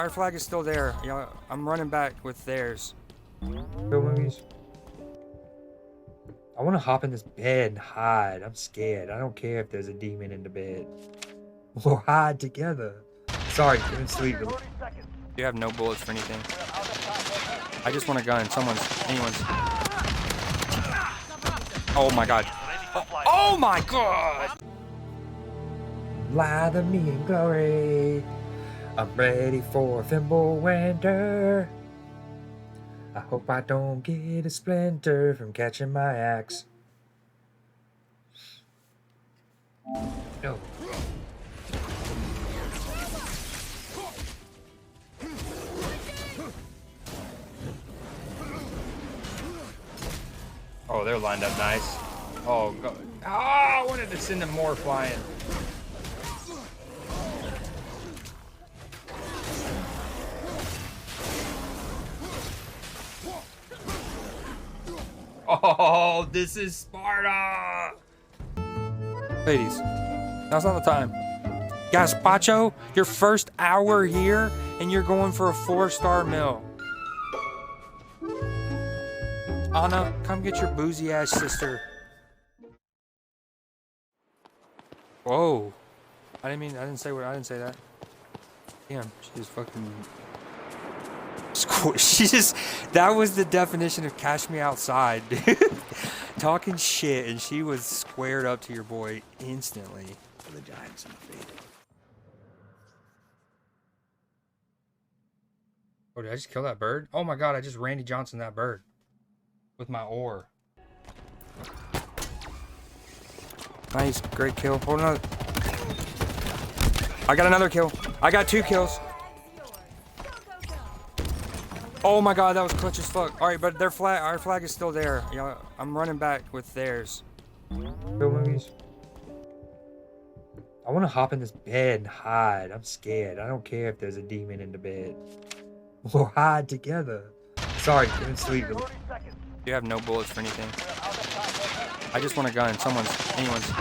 Our flag is still there. You know, I'm running back with theirs. Go movies. I want to hop in this bed and hide. I'm scared. I don't care if there's a demon in the bed. We'll hide together. Sorry, couldn't sleep. You have no bullets for anything. I just want a gun. Anyone's. Oh my god. Oh my god! Lather me in glory. I'm ready for thimble winter. I hope I don't get a splinter from catching my axe. No. Oh, they're lined up nice. Oh, go. Ah, I wanted to send them more flying. Oh, this is Sparta! Ladies, now's not the time. Gazpacho, your first hour here, and you're going for a 4-star meal. Anna, come get your boozy ass sister. Whoa. I didn't say that. Damn, she just fucking she just, that was the definition of cash me outside, dude. Talking shit, and she was squared up to your boy instantly. For the Giants, I'm afraid. Oh, did I just kill that bird? Oh my god, I just Randy Johnson that bird. With my oar. Nice, great kill. Hold on. I got another kill. I got 2 kills. Oh my god, that was clutch as fuck. Alright, but our flag is still there. You know, I'm running back with theirs. Go movies. I want to hop in this bed and hide. I'm scared. I don't care if there's a demon in the bed. We'll hide together. Sorry, couldn't sleep. You have no bullets for anything. I just want a gun. Anyone's.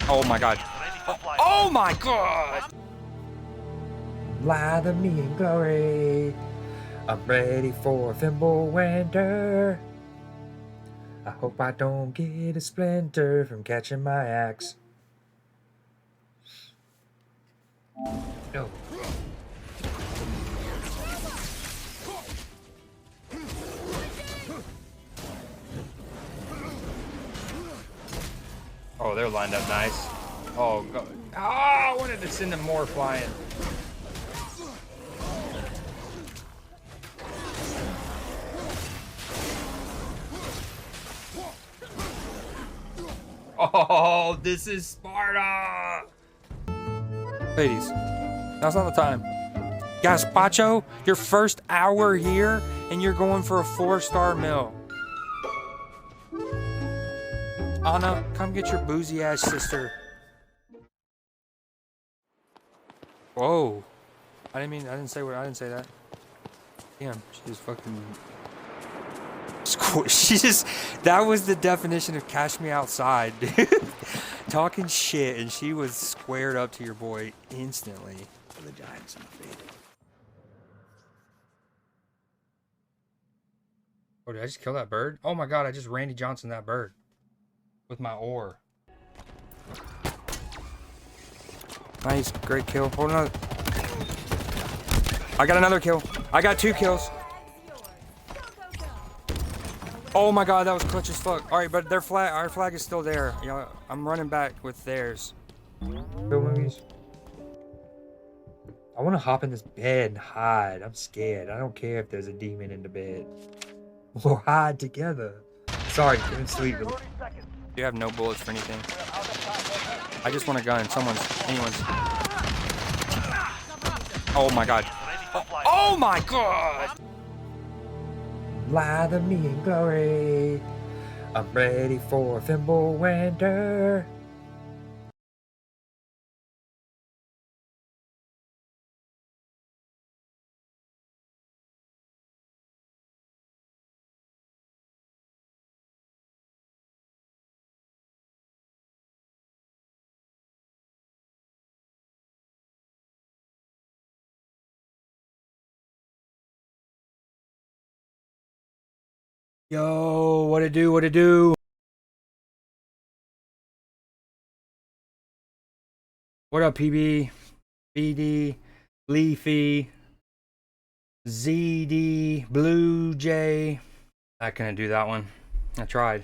Oh my god. Oh my god! Lather me in glory. I'm ready for thimble winter. I hope I don't get a splinter from catching my axe. No. Oh, they're lined up nice. Oh, go. Ah, I wanted to send them more flying. Oh, this is Sparta! Ladies, now's not the time. Gazpacho, your first hour here, and you're going for a 4-star meal. Anna, come get your boozy ass sister. Whoa. I didn't say that. Damn, she just fucking she just, that was the definition of cash me outside, dude. Talking shit, and she was squared up to your boy instantly. For the Giants, I'm afraid. Oh, did I just kill that bird? Oh my god, I just Randy Johnson that bird. With my oar. Nice, great kill. Hold on. I got another kill. I got 2 kills. Oh my god, that was clutch as fuck. Alright, but our flag is still there. You know, I'm running back with theirs. Go movies. I want to hop in this bed and hide. I'm scared. I don't care if there's a demon in the bed. We'll hide together. Sorry, couldn't sleep. You have no bullets for anything. I just want a gun. Anyone's. Oh my god. Oh my god! Lather me in glory. I'm ready for thimble winter. Yo, what it do, what it do? What up, PB, BD, Leafy, ZD, Blue Jay? I couldn't do that one. I tried.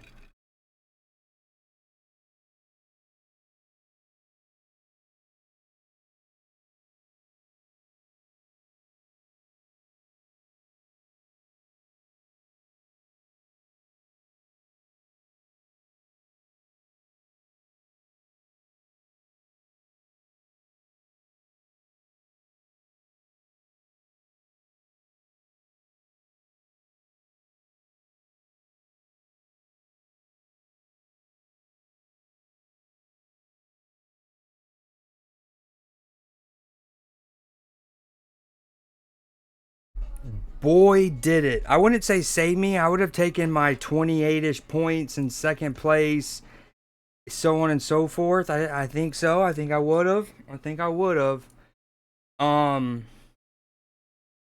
Boy, did it. I wouldn't say save me. I would have taken my 28-ish points in second place, so on and so forth. I think so. I think I would have.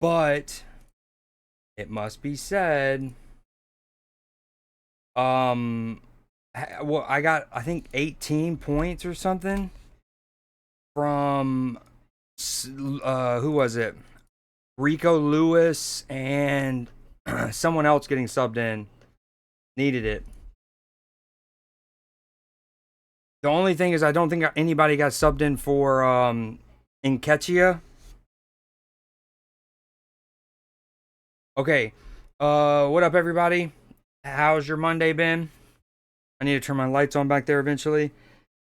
But it must be said, well, I got, I think, 18 points or something from, who was it? Rico Lewis and someone else getting subbed in. Needed it. The only thing is I don't think anybody got subbed in for Nketiah. Okay. What up, everybody? How's your Monday been? I need to turn my lights on back there eventually.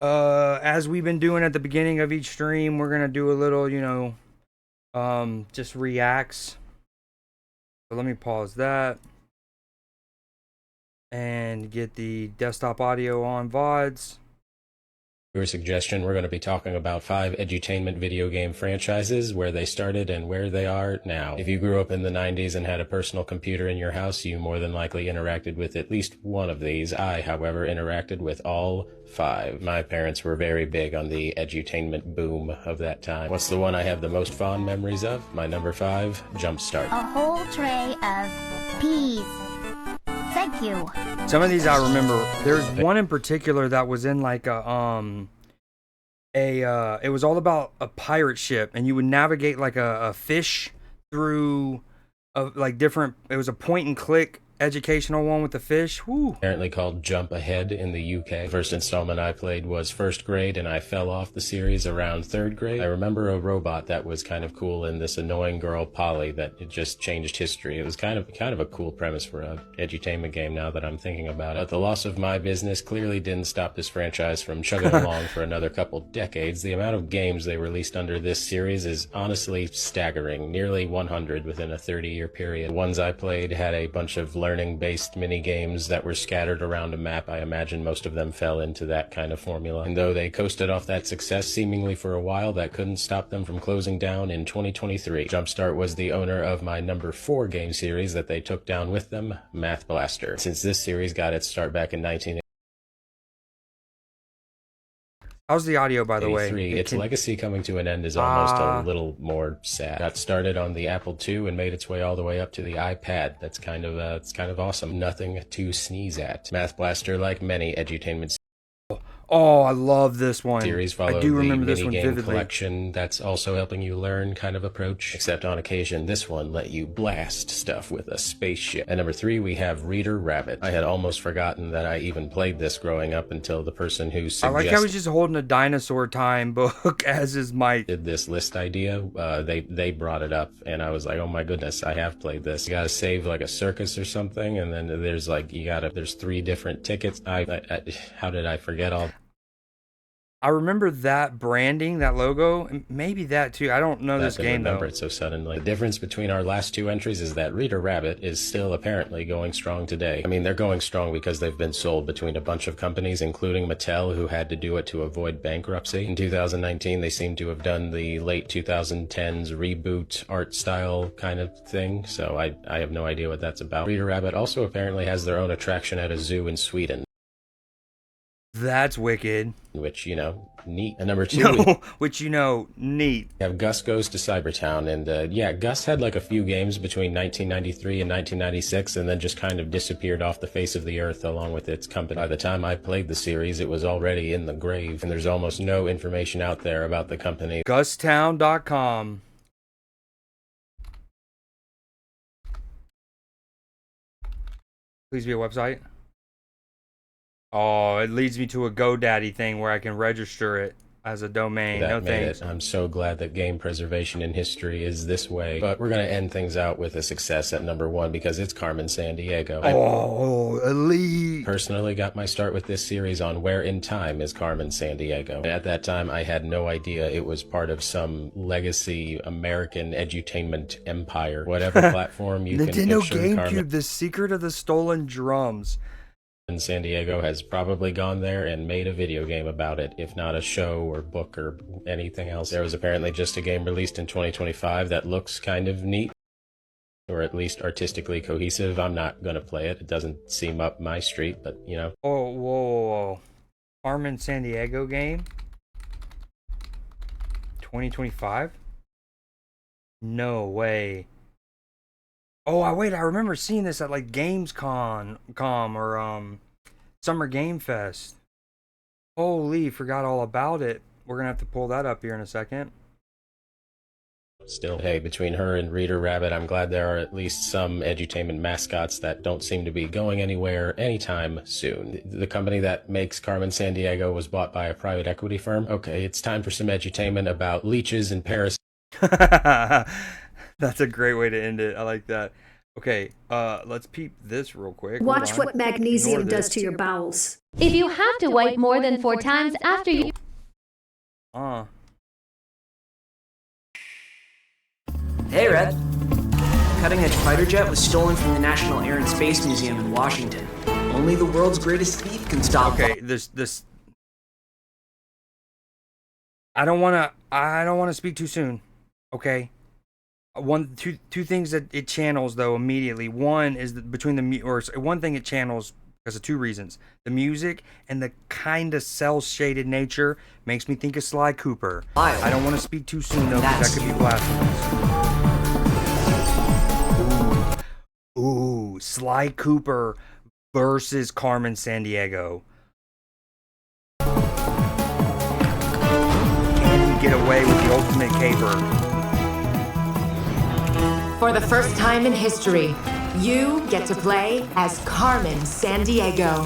As we've been doing at the beginning of each stream, we're gonna do a little, you know, just reacts. So let me pause that and get the desktop audio on VODs. Your suggestion, we're going to be talking about 5 edutainment video game franchises, where they started and where they are now. If you grew up in the 90s and had a personal computer in your house, you more than likely interacted with at least one of these. I, however, interacted with all 5. My parents were very big on the edutainment boom of that time. What's the one I have the most fond memories of? My number 5, Jumpstart. A whole tray of peas. Thank you. Some of these I remember. There's one in particular that was in like a it was all about a pirate ship, and you would navigate like a fish through like different, it was a point and click educational one with the fish. Woo. Apparently called Jump Ahead in the UK. First installment I played was first grade, and I fell off the series around third grade. I remember a robot that was kind of cool, and this annoying girl Polly that it just changed history. It was kind of a cool premise for a edutainment game now that I'm thinking about it. The loss of my business clearly didn't stop this franchise from chugging along for another couple decades. The amount of games they released under this series is honestly staggering. Nearly 100 within a 30-year period. The ones I played had a bunch of learning-based mini-games that were scattered around a map. I imagine most of them fell into that kind of formula. And though they coasted off that success seemingly for a while, that couldn't stop them from closing down in 2023. Jumpstart was the owner of my number 4 game series that they took down with them, Math Blaster. Since this series got its start back in 1983, How's the audio, by the way? its legacy coming to an end is almost a little more sad. Got started on the Apple II and made its way all the way up to the iPad. That's kind of it's kind of awesome. Nothing to sneeze at. Math Blaster, like many edutainment Oh, I love this one. series, follow I do remember the this one minigame vividly. collection that's also helping you learn kind of approach, except on occasion this one let you blast stuff with a spaceship. At number 3 we have Reader Rabbit. I had almost forgotten that I even played this growing up until the person who I like how he's just holding a dinosaur time book as his mic. did this list idea. They brought it up, and I was like, oh my goodness, I have played this. You gotta save like a circus or something, and then there's like there's 3 different tickets. How did I forget all? I remember that branding, that logo, and maybe that too. I don't know this game though. Remember it so suddenly. The difference between our last 2 entries is that Reader Rabbit is still apparently going strong today. I mean, they're going strong because they've been sold between a bunch of companies, including Mattel, who had to do it to avoid bankruptcy. In 2019, they seem to have done the late 2010s reboot art style kind of thing, so I have no idea what that's about. Reader Rabbit also apparently has their own attraction at a zoo in Sweden. That's wicked. which, neat. And number two, No, which neat. we have Gus Goes to Cybertown. And yeah, Gus had like a few games between 1993 and 1996 and then just kind of disappeared off the face of the earth along with its company. By the time I played the series, it was already in the grave, and there's almost no information out there about the company. Gustown.com. Please be a website. Oh, it leads me to a GoDaddy thing where I can register it as a domain. That No made thanks. it. I'm so glad that game preservation in history is this way. But we're going to end things out with a success at number one because it's Carmen Sandiego. Oh, elite. I personally got my start with this series on Where in Time is Carmen Sandiego. At that time, I had no idea it was part of some legacy American edutainment empire. Whatever platform you can Nintendo picture, GameCube, Carmen The Secret of the Stolen Drums. Sandiego has probably gone there and made a video game about it, if not a show or book or anything else. There was apparently just a game released in 2025 that looks kind of neat, or at least artistically cohesive. I'm not going to play it. It doesn't seem up my street, but Oh, whoa. Carmen Sandiego game? 2025? No way. Oh, wait, I remember seeing this at like Gamescom or Summer Game Fest. Holy, forgot all about it. We're gonna have to pull that up here in a second. still, hey, between her and Reader Rabbit, I'm glad there are at least some edutainment mascots that don't seem to be going anywhere anytime soon. The company that makes Carmen Sandiego was bought by a private equity firm. Okay, it's time for some edutainment about leeches and parasites. That's a great way to end it. I like that. Okay, let's peep this real quick. Hold Watch on. what magnesium Ignore does this. to your bowels. If you have to wipe more than 4 times after you... Hey, Red. Cutting-edge fighter jet was stolen from the National Air and Space Museum in Washington. Only the world's greatest thief can stop. Okay, this. I don't wanna speak too soon. Okay. Two things that it channels though immediately. One is one thing it channels because of two reasons: the music and the kind of cell-shaded nature makes me think of Sly Cooper. I don't want to speak too soon though because that could be blasphemous. Ooh, Sly Cooper versus Carmen Sandiego. Can he get away with the ultimate caper? For the first time in history, you get to play as Carmen Sandiego.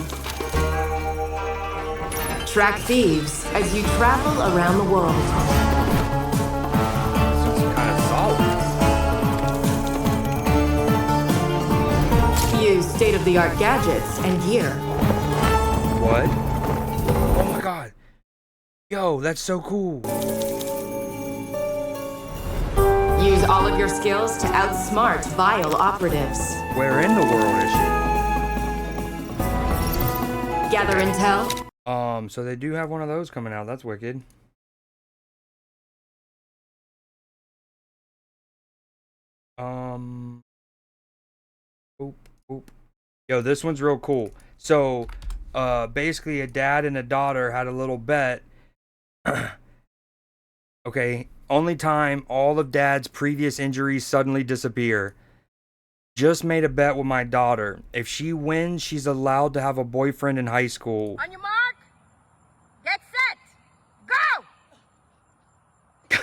Track thieves as you travel around the world. This is kind of solid. Use state-of-the-art gadgets and gear. What? Oh my god. Yo, that's so cool. Use all of your skills to outsmart vile operatives. Where in the world is Gather intel. she? So they do have one of those coming out. That's wicked. Oop. Yo, this one's real cool. So, basically a dad and a daughter had a little bet. Okay, only time all of dad's previous injuries suddenly disappear. Just made a bet with my daughter. If she wins, she's allowed to have a boyfriend in high school. On your mark, get set, go!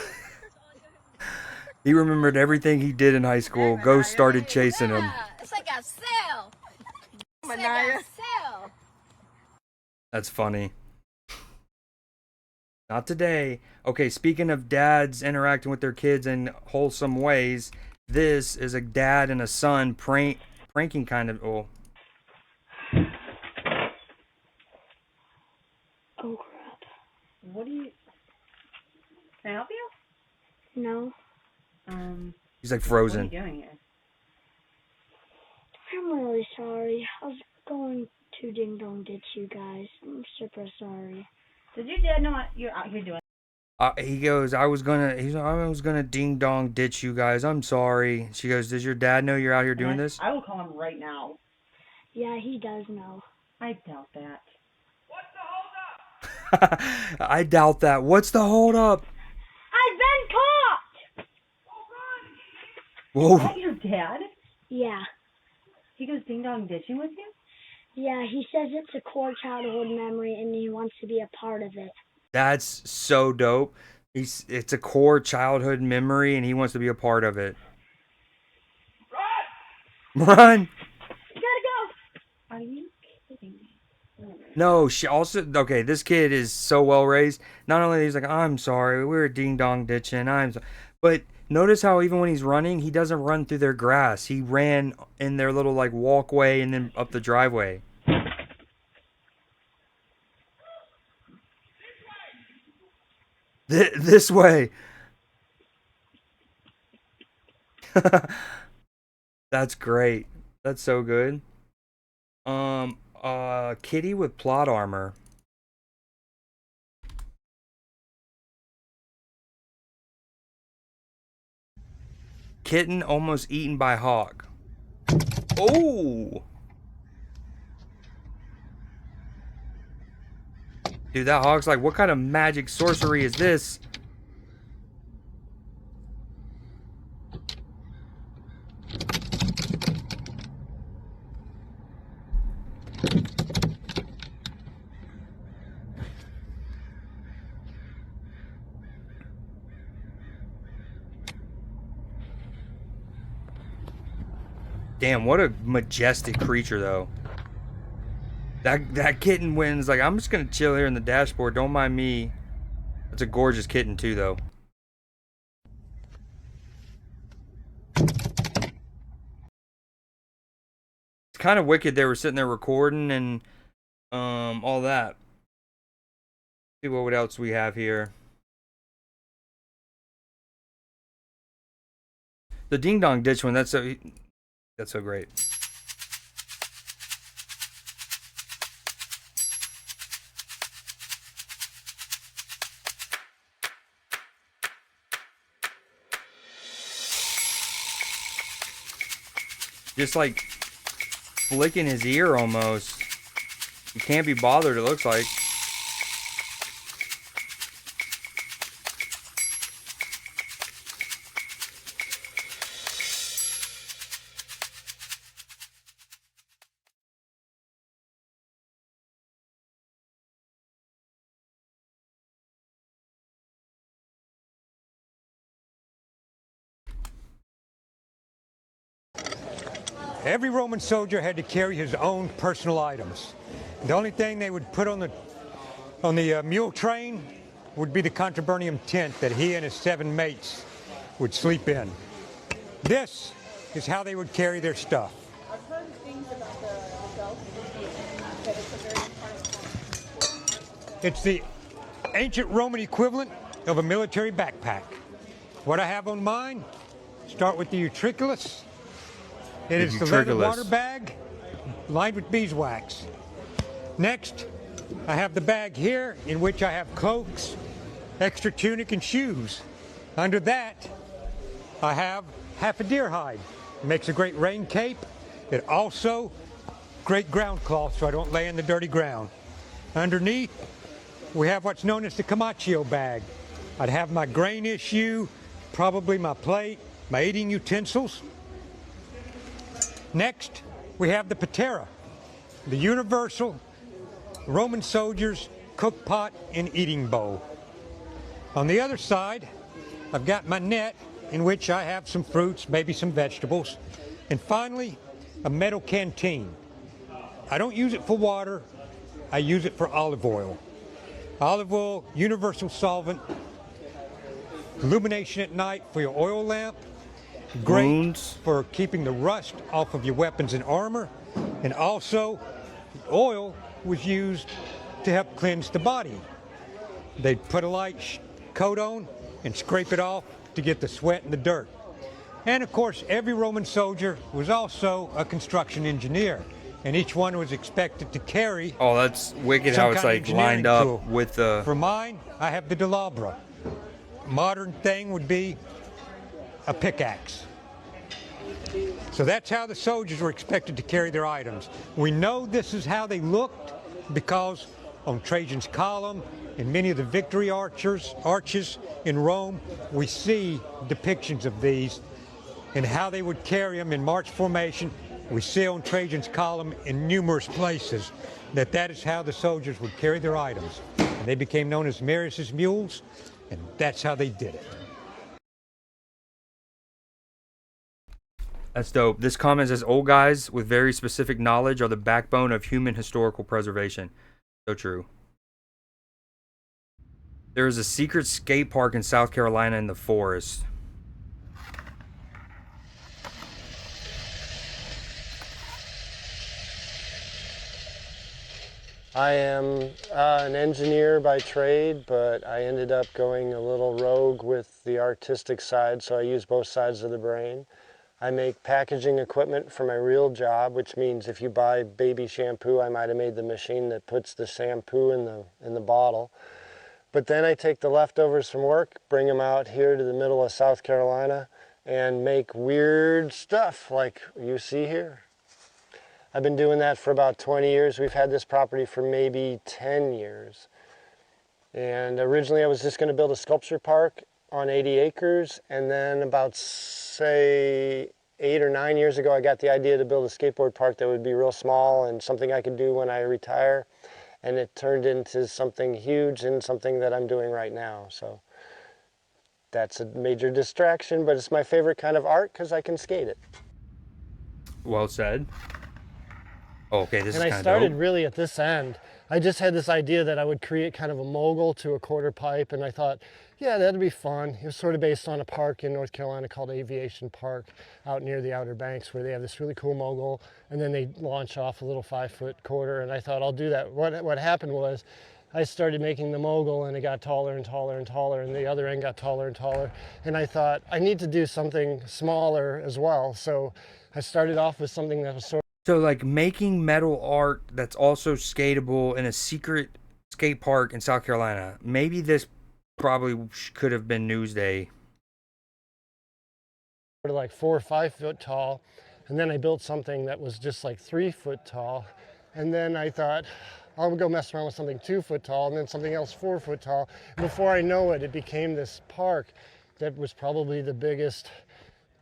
He remembered everything he did in high school. Ghost started chasing him. It's like a sale. It's like a sale. That's funny. Not today. Okay, speaking of dads interacting with their kids in wholesome ways, this is a dad and a son pranking kind of. Oh. Oh crap. What do you... Can I help you? No. He's like frozen. What are you doing here? I'm really sorry. I was going to ding dong ditch you guys. I'm super sorry. Did your dad know what you're out here doing? He goes, I was gonna ding dong ditch you guys. I'm sorry. She goes, does your dad know you're out here doing this? I will call him right now. Yeah, he does know. I doubt that. What's the hold I doubt that. What's the holdup? I've been caught! Whoa. Is that your dad? Yeah. He goes ding-dong ditching with you? Yeah, he says it's a core childhood memory and he wants to be a part of it. That's so dope. It's a core childhood memory and he wants to be a part of it. Run! You gotta go! Are you kidding me? No, she also okay. This kid is so well raised. Not only he's like, I'm sorry, we were ding dong ditching. But notice how even when he's running, he doesn't run through their grass. He ran in their little like walkway and then up the driveway. This way. That's great. That's so good. Kitty with plot armor. Kitten almost eaten by hawk. Oh! Dude, that hawk's like, what kind of magic sorcery is this? Damn, what a majestic creature, though. That kitten wins. Like, I'm just gonna chill here in the dashboard. Don't mind me. It's a gorgeous kitten, too, though. It's kind of wicked they were sitting there recording and all that. See what else we have here. The Ding Dong Ditch one, that's so great. Just like flicking his ear almost. You can't be bothered, it looks like. Every Roman soldier had to carry his own personal items. The only thing they would put on the mule train would be the contubernium tent that he and his 7 mates would sleep in. This is how they would carry their stuff. I've heard things about the belt that it's a very important. It's the ancient Roman equivalent of a military backpack. What I have on mine, start with the utriculus. It is the leather water bag lined with beeswax. Next, I have the bag here in which I have cloaks, extra tunic, and shoes. Under that, I have half a deer hide. It makes a great rain cape. It also great ground cloth so I don't lay in the dirty ground. Underneath, we have what's known as the Camacho bag. I'd have my grain issue, probably my plate, my eating utensils. Next, we have the patera, the universal Roman soldier's cook pot and eating bowl. On the other side, I've got my net in which I have some fruits, maybe some vegetables, and finally, a metal canteen. I don't use it for water, I use it for olive oil. Olive oil, universal solvent, illumination at night for your oil lamp, great for keeping the rust off of your weapons and armor, and also oil was used to help cleanse the body. They'd put a light coat on and scrape it off to get the sweat and the dirt. And of course, every Roman soldier was also a construction engineer, and each one was expected to carry. Oh, that's wicked how it's like lined up tool. with the. For mine, I have the Delabra. Modern thing would be a pickaxe. So that's how the soldiers were expected to carry their items. We know this is how they looked because on Trajan's column, in many of the victory arches in Rome. We see depictions of these and how they would carry them in march formation. We see on Trajan's column in numerous places that is how the soldiers would carry their items. And they became known as Marius's mules, and that's how they did it. That's dope. This comment says, old guys with very specific knowledge are the backbone of human historical preservation. So true. There is a secret skate park in South Carolina in the forest. I am an engineer by trade, but I ended up going a little rogue with the artistic side, so I use both sides of the brain. I make packaging equipment for my real job, which means if you buy baby shampoo, I might have made the machine that puts the shampoo in the bottle. But then I take the leftovers from work, bring them out here to the middle of South Carolina, and make weird stuff like you see here. I've been doing that for about 20 years. We've had this property for maybe 10 years. And originally I was just going to build a sculpture park on 80 acres. And then about, say, 8 or 9 years ago, I got the idea to build a skateboard park that would be real small and something I could do when I retire. And it turned into something huge and something that I'm doing right now. So that's a major distraction, but it's my favorite kind of art because I can skate it. Well said. Okay, this is kind of dope. And I started really at this end. I just had this idea that I would create kind of a mogul to a quarter pipe, and I thought, yeah, that'd be fun. It was sort of based on a park in North Carolina called Aviation Park out near the Outer Banks, where they have this really cool mogul, and then they launch off a little 5-foot quarter, and I thought, I'll do that. What happened was I started making the mogul, and it got taller and taller and taller, and the other end got taller and taller, and I thought, I need to do something smaller as well. So I started off with something that was sort of So, like, making metal art that's also skatable in a secret skate park in South Carolina. Maybe this probably could have been Newsday. like 4 or 5 foot tall, and then I built something that was just like 3 foot tall, and then I thought, I'll go mess around with something 2 foot tall, and then something else 4 foot tall. Before I know it, it became this park that was probably the biggest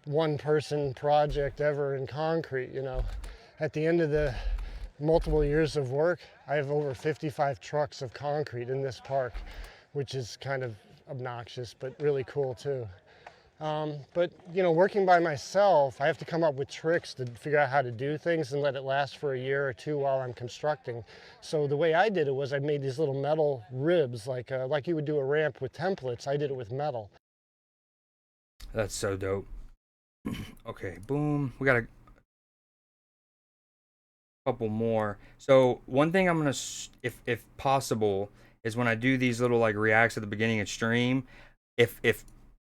one-person project ever in concrete, you know. At the end of the multiple years of work, I have over 55 trucks of concrete in this park, which is kind of obnoxious, but really cool too. But, you know, working by myself, I have to come up with tricks to figure out how to do things and let it last for a year or two while I'm constructing. So the way I did it was I made these little metal ribs, like you would do a ramp with templates. I did it with metal. That's so dope. Okay, boom. We got a couple more. So one thing I'm gonna, if possible, is when I do these little like reacts at the beginning of stream, if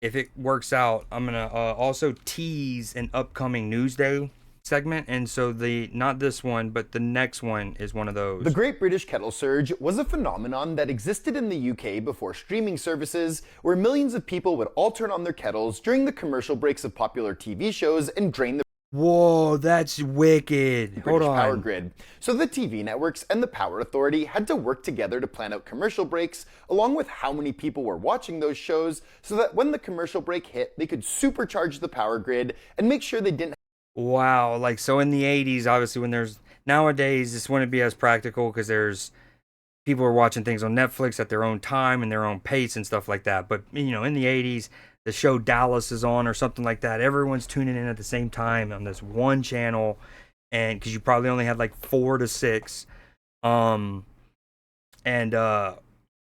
it works out, I'm gonna also tease an upcoming Newsday segment, and so not this one, but the next one is one of those. The Great British Kettle Surge was a phenomenon that existed in the UK before streaming services, where millions of people would all turn on their kettles during the commercial breaks of popular TV shows and drain the Whoa, that's wicked. Hold on. power grid. So the TV networks and the Power Authority had to work together to plan out commercial breaks, along with how many people were watching those shows, so that when the commercial break hit, they could supercharge the power grid and make sure they didn't. Wow, like, so in the 80s, obviously, nowadays, this wouldn't be as practical because there's people are watching things on Netflix at their own time and their own pace and stuff like that. But, you know, in the 80s, the show Dallas is on or something like that. Everyone's tuning in at the same time on this one channel, and because you probably only had like 4 to 6.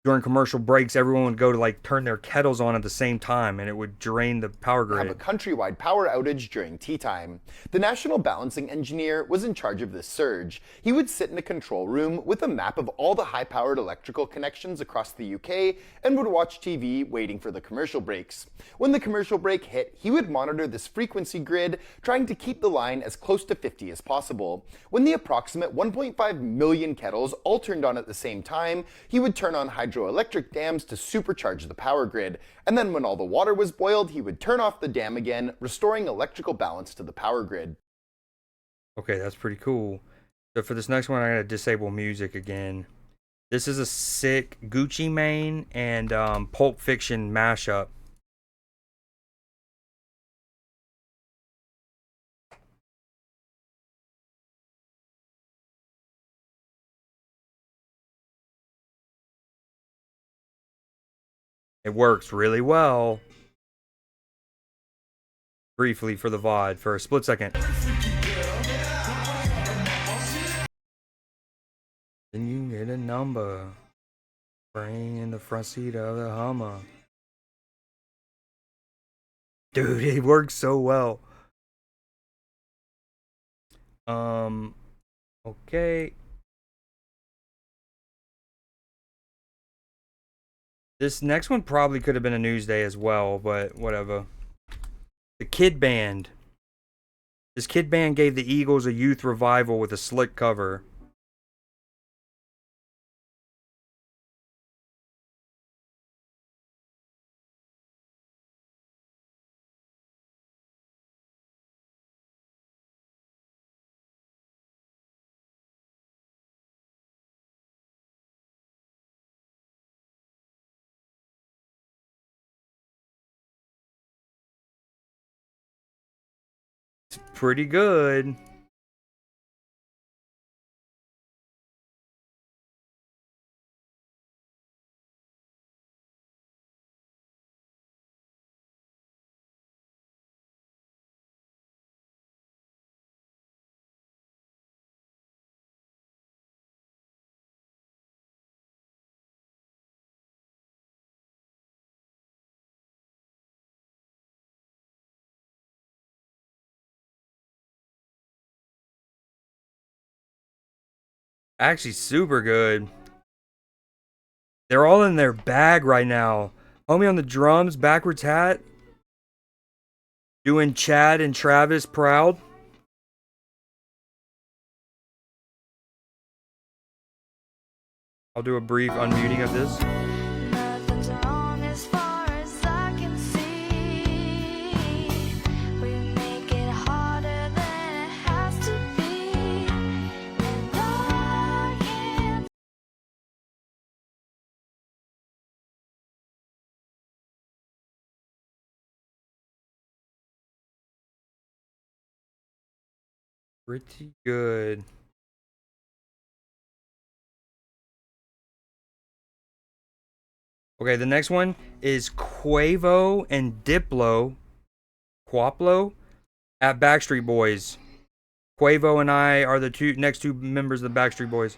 During commercial breaks, everyone would go to like turn their kettles on at the same time, and it would drain the power grid. Have a countrywide power outage during tea time. The National Balancing Engineer was in charge of this surge. He would sit in a control room with a map of all the high-powered electrical connections across the UK and would watch TV waiting for the commercial breaks. When the commercial break hit, he would monitor this frequency grid, trying to keep the line as close to 50 as possible. When the approximate 1.5 million kettles all turned on at the same time, he would turn on hydroelectric dams to supercharge the power grid, and then when all the water was boiled, he would turn off the dam again, restoring electrical balance to the power grid. Okay, that's pretty cool. So for this next one, I gotta disable music again. This is a sick Gucci Mane and Pulp Fiction mashup. It works really well. Briefly for the VOD for a split second. Then you get a number. Bring in the front seat of the Hummer. Dude, it works so well. Okay. This next one probably could have been a news day as well, but whatever. The Kid Band. This Kid Band gave the Eagles a youth revival with a slick cover. It's pretty good. Actually, super good. They're all in their bag right now. Homie on the drums, backwards hat. Doing Chad and Travis proud. I'll do a brief unmuting of this. Pretty good. Okay, the next one is Quavo and Diplo, Quaplo, at Backstreet Boys. Quavo and I are the next two members of the Backstreet Boys.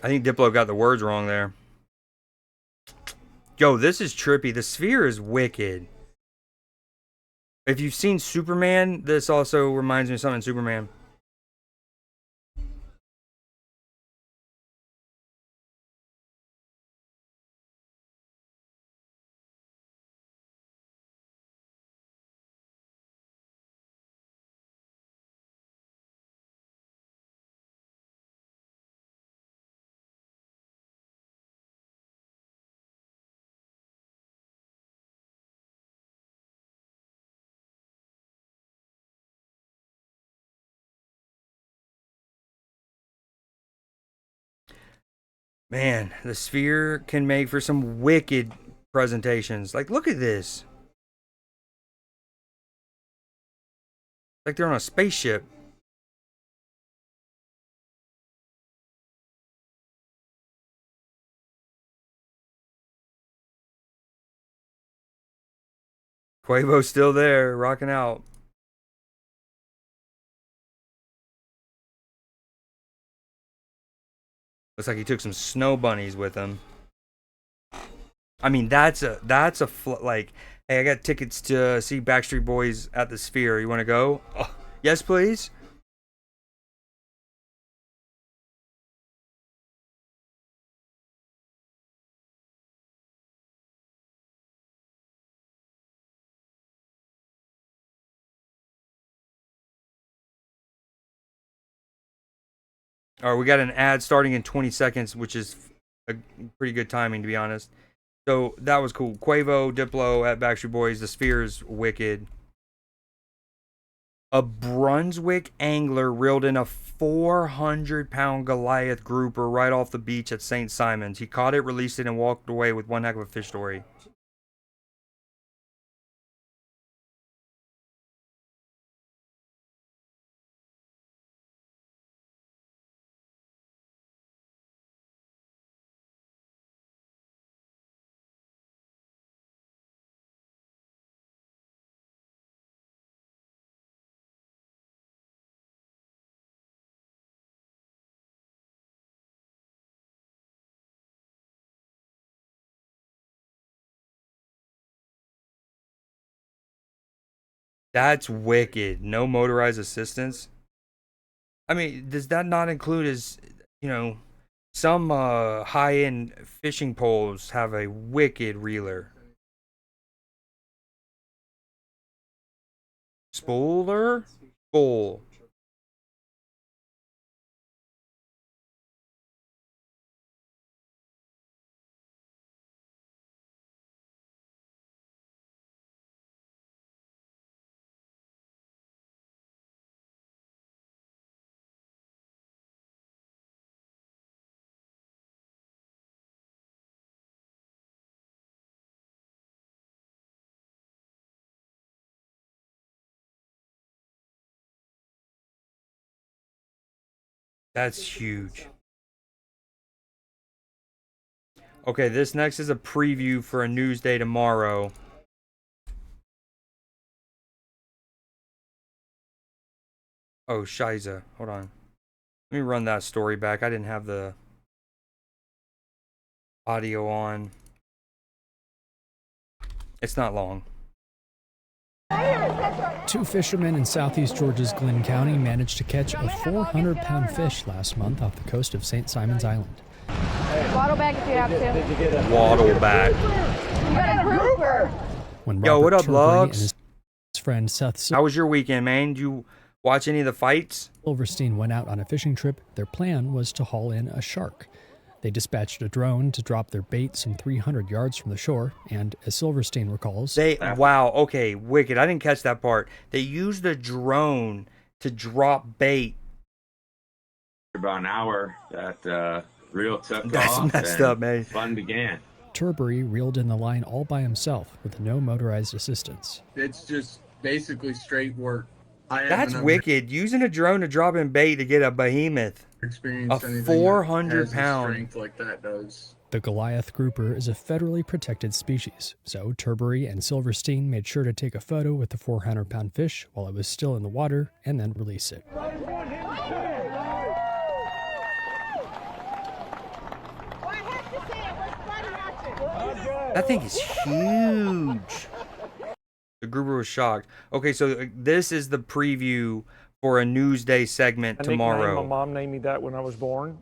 I think Diplo got the words wrong there. Yo, this is trippy. The Sphere is wicked. If you've seen Superman, this also reminds me of something in Superman. Man, the Sphere can make for some wicked presentations. Like, look at this. Like they're on a spaceship. Quavo's still there, rocking out. Looks like he took some snow bunnies with him. I mean, that's a like, hey, I got tickets to see Backstreet Boys at the Sphere. You want to go? Oh, yes, please. All right, we got an ad starting in 20 seconds, which is a pretty good timing, to be honest. So that was cool. Quavo, Diplo at Backstreet Boys. The Sphere's wicked. A Brunswick angler reeled in a 400-pound Goliath grouper right off the beach at St. Simon's. He caught it, released it, and walked away with one heck of a fish story. That's wicked. No motorized assistance. I mean, does that not include some high-end fishing poles have a wicked reeler? Spooler? Spool. That's huge. Okay, this next is a preview for a news day tomorrow. Oh, Shiza. Hold on. Let me run that story back. I didn't have the audio on. It's not long. Two fishermen in southeast Georgia's Glynn County managed to catch a 400-pound fish last month off the coast of St. Simon's Island. Waddle back if you have to. Waddle back. You got a grouper. When Yo, what up, Turbury Lugs? and his friend Seth How was your weekend, man? Did you watch any of the fights? Silverstein went out on a fishing trip. Their plan was to haul in a shark. They dispatched a drone to drop their bait some 300 yards from the shore, and as Silverstein recalls... Wow, okay, wicked. I didn't catch that part. They used a drone to drop bait. About an hour, that reel took off. That's messed and up, man. Fun began. Turbury reeled in the line all by himself with no motorized assistance. It's just basically straight work. That's wicked. Using a drone to drop in bait to get a behemoth. Experienced A anything 400 that has the pound. strength like that does. The Goliath grouper is a federally protected species, so Turbury and Silverstein made sure to take a photo with the 400-pound fish while it was still in the water and then release it. That thing is huge. The grouper was shocked. Okay, so this is the preview for a Newsday segment tomorrow. My mom named me that when I was born.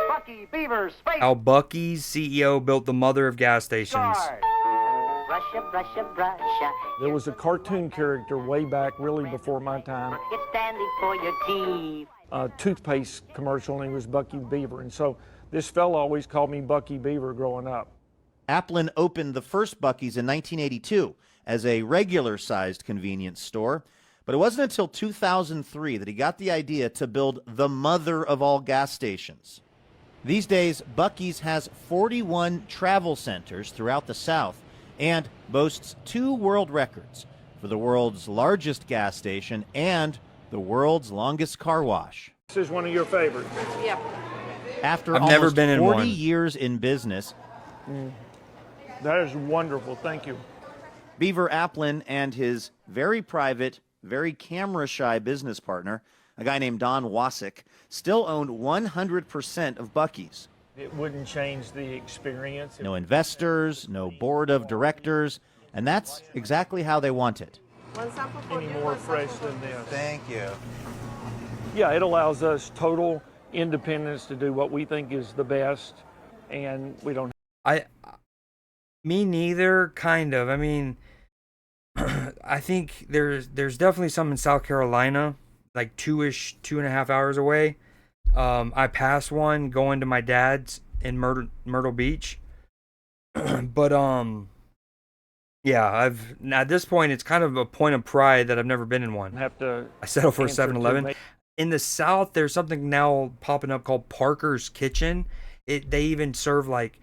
Bucky Beaver Space. How Bucky's CEO built the mother of gas stations. Russia, Russia, Russia. There was a cartoon character way back, really before my time. It's standing for your teeth. A toothpaste commercial, and he was Bucky Beaver. And so this fella always called me Bucky Beaver growing up. Applin opened the first Buc-ee's in 1982 as a regular-sized convenience store, but it wasn't until 2003 that he got the idea to build the mother of all gas stations. These days, Buc-ee's has 41 travel centers throughout the South and boasts 2 world records for the world's largest gas station and the world's longest car wash. This is one of your favorites. Yep. After I've almost never been in 40 one. years in business, That is wonderful. Thank you. Beaver Applin and his very private, very camera-shy business partner, a guy named Don Wasik, still owned 100% of Buc-ee's. It wouldn't change the experience. No investors, no board of directors, and that's exactly how they want it. Any more fresh than this. Thank you. Yeah, it allows us total independence to do what we think is the best, and we don't. Me neither, kind of. I mean, I think there's definitely some in South Carolina, like 2.5 hours away. I passed one going to my dad's in Myrtle Beach. But yeah, at this point it's kind of a point of pride that I've never been in one. I settle for a 7-Eleven. In the South, there's something now popping up called Parker's Kitchen. They even serve like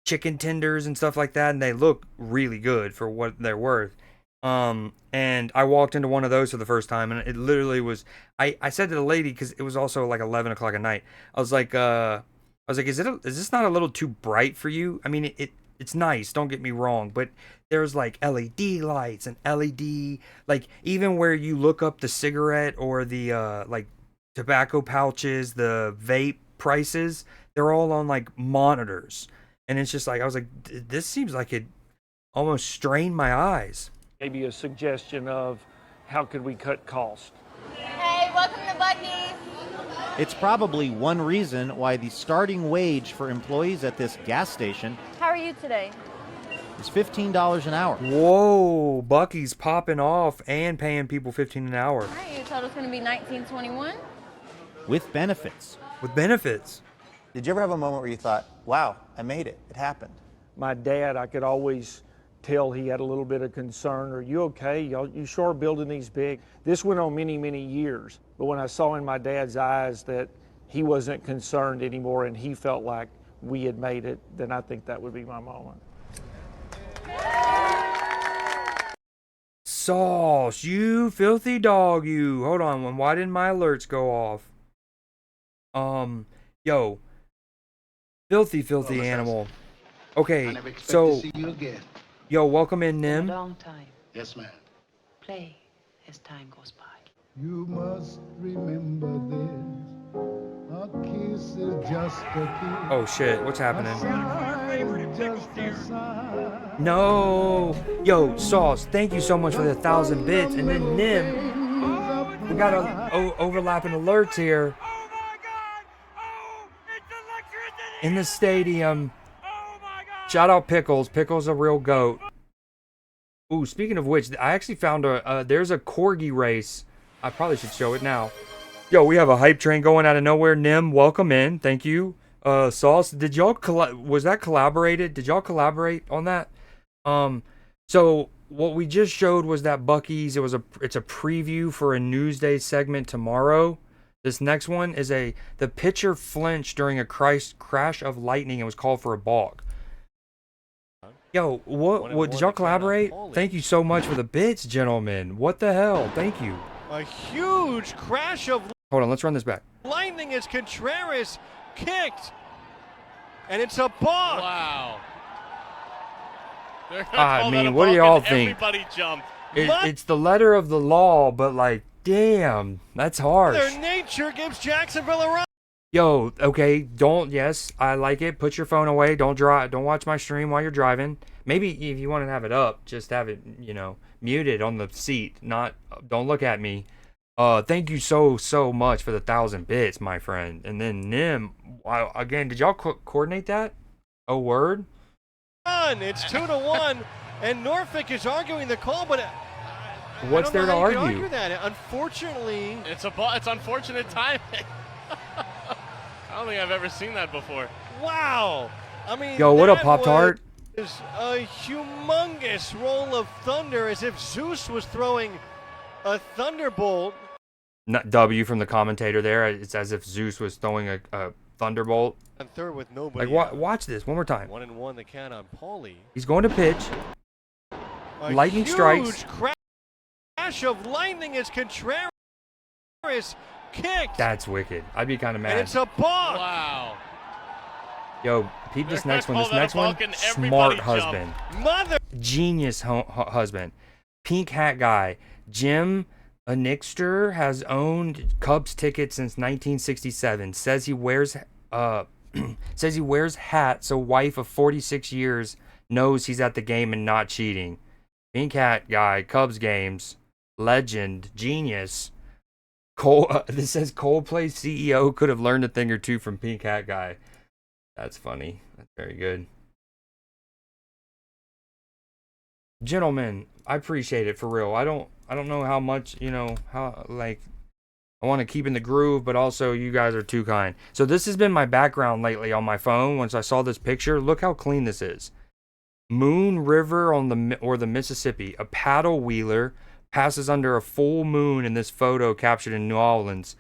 chicken tenders and stuff like that, and they look really good for what they're worth. And I walked into one of those for the first time, and it literally was. I said to the lady, because it was also like 11 o'clock at night. I was like, is this not a little too bright for you? I mean, it's nice. Don't get me wrong, but there's like LED lights and LED, like even where you look up the cigarette or the like tobacco pouches, the vape prices, they're all on like monitors, and it's just like I was like, this seems like it almost strained my eyes. Maybe a suggestion of how could we cut costs. Hey, welcome to Buc-ee's. It's probably one reason why the starting wage for employees at this gas station How are you today? is $15 an hour. Whoa, Buc-ee's popping off and paying people $15 an hour. All right, you told us it's going to be $19.21. With benefits. With benefits. Did you ever have a moment where you thought, wow, I made it. It happened? My dad, I could always tell he had a little bit of concern. Are you okay? You sure are building these big? This went on many, many years. But when I saw in my dad's eyes that he wasn't concerned anymore and he felt like we had made it, then I think that would be my moment. Sauce, you filthy dog, you. Hold on, why didn't my alerts go off? Yo. Filthy animal. Okay, so yo, welcome in, Nim. Long time. Yes, ma'am. Play as time goes by. You must remember this. A kiss is just a kiss. Oh shit, what's happening? Just a sign. No. Yo, Sauce, thank you so much for the 1,000 bits. And then Nim, we got overlapping alerts here. In the stadium. Shout out Pickles. Pickles a real goat. Ooh, speaking of which, I actually found there's a corgi race. I probably should show it now. Yo, we have a hype train going out of nowhere. Nim, welcome in. Thank you. Sauce, did y'all was that collaborated? Did y'all collaborate on that? So what we just showed was that Buc-ee's. It's a preview for a Newsday segment tomorrow. This next one is the pitcher flinched during a crash of lightning and was called for a balk. Yo, what did y'all collaborate? Thank you so much for the bits, gentlemen. What the hell? Thank you. A huge crash of Hold on, let's run this back. lightning as Contreras kicked. And it's a balk. Wow. I mean, what do y'all think? Everybody jumped. It's the letter of the law, but like, damn, that's harsh. Mother Nature gives Jacksonville a run. Yo, okay, yes, I like it. Put your phone away. Don't watch my stream while you're driving. Maybe if you want to have it up, just have it, muted on the seat. Don't look at me. Thank you so much for the 1,000 bits, my friend. And then Nim, again, did y'all coordinate that? Oh, word? It's 2-1, and Norfolk is arguing the call, but what's there to argue? Argue that. Unfortunately, it's unfortunate timing. I don't think I've ever seen that before. Wow. I mean, yo, what up, Pop-Tart? Is a humongous roll of thunder, as if Zeus was throwing a thunderbolt. W from the commentator there. It's as if Zeus was throwing a thunderbolt. And third with nobody. Like, watch this one more time. 1-1 the count on Paulie. He's going to pitch. Lightning strikes. Crash of lightning as Contreras kicked. That's wicked. I'd be kind of mad. And it's a balk. Wow. Yo, peep this next one. This next one, smart husband. Genius husband. Pink hat guy. Jim Anixter has owned Cubs tickets since 1967. Says he wears hat so wife of 46 years knows he's at the game and not cheating. Pink hat guy, Cubs games, legend, genius. This says Coldplay CEO could have learned a thing or two from Pink hat guy. That's funny. That's very good. Gentlemen, I appreciate it for real. I don't know how much, how I want to keep in the groove, but also you guys are too kind. So this has been my background lately on my phone. Once I saw this picture, look how clean this is. Moon River on the Mississippi. A paddle wheeler passes under a full moon in this photo captured in New Orleans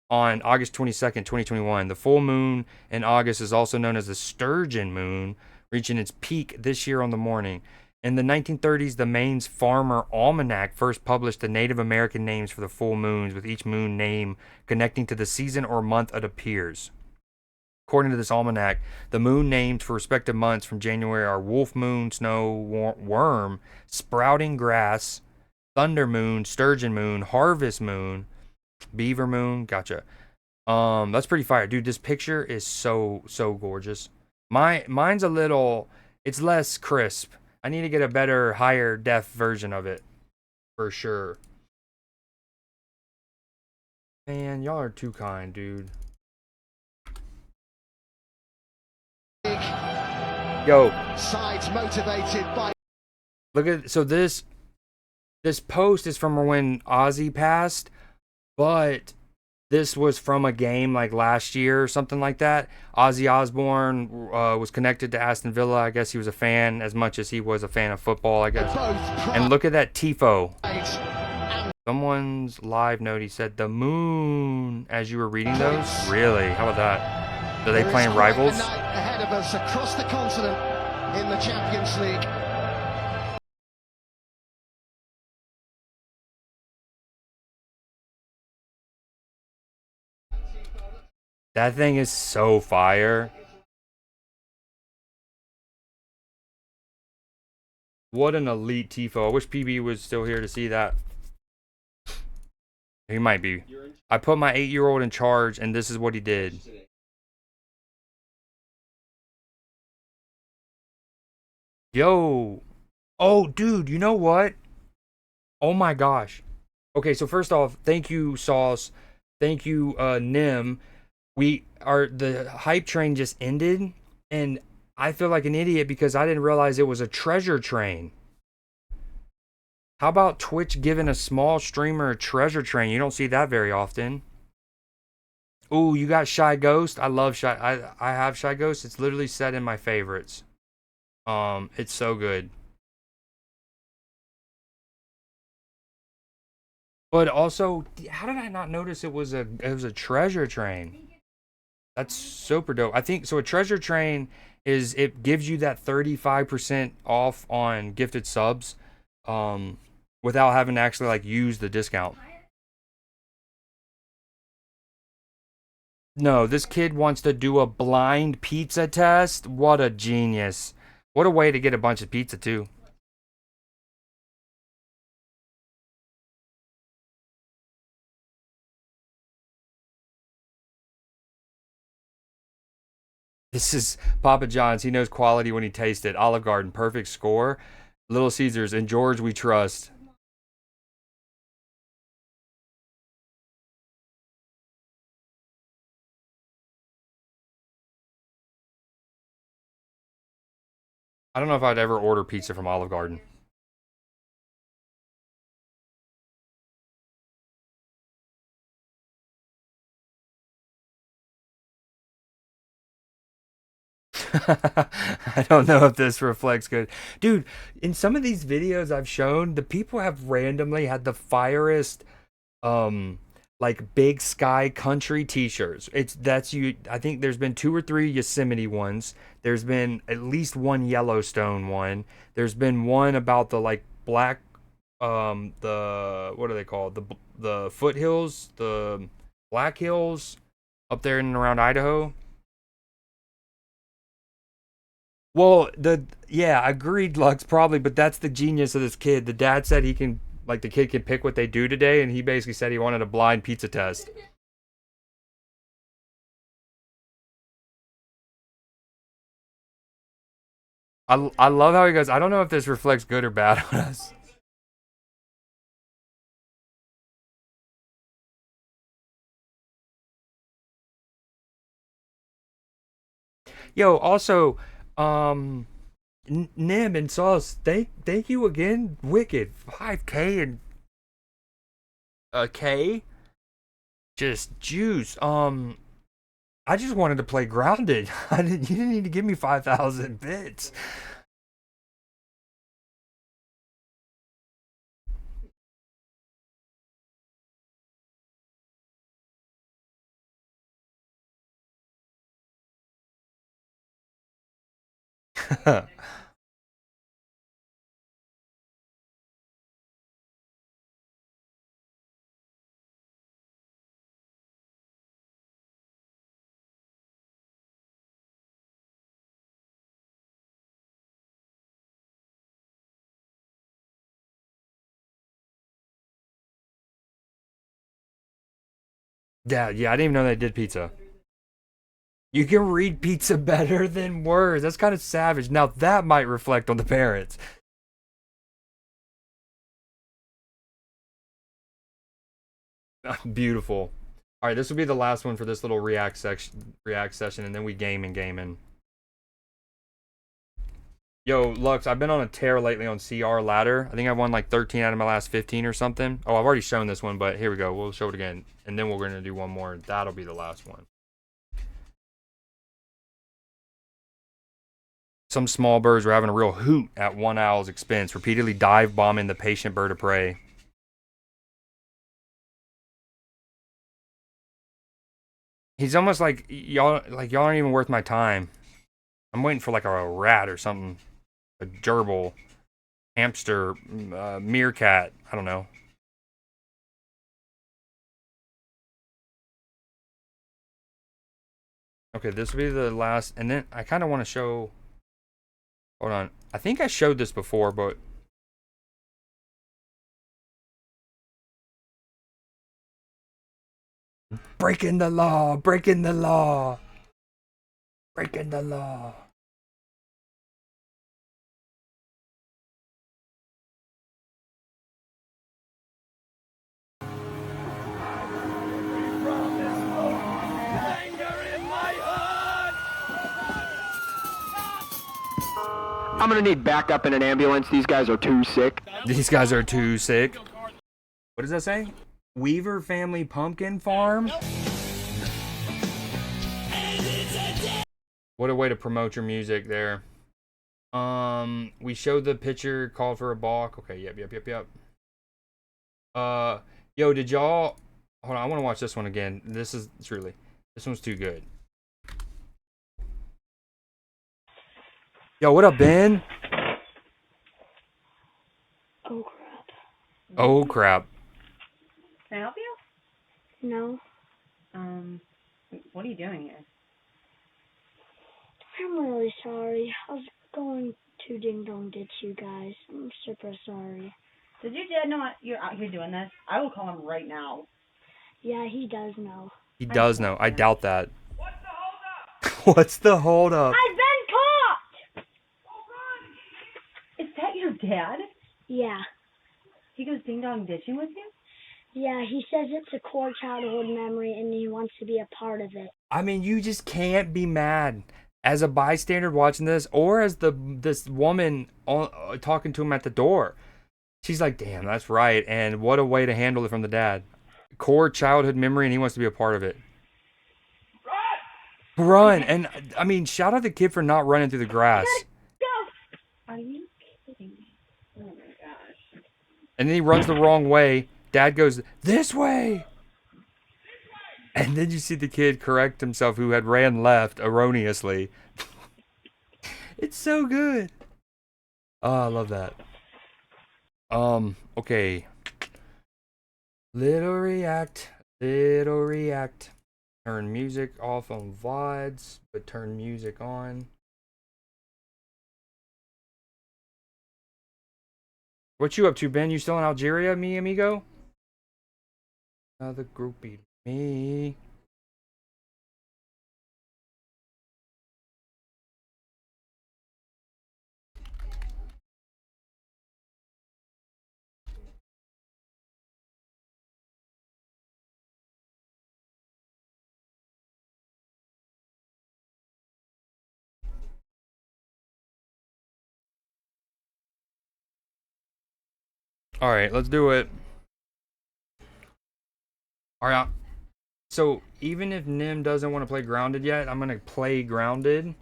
on August 22nd, 2021. The full moon in August is also known as the sturgeon moon, reaching its peak this year on the morning. In the 1930s, the Maine's Farmer Almanac first published the Native American names for the full moons, with each moon name connecting to the season or month it appears. According to this almanac, the moon names for respective months from January are Wolf Moon, Snow Worm, Sprouting Grass, Thunder Moon, Sturgeon Moon, Harvest Moon, Beaver Moon. Gotcha. That's pretty fire, dude. This picture is so gorgeous. Mine's a little, it's less crisp. I need to get a better, higher def version of it, for sure. Man, y'all are too kind, dude. Yo. Sides motivated by. Look at, so this post is from when Ozzy passed, but this was from a game like last year or something like that. Ozzy Osbourne was connected to Aston Villa. I guess he was a fan as much as he was a fan of football, I guess. And look at that tifo. Someone's live note, he said, the moon, as you were reading those? Really? How about that? Are they playing rivals? Ahead of us across the continent in the Champions League. That thing is so fire. What an elite tifo. I wish PB was still here to see that. He might be. I put my 8-year-old in charge, and this is what he did. Yo. Oh, dude, you know what? Oh my gosh. Okay, so first off, thank you, Sauce. Thank you, Nim. The hype train just ended, and I feel like an idiot because I didn't realize it was a treasure train. How about Twitch giving a small streamer a treasure train? You don't see that very often. Ooh, you got Shy Ghost? I love Shy. I have Shy Ghost. It's literally set in my favorites. It's so good. But also, how did I not notice it was a treasure train? That's super dope. I think so. A treasure train is, it gives you that 35% off on gifted subs, without having to actually like use the discount. No, this kid wants to do a blind pizza test. What a genius. What a way to get a bunch of pizza too. This is Papa John's. He knows quality when he tastes it. Olive Garden, perfect score. Little Caesars, and George we trust. I don't know if I'd ever order pizza from Olive Garden. I don't know if this reflects good. Dude, in some of these videos I've shown, the people have randomly had the firest like Big Sky Country t-shirts. I think there's been 2 or 3 Yosemite ones. There's been at least one Yellowstone one. There's been one about the like black the what are they called? The foothills, the Black Hills up there in and around Idaho. Well, yeah, agreed, Lux, probably, but that's the genius of this kid. The dad said the kid can pick what they do today, and he basically said he wanted a blind pizza test. I love how he goes, I don't know if this reflects good or bad on us. Yo, also, Nim and Sauce, thank you again. Wicked 5K and a K. Just juice. I just wanted to play Grounded. You didn't need to give me 5,000 bits. Yeah, I didn't even know they did pizza. You can read pizza better than words. That's kind of savage. Now that might reflect on the parents. Beautiful. All right, this will be the last one for this little react session, and then we gaming. Yo, Lux, I've been on a tear lately on CR ladder. I think I won like 13 out of my last 15 or something. Oh, I've already shown this one, but here we go. We'll show it again, and then we're gonna do one more. That'll be the last one. Some small birds were having a real hoot at one owl's expense, repeatedly dive bombing the patient bird of prey. He's almost like y'all aren't even worth my time. I'm waiting for like a rat or something, a gerbil, hamster, meerkat. I don't know. Okay, this will be the last, and then I kind of want to show. Hold on, I think I showed this before, but breaking the law, breaking the law, breaking the law. I'm gonna need backup in an ambulance. These guys are too sick. These guys are too sick. What does that say? Weaver Family Pumpkin Farm? What a way to promote your music there. We showed the picture, called for a balk. Okay, yep. Yo, did y'all... Hold on, I want to watch this one again. This one's too good. Yo, what up, Ben? Oh, crap. Oh, crap. Can I help you? No. What are you doing here? I'm really sorry. I was going to ding dong ditch you guys. I'm super sorry. Did your dad know you're out here doing this? I will call him right now. Yeah, he does know. He does know. I doubt that. What's the hold up? I've been caught! Is that your dad? Yeah. He goes ding dong ditching with you? Yeah, he says it's a core childhood memory and he wants to be a part of it. I mean, you just can't be mad as a bystander watching this, or as this woman talking to him at the door. She's like, damn, that's right. And what a way to handle it from the dad. Core childhood memory, and he wants to be a part of it. Run! And I mean, shout out the kid for not running through the grass. Go! Are you kidding me? Oh my gosh. And then he runs the wrong way. Dad goes, this way! And then you see the kid correct himself who had ran left erroneously. It's so good. Oh, I love that. Okay. Little react. Turn music off on VODs, but turn music on. What you up to, Ben? You still in Algeria, mi amigo? Another groupie. Me. All right, let's do it. All right, So even if Nim doesn't want to play Grounded yet, I'm gonna play Grounded.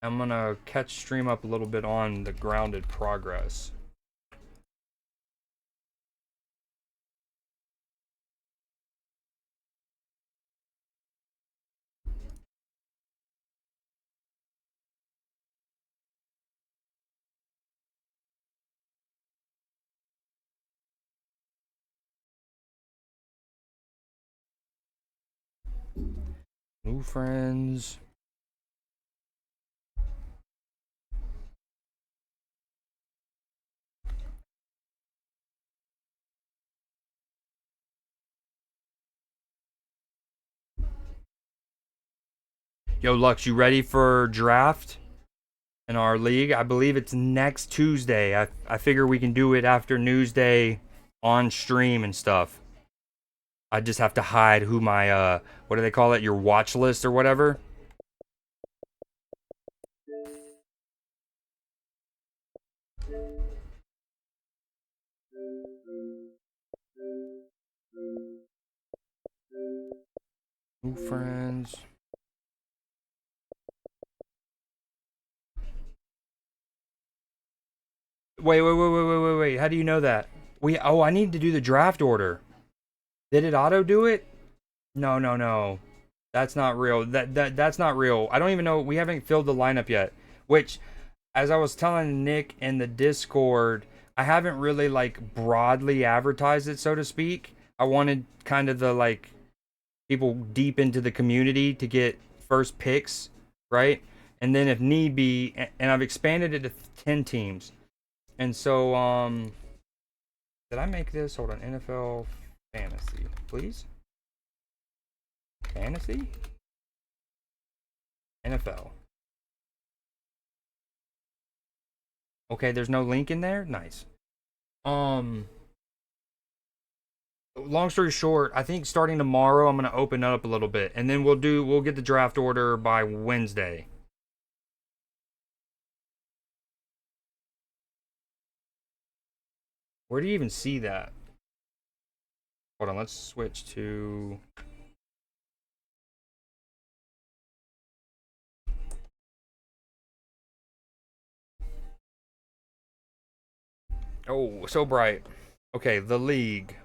I'm gonna catch stream up a little bit on the Grounded progress. New friends. Yo, Lux, you ready for draft in our league? I believe it's next Tuesday. I figure we can do it after Newsday on stream and stuff. I just have to hide who my what do they call it? Your watch list or whatever. New friends. Wait. How do you know that? I need to do the draft order. Did it auto do it? No. That's not real. That's not real. I don't even know. We haven't filled the lineup yet. Which, as I was telling Nick in the Discord, I haven't really like broadly advertised it, so to speak. I wanted kind of the like people deep into the community to get first picks, right? And then if need be, and I've expanded it to 10 teams. And so, did I make this? Hold on, NFL fantasy, please. Fantasy? NFL. Okay, there's no link in there? Nice. Long story short, I think starting tomorrow I'm gonna open up a little bit, and then we'll get the draft order by Wednesday. Where do you even see that? Hold on, let's switch to oh, so bright. Okay, the league.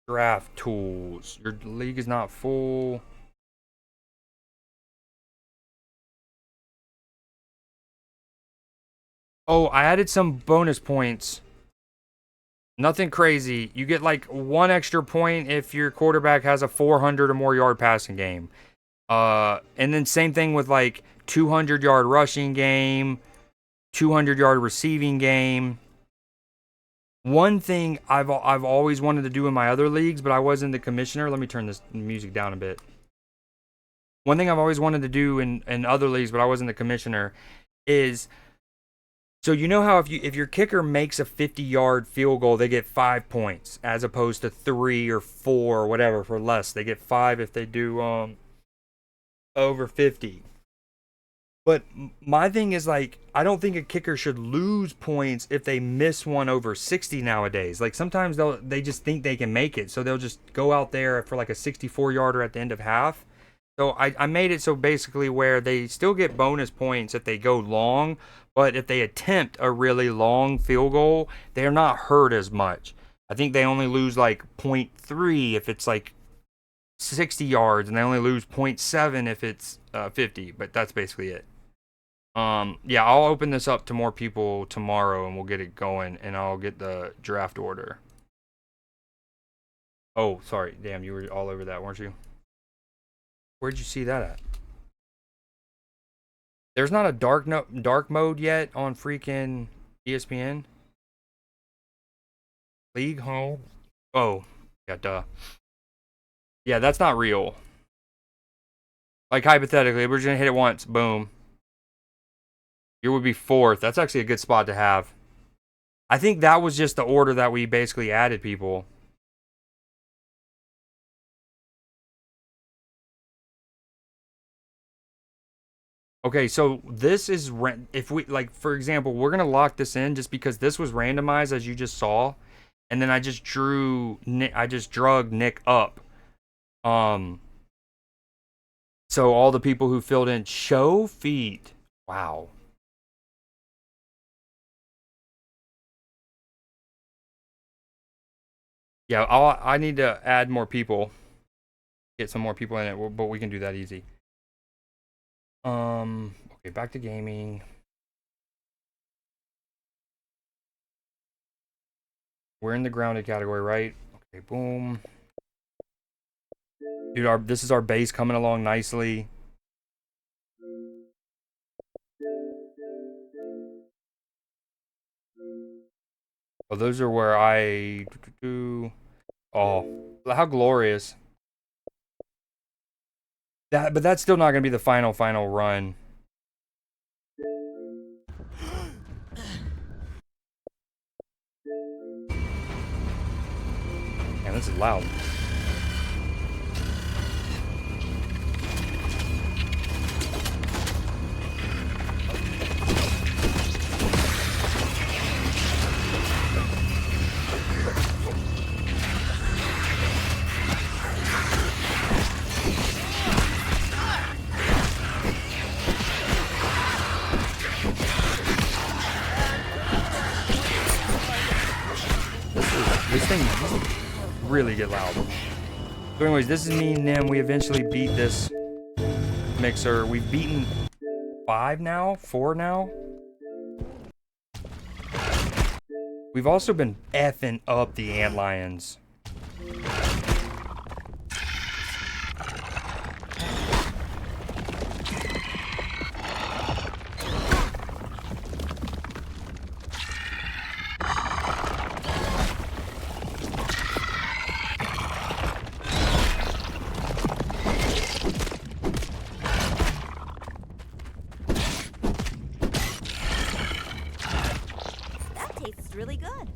Draft tools. Your league is not full. Oh, I added some bonus points. Nothing crazy. You get like 1 extra point if your quarterback has a 400 or more yard passing game. And then same thing with like 200-yard rushing game, 200-yard receiving game. One thing I've always wanted to do in my other leagues, but I wasn't the commissioner. Let me turn this music down a bit. One thing I've always wanted to do in other leagues, but I wasn't the commissioner, is so you know how if your kicker makes a 50-yard field goal, they get 5 points as opposed to 3 or 4 or whatever for less. They get 5 if they do over 50. But my thing is like I don't think a kicker should lose points if they miss one over 60 nowadays. Like sometimes they just think they can make it, so they'll just go out there for like a 64-yarder at the end of half. So I made it so basically where they still get bonus points if they go long, but if they attempt a really long field goal, they're not hurt as much. I think they only lose like 0.3 if it's like 60 yards, and they only lose 0.7 if it's 50, but that's basically it. Yeah, I'll open this up to more people tomorrow, and we'll get it going, and I'll get the draft order. Oh, sorry. Damn, you were all over that, weren't you? Where'd you see that at? There's not a dark mode yet on freaking ESPN. League home. Oh, yeah, duh. Yeah, that's not real. Like hypothetically, we're just gonna hit it once. Boom. You would be 4th. That's actually a good spot to have. I think that was just the order that we basically added people. Okay, so this is if we like, for example, we're gonna lock this in just because this was randomized as you just saw, and then I just drug Nick up. So all the people who filled in show feet. Wow. Yeah, I need to add more people. Get some more people in it, but we can do that easy. Okay, back to gaming. We're in the grounded category, right? Okay, boom. Dude, this is our base coming along nicely. Oh, those are where I... Oh, how glorious. But that's still not going to be the final run. Man, this is loud. This thing really get loud. So anyways, this is me and Nim. We eventually beat this mixer. We've beaten 4 now. We've also been effing up the antlions. Really good.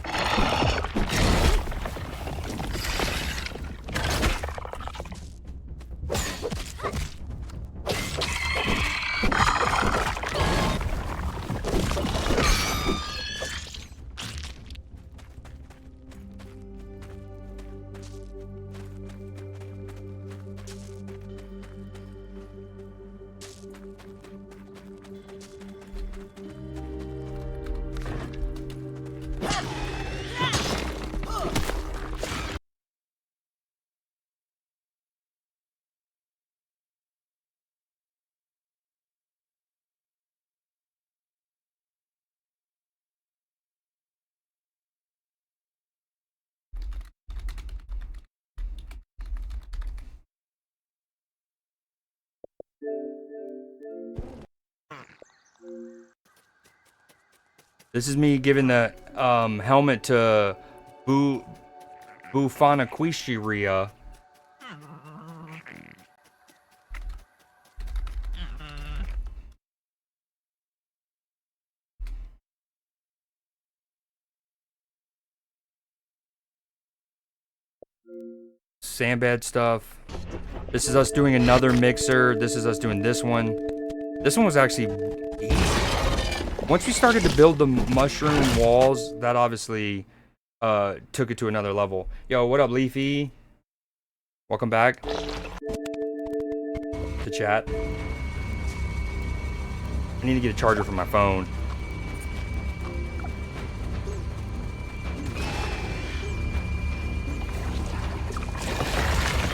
This is me giving the helmet to Bufanaquishiria. Sandbad stuff. This is us doing another mixer. This is us doing this one. This one was actually easy. Once we started to build the mushroom walls, that obviously took it to another level. Yo, what up, Leafy? Welcome back to chat. I need to get a charger for my phone.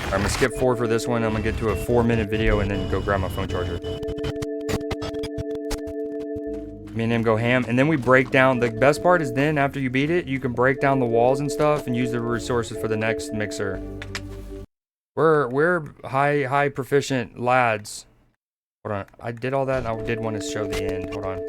I'm gonna skip forward for this one. I'm gonna get to a 4-minute video and then go grab my phone charger. Me and him go ham, and then we break down. The best part is then after you beat it, you can break down the walls and stuff and use the resources for the next mixer. We're high proficient lads. Hold on, I did all that and I did want to show the end. Hold on.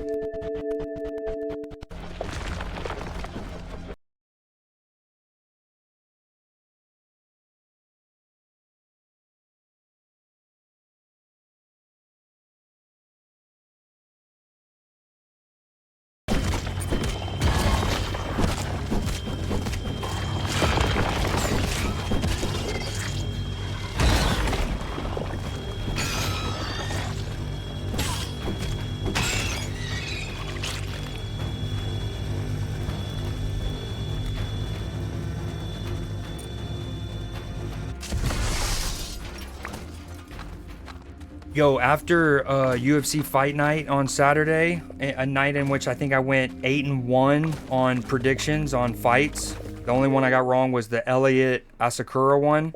Yo, after UFC Fight Night on Saturday, a night in which I think I went 8-1 on predictions on fights. The only one I got wrong was the Elliott Asakura one.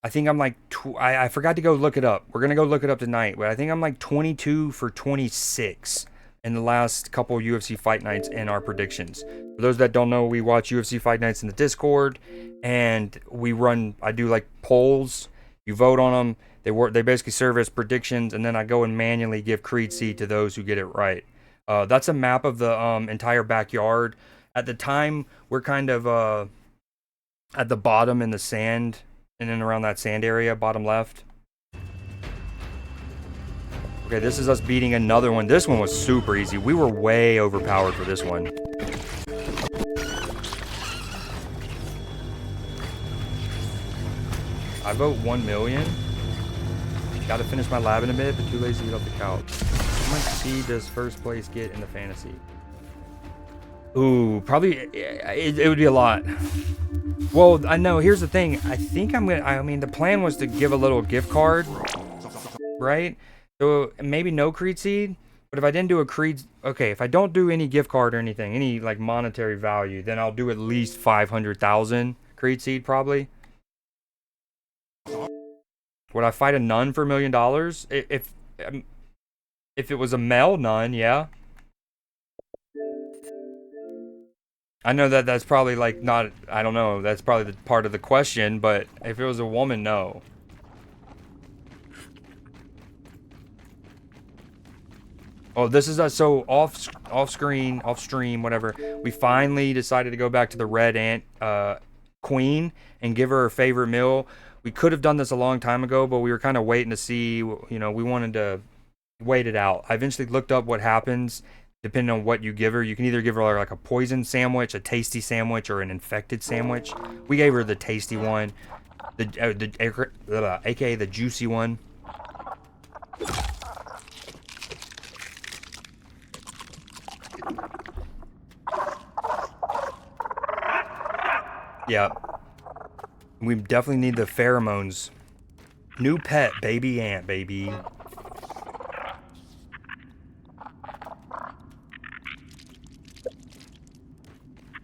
I think I'm like, I forgot to go look it up. We're going to go look it up tonight, but I think I'm like 22 for 26 in the last couple UFC Fight Nights in our predictions. For those that don't know, we watch UFC Fight Nights in the Discord, and I do like polls. You vote on them. They basically serve as predictions, and then I go and manually give Creed seed to those who get it right. That's a map of the entire backyard. At the time, we're kind of at the bottom in the sand, and then around that sand area, bottom left. Okay, this is us beating another one. This one was super easy. We were way overpowered for this one. I vote 1 million. Gotta finish my lab in a minute, but too lazy to get off the couch. How much seed does first place get in the fantasy? Ooh, probably, it would be a lot. Well, I know, here's the thing. I think I mean, the plan was to give a little gift card, right? So maybe no Creed seed, but if I didn't do a Creed, okay, if I don't do any gift card or anything, any like monetary value, then I'll do at least 500,000 Creed seed probably. Would I fight a nun for $1 million? If it was a male nun, yeah. I know that's probably like not, I don't know, that's probably the part of the question, but if it was a woman, no. Oh, this is us. So off stream, whatever. We finally decided to go back to the Red Ant Queen and give her favorite meal. We could have done this a long time ago, but we were kind of waiting to see, you know, we wanted to wait it out. I eventually looked up what happens depending on what you give her. You can either give her like a poison sandwich, a tasty sandwich, or an infected sandwich. We gave her the tasty one, aka the juicy one. Yeah. We definitely need the pheromones. New pet, baby ant, baby.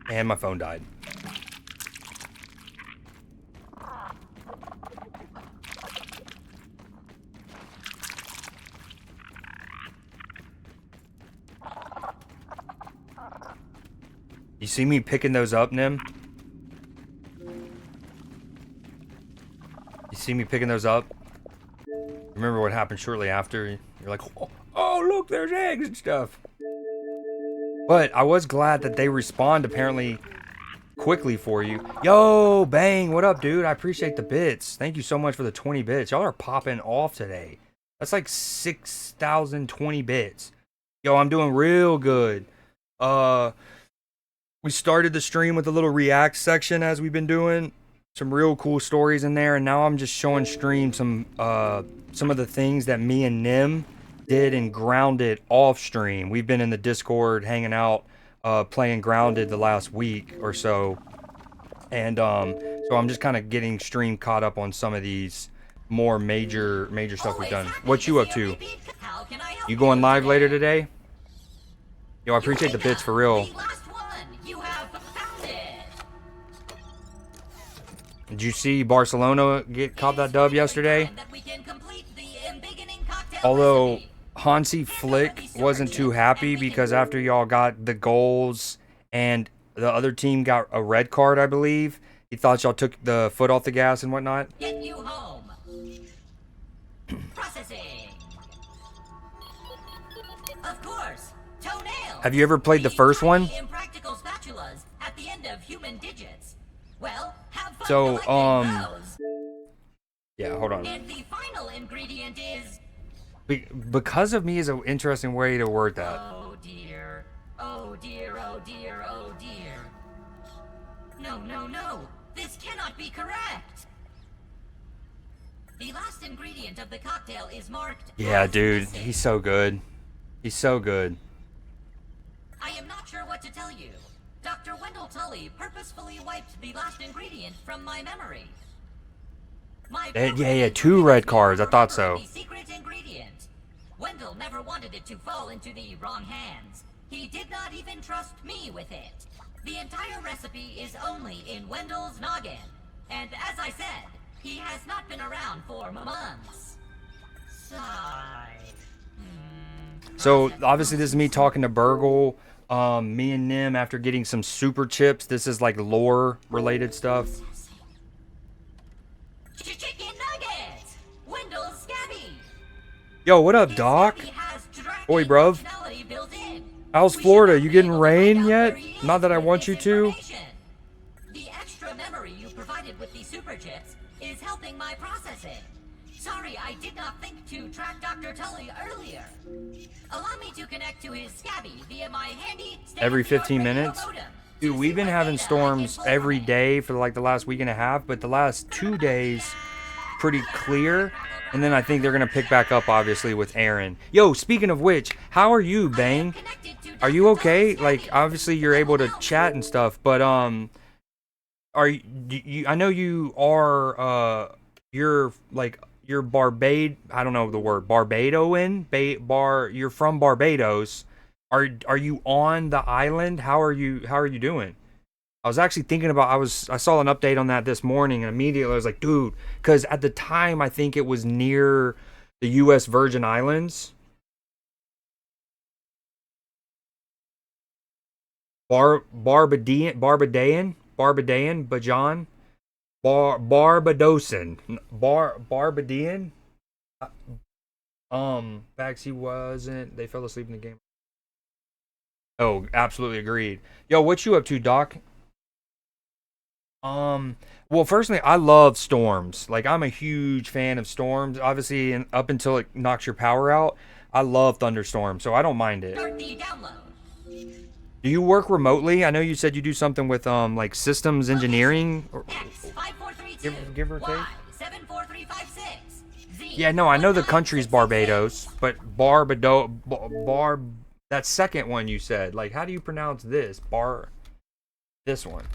And my phone died. You see me picking those up, Nim? You see me picking those up? Remember what happened shortly after? You're like, oh look, there's eggs and stuff. But I was glad that they respawned apparently quickly for you. Yo, Bang, what up, dude? I appreciate the bits. Thank you so much for the 20 bits. Y'all are popping off today. That's like 6,020 bits. Yo, I'm doing real good. We started the stream with a little react section as we've been doing. Some real cool stories in there, and now I'm just showing stream some of the things that me and Nim did in Grounded off stream. We've been in the Discord hanging out, playing Grounded the last week or so, and so I'm just kind of getting stream caught up on some of these more major stuff we've done. What you up to? You going live later today? Yo, I appreciate the bits for real. Did you see Barcelona caught that dub yesterday? Although Hansi Flick wasn't too happy because after y'all got the goals and the other team got a red card, I believe, he thought y'all took the foot off the gas and whatnot. Get you home. Processing. Of course. Toenails. Have you ever played the first one? Impractical spatulas at the end of human digits. Well, have fun So, those. yeah, hold on. And the final ingredient is... Because of me is an interesting way to word that. Oh dear. Oh dear, oh dear, oh dear. No, no, no. This cannot be correct. The last ingredient of the cocktail is marked... Yeah, dude, he's so good. He's so good. I am not sure what to tell you. Dr. Wendell Tully purposefully wiped the last ingredient from my memory. Yeah, 2 red cards. I thought so. The secret ingredient Wendell never wanted it to fall into the wrong hands. He did not even trust me with it. The entire recipe is only in Wendell's noggin. And as I said, he has not been around for months. Sigh. So obviously this is me talking to Burgle. Me and Nim after getting some super chips. This is like lore related stuff. Chicken nuggets! Wendell's Scabby! Yo, what up, Doc? Oi, bruv. How's Florida? You getting rain yet? Not that I want you to. The extra memory you provided with the super chips is helping my processing. Sorry, I did not think to track Dr. Tully earlier. Allow me to connect to his Scabby via my handy Every 15 minutes? Dude, we've been having storms every day for like the last week and a half, but the last 2 days, pretty clear. And then I think they're going to pick back up, obviously, with Aaron. Yo, speaking of which, how are you, Bang? Are you okay? Like, obviously, you're able to chat and stuff, but, are you, I know you are, you're, like, you're I don't know the word, Barbadoan? You're from Barbados. Are you on the island? How are you doing? I was actually thinking about, I saw an update on that this morning, and immediately I was like, dude, because at the time I think it was near the U.S. Virgin Islands. Barbadosan, Bajan, Barbadosan, Barbadian. Facts, he wasn't. They fell asleep in the game. Oh, absolutely agreed. Yo, what you up to, Doc? Well, firstly, I love storms. Like, I'm a huge fan of storms. Obviously, and up until it knocks your power out, I love thunderstorms, so I don't mind it. Do you work remotely? I know you said you do something with like systems engineering. Give or take. Yeah, no, I know the country's Barbados, but that second one you said, like, how do you pronounce this? This one.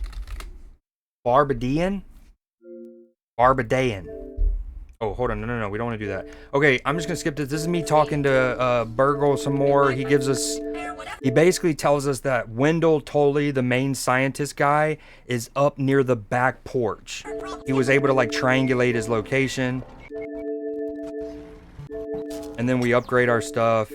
Barbadian? Oh, hold on. No. We don't want to do that. Okay, I'm just going to skip this. This is me talking to Burgle some more. He basically tells us that Wendell Tully, the main scientist guy, is up near the back porch. He was able to, like, triangulate his location. And then we upgrade our stuff.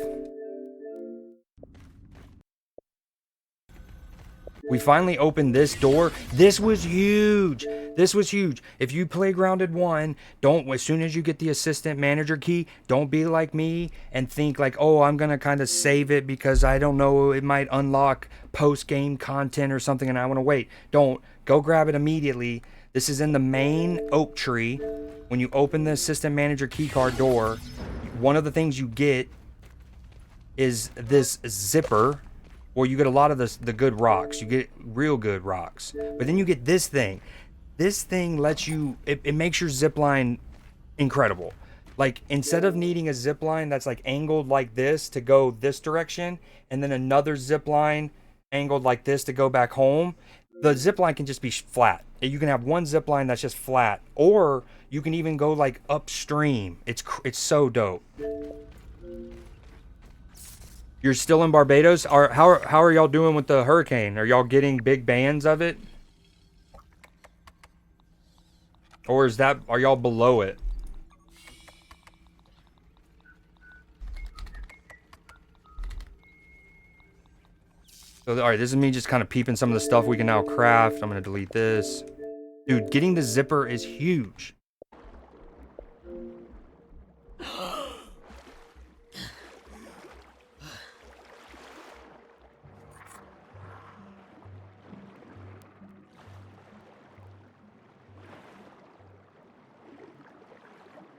We finally opened this door. This was huge. If you play Grounded 1, as soon as you get the assistant manager key, don't be like me and think like, oh, I'm going to kind of save it because I don't know, it might unlock post-game content or something and I want to wait. Don't. Go grab it immediately. This is in the main oak tree. When you open the assistant manager keycard door, one of the things you get is this zipper. Or you get a lot of the good rocks. You get real good rocks. But then you get this thing. This thing lets you... It makes your zipline incredible. Like, instead of needing a zipline that's, like, angled like this to go this direction, and then another zipline angled like this to go back home, the zipline can just be flat. You can have one zipline that's just flat. Or you can even go, like, upstream. It's so dope. You're still in Barbados? How are y'all doing with the hurricane? Are y'all getting big bands of it? Or are y'all below it? So, alright, this is me just kind of peeping some of the stuff we can now craft. I'm going to delete this. Dude, getting the zipper is huge.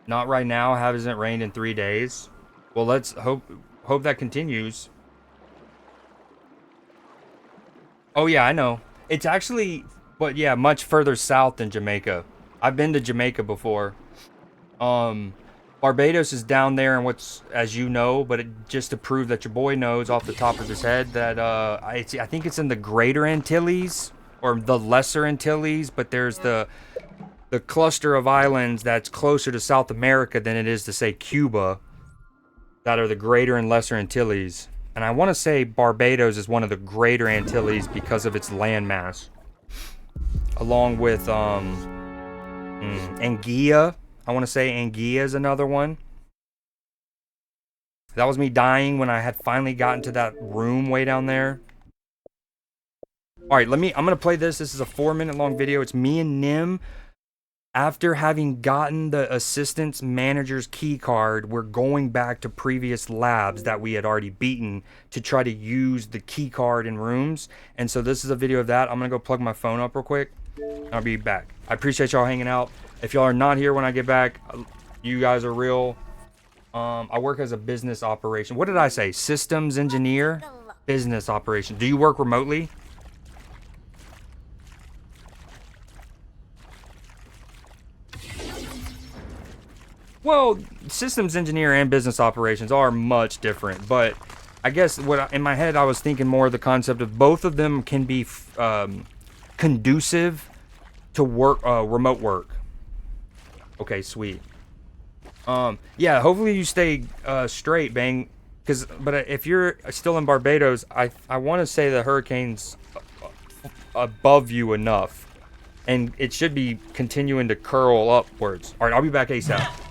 Not right now. Hasn't rained in 3 days. Well, let's hope that continues. Oh yeah, I know. It's actually, but yeah, much further south than Jamaica. I've been to Jamaica before. Barbados is down there, and as you know, but just to prove that your boy knows off the top of his head that I think it's in the Greater Antilles or the Lesser Antilles, but there's the cluster of islands that's closer to South America than it is to, say, Cuba. that are the Greater and Lesser Antilles. And I want to say Barbados is one of the Greater Antilles because of its landmass. Along with Anguilla. I want to say Anguilla is another one. That was me dying when I had finally gotten to that room way down there. Alright, I'm going to play this. This is a 4-minute long video. It's me and Nim. After having gotten the assistant manager's key card, we're going back to previous labs that we had already beaten to try to use the key card in rooms. And so this is a video of that. I'm going to go plug my phone up real quick. I'll be back. I appreciate y'all hanging out. If y'all are not here when I get back, you guys are real. I work as a business operation. What did I say? Systems engineer? Business operation. Do you work remotely? Well, systems engineer and business operations are much different, but I guess in my head I was thinking more of the concept of both of them can be conducive to work, remote work. Okay, sweet. Yeah, hopefully you stay straight, Bang. But if you're still in Barbados, I want to say the hurricane's above you enough, and it should be continuing to curl upwards. All right, I'll be back ASAP.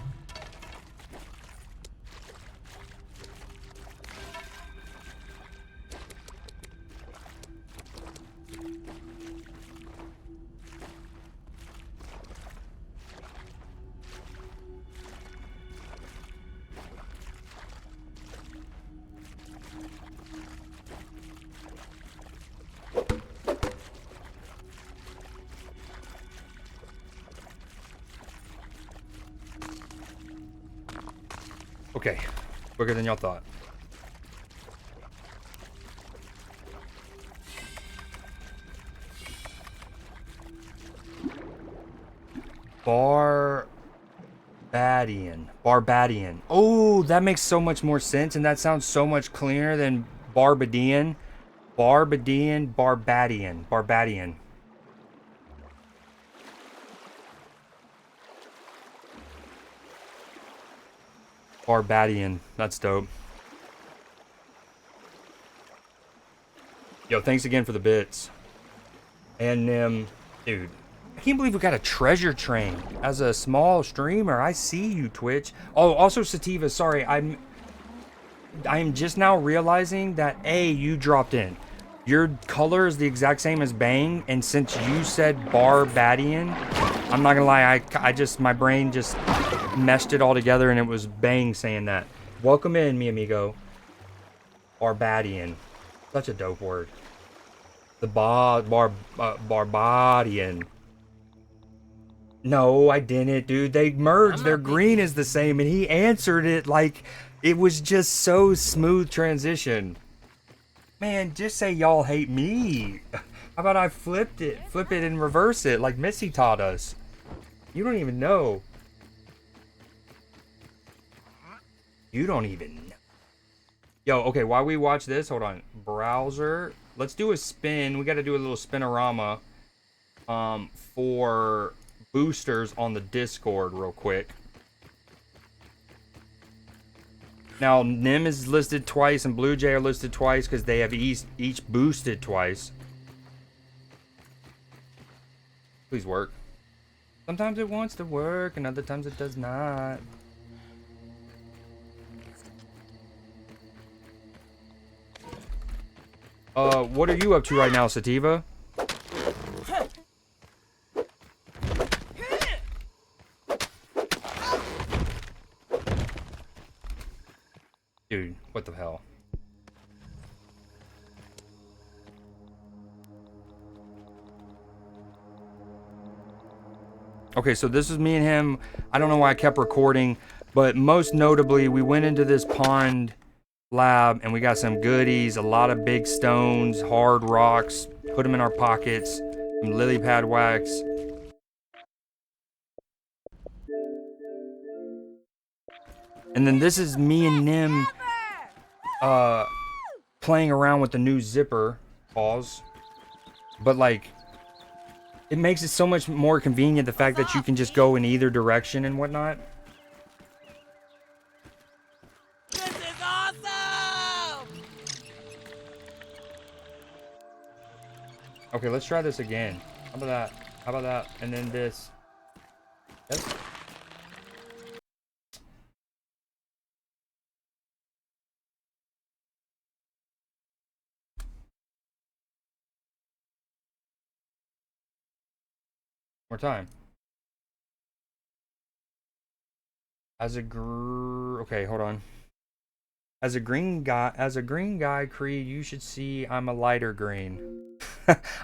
Okay, quicker than y'all thought. Barbadian. Oh, that makes so much more sense, and that sounds so much cleaner than Barbadian. Barbadian. Barbadian. That's dope. Yo, thanks again for the bits. And, dude, I can't believe we got a treasure train as a small streamer. I see you, Twitch. Oh, also, Sativa, sorry. I am just now realizing that, you dropped in. Your color is the exact same as Bang, and since you said Barbadian, I'm not gonna lie, my brain just meshed it all together, and it was Bang saying that. Welcome in, mi amigo. Barbadian. Such a dope word. The Barbadian. No, I didn't, dude. They merged. Their green is the same, and he answered it like it was just so smooth transition. Man, just say y'all hate me. How about I flip it and reverse it like Missy taught us? You don't even know. You don't even know. Yo, okay, while we watch this, hold on. Browser. Let's do a spin. We got to do a little spinorama for boosters on the Discord real quick. Now, Nim is listed twice and Blue Jay are listed twice because they have each boosted twice. Please work. Sometimes it wants to work and other times it does not. What are you up to right now, Sativa? Dude, what the hell? Okay, so this is me and him. I don't know why I kept recording, but most notably, we went into this pond lab and we got some goodies, a lot of big stones, hard rocks, put them in our pockets, some lily pad wax. And then this is me and Nim playing around with the new zipper. Pause. But like, it makes it so much more convenient, the fact that you can just go in either direction and whatnot. This is Okay, let's try this again. How about that? How about that? And then this. Yes. More time. Okay, hold on. As a green guy, Creed, you should see I'm a lighter green.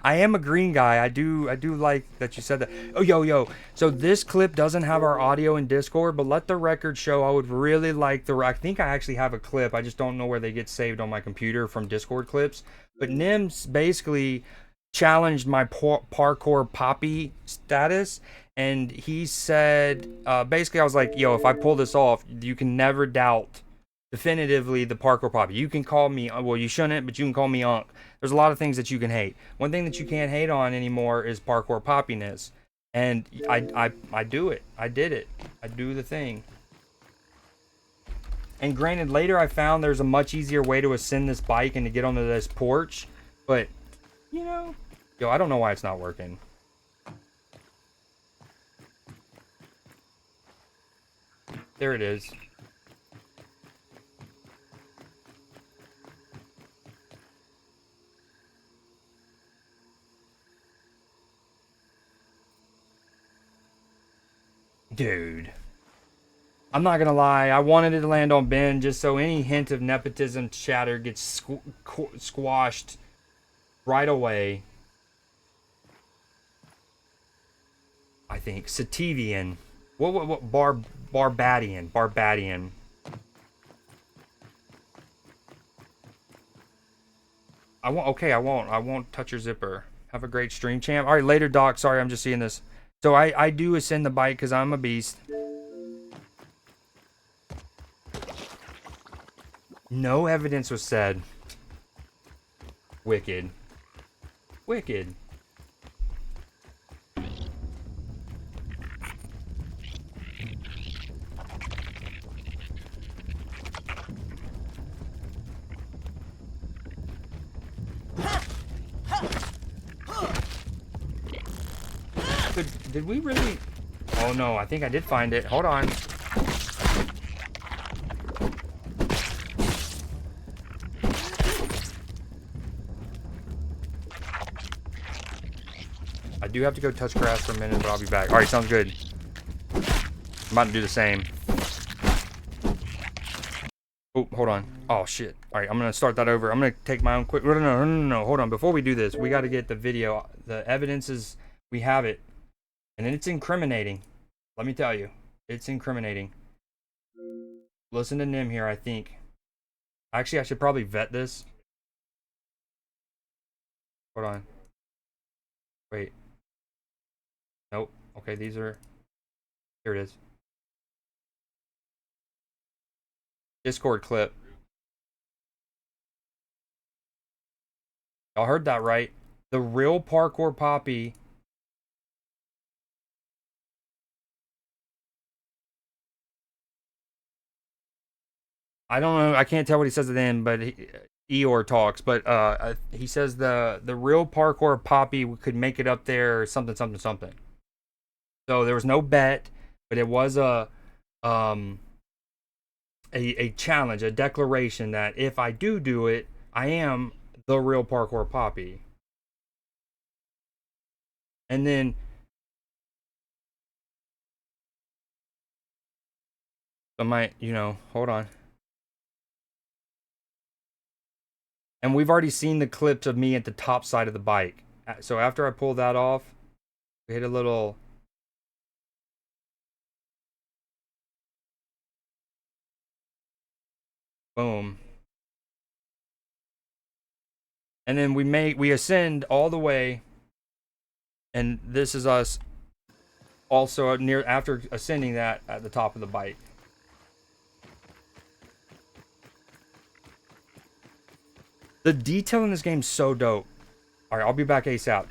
I am a green guy. I do like that you said that. Oh, yo. So this clip doesn't have our audio in Discord, but let the record show. I would really like I think I actually have a clip. I just don't know where they get saved on my computer from Discord clips. But Nims basically challenged my parkour poppy status, and he said, basically, I was like, yo, if I pull this off, you can never doubt definitively the parkour poppy. You can call me, well, you shouldn't, but you can call me Unc. There's a lot of things that you can hate. One thing that you can't hate on anymore is parkour poppiness. And I do it. I did it. I do the thing. And granted, later I found there's a much easier way to ascend this bike and to get onto this porch. But, you know, yo, I don't know why it's not working. There it is. Dude. I'm not gonna lie, I wanted it to land on Ben just so any hint of nepotism chatter gets squashed right away. I think. Sativian. What Barbadian. I won't touch your zipper. Have a great stream, champ. Alright, later, Doc. Sorry, I'm just seeing this. So I do ascend the bike because I'm a beast. No evidence was said. Wicked. Wicked. Did we really? Oh no, I think I did find it. Hold on. I do have to go touch grass for a minute, but I'll be back. Alright, sounds good. I'm about to do the same. Oh, hold on. Oh, shit. Alright, I'm going to start that over. I'm going to take my own quick... No. Hold on. Before we do this, we got to get the video. The evidence is... We have it. And then it's incriminating. Let me tell you. It's incriminating. Listen to Nim here, I think. Actually, I should probably vet this. Hold on. Wait. Nope. Okay, these are... Here it is. Discord clip. Y'all heard that right. The real parkour poppy. I don't know. I can't tell what he says at the end, but Eeyore talks. But he says the real parkour poppy could make it up there, something. So there was no bet, but it was a challenge, a declaration that if I do it, I am the real parkour poppy. And then I might, hold on. And we've already seen the clips of me at the top side of the bike. So after I pull that off, we hit a little... Boom. And then we ascend all the way. And this is us also after ascending that at the top of the bike. The detail in this game is so dope. Alright, I'll be back ASAP.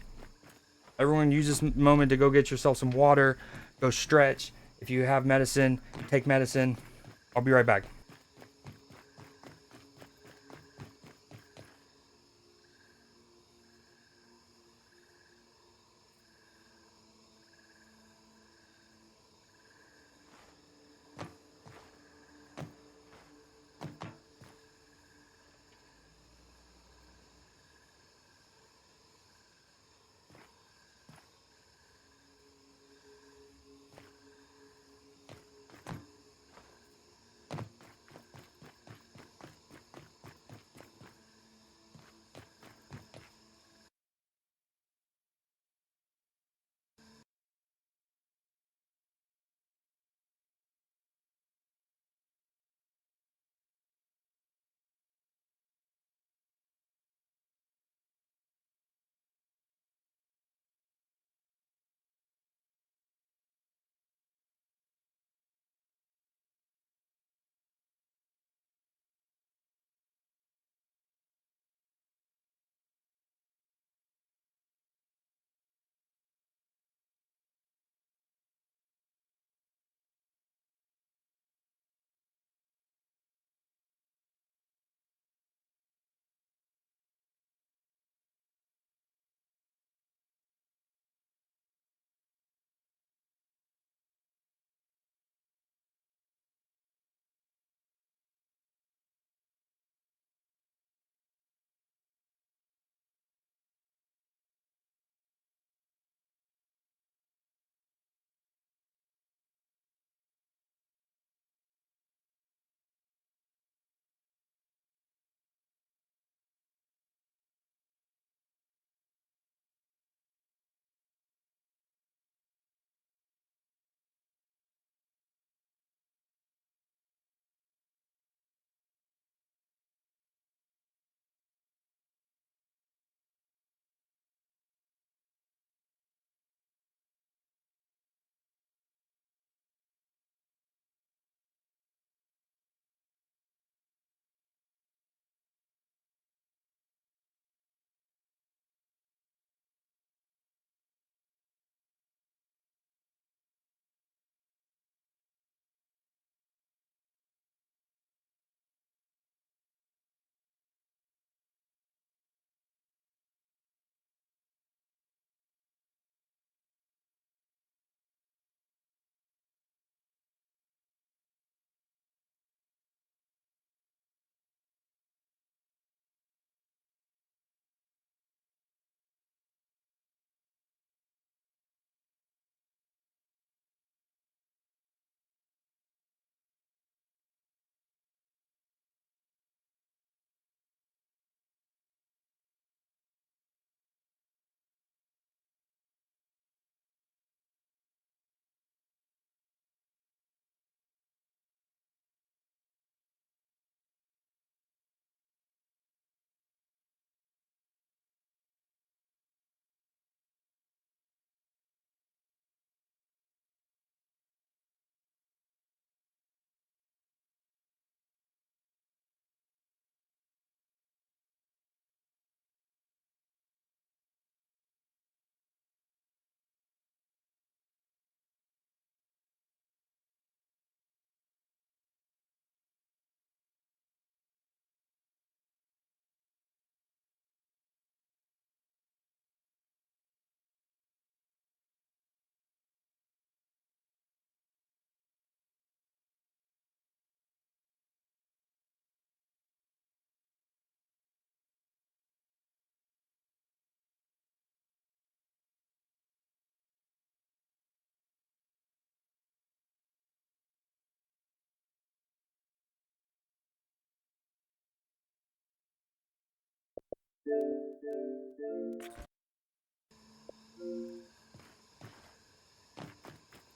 Everyone use this moment to go get yourself some water. Go stretch. If you have medicine, take medicine. I'll be right back.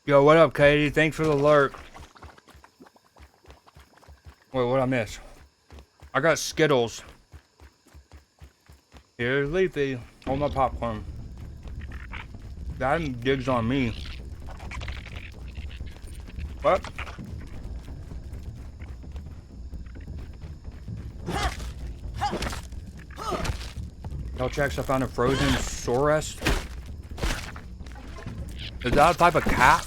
Yo, what up, Katie? Thanks for the alert. Wait, what'd I miss? I got Skittles. Here's Leafy. Hold my popcorn. That digs on me. What? Y'all checks, I found a frozen Saurus. Is that a type of cat?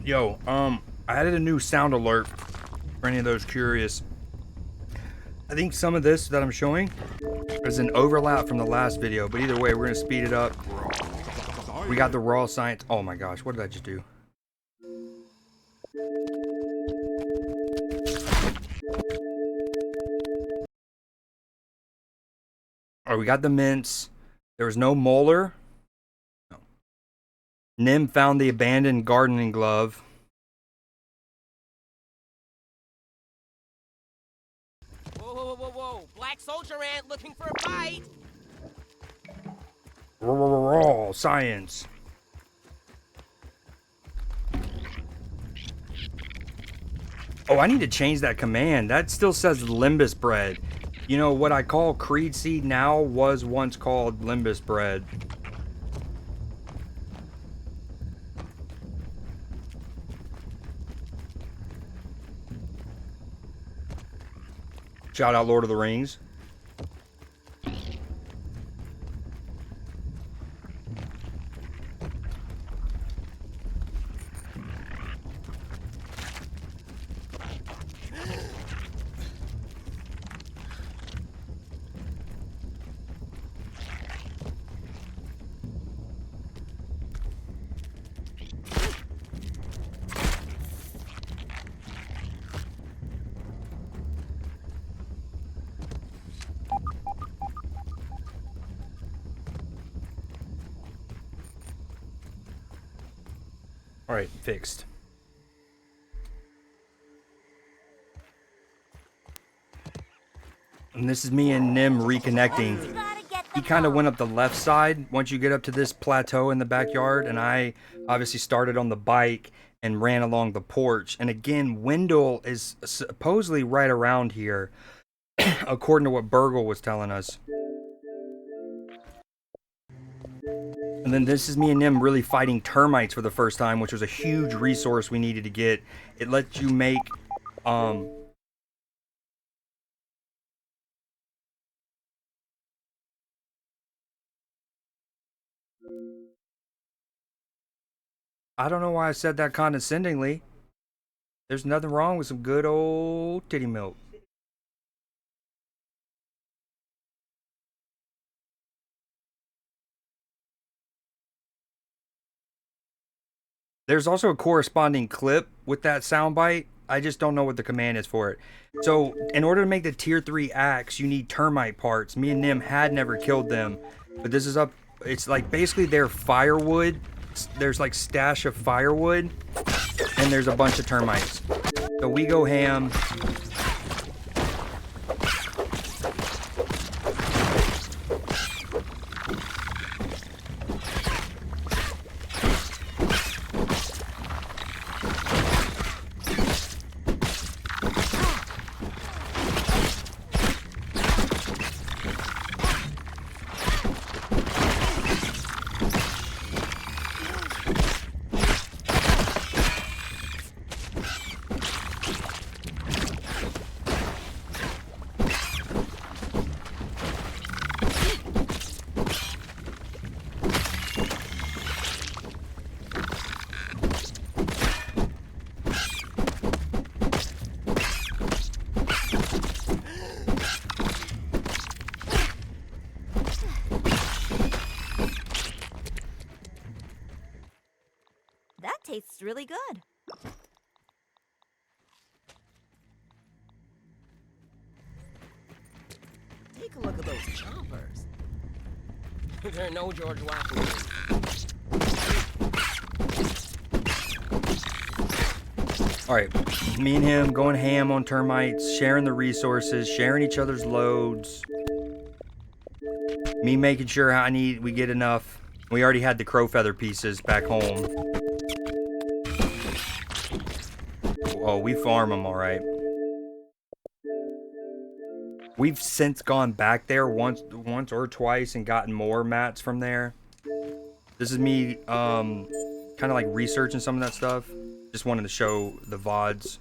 Yo, I added a new sound alert for any of those curious. I think some of this that I'm showing is an overlap from the last video, but either way, we're gonna speed it up. We got the raw science. Oh my gosh, what did I just do? All right, we got the mints. There was no molar. No. Nim found the abandoned gardening glove. Whoa. Black soldier ant looking for a fight. Raw science. Oh, I need to change that command. That still says Limbus bread. You know, what I call Creed seed now was once called Limbus bread. Shout out Lord of the Rings. All right, fixed. And this is me and Nim reconnecting. He kind of went up the left side once you get up to this plateau in the backyard, and I obviously started on the bike and ran along the porch. And again, Wendell is supposedly right around here, according to what Burgle was telling us. And then this is me and Nim really fighting termites for the first time, which was a huge resource we needed to get. It lets you make, I don't know why I said that condescendingly. There's nothing wrong with some good old titty milk. There's also a corresponding clip with that soundbite. I just don't know what the command is for it. So, in order to make the tier 3 axe, you need termite parts. Me and Nim had never killed them, but this is up. It's like basically their firewood. There's like stash of firewood, and there's a bunch of termites. So we go ham. really good. Take a look at those chompers. They're no George Washington. All right, me and him going ham on termites, sharing the resources, sharing each other's loads. Me making sure we get enough. We already had the crow feather pieces back home. Oh, we farm them all right. We've since gone back there once or twice and gotten more mats from there. This is me kind of like researching some of that stuff. Just wanted to show the VODs.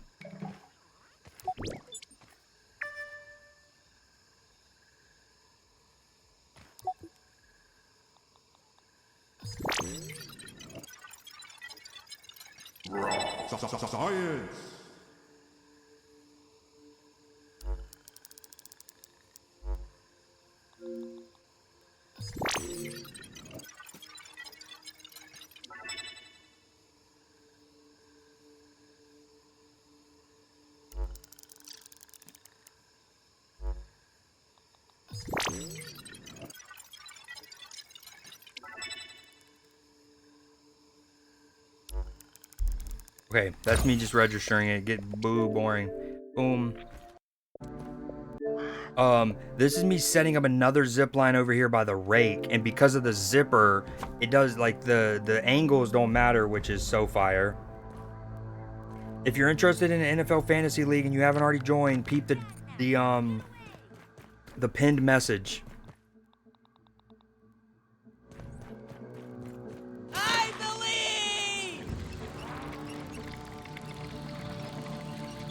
Science. Okay, that's me just registering it. Get boring. Boom. This is me setting up another zip line over here by the rake, and because of the zipper, it does like the angles don't matter, which is so fire. If you're interested in an NFL Fantasy League and you haven't already joined, peep the pinned message.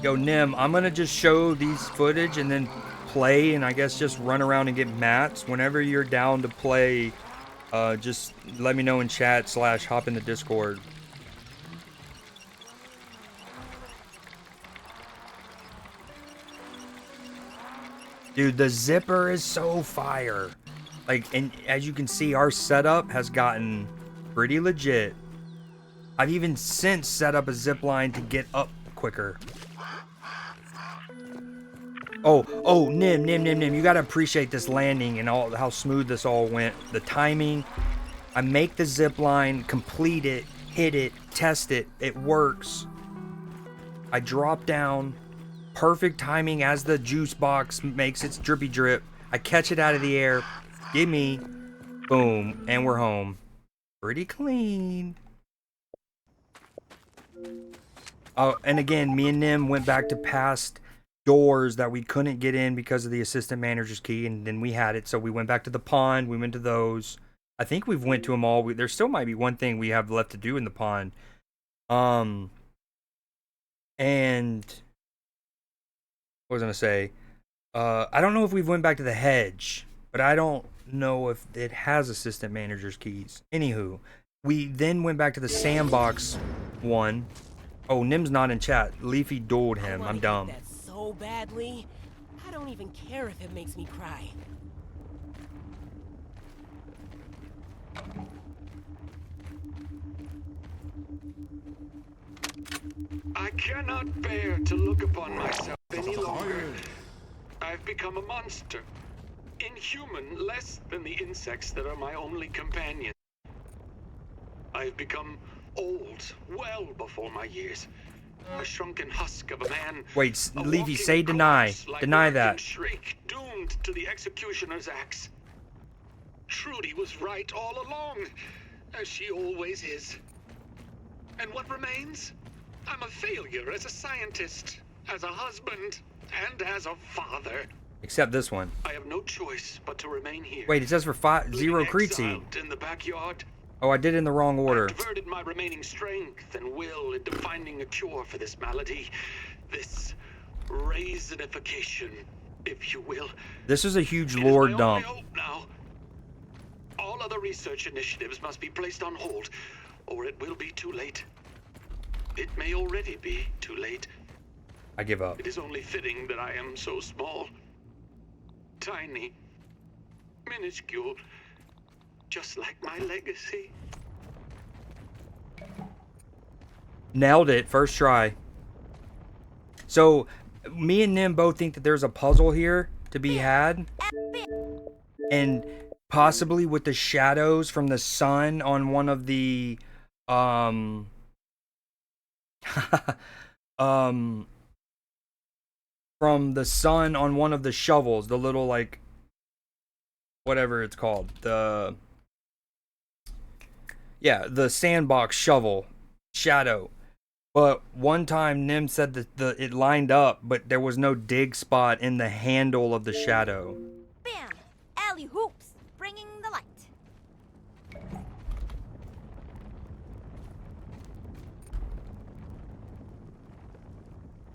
Yo, Nim, I'm gonna just show these footage and then play, and I guess just run around and get mats. Whenever you're down to play, just let me know in chat / hop in the Discord. Dude, the zipper is so fire. Like, and as you can see, our setup has gotten pretty legit. I've even since set up a zip line to get up quicker. Oh, Nim, you gotta appreciate this landing and all how smooth this all went. The timing. I make the zip line, complete it, hit it, test it, it works. I drop down, perfect timing as the juice box makes its drippy drip. I catch it out of the air, gimme, boom, and we're home. Pretty clean. Oh, and again, me and Nim went back to past doors that we couldn't get in because of the assistant manager's key, and then we had it, so we went back to the pond. We went to those. I think we've went to them all. There still might be one thing we have left to do in the pond. And what was I gonna say? I don't know if we've went back to the hedge, but I don't know if it has assistant manager's keys. Anywho, we then went back to the sandbox one. Oh, Nim's not in chat. Leafy dueled him. I'm dumb. That so badly, I don't even care if it makes me cry. I cannot bear to look upon myself any longer. I've become a monster. Inhuman, less than the insects that are my only companions. I've become old, well before my years. A shrunken husk of a man. Wait, Leafy, say deny. Deny that. Shriek, doomed to the executioner's axe. Trudy was right all along, as she always is. And what remains? I'm a failure as a scientist, as a husband, and as a father. Except this one. I have no choice but to remain here. Wait, it says for 0 Creed seed. In the backyard. Oh, I did it in the wrong order. I've diverted my remaining strength and will into finding a cure for this malady. This raisinification, if you will. This is a huge lore dump. Now, all other research initiatives must be placed on hold, or it will be too late. It may already be too late. I give up. It is only fitting that I am so small, tiny, minuscule, just like my legacy. Nailed it. First try. So, me and Nim both think that there's a puzzle here to be had. And possibly with the shadows from the sun on one of the... from the sun on one of the shovels. The little, like... whatever it's called. Yeah, the sandbox shovel. Shadow. But one time Nim said that it lined up, but there was no dig spot in the handle of the shadow. Bam! Alley hoops, bringing the light.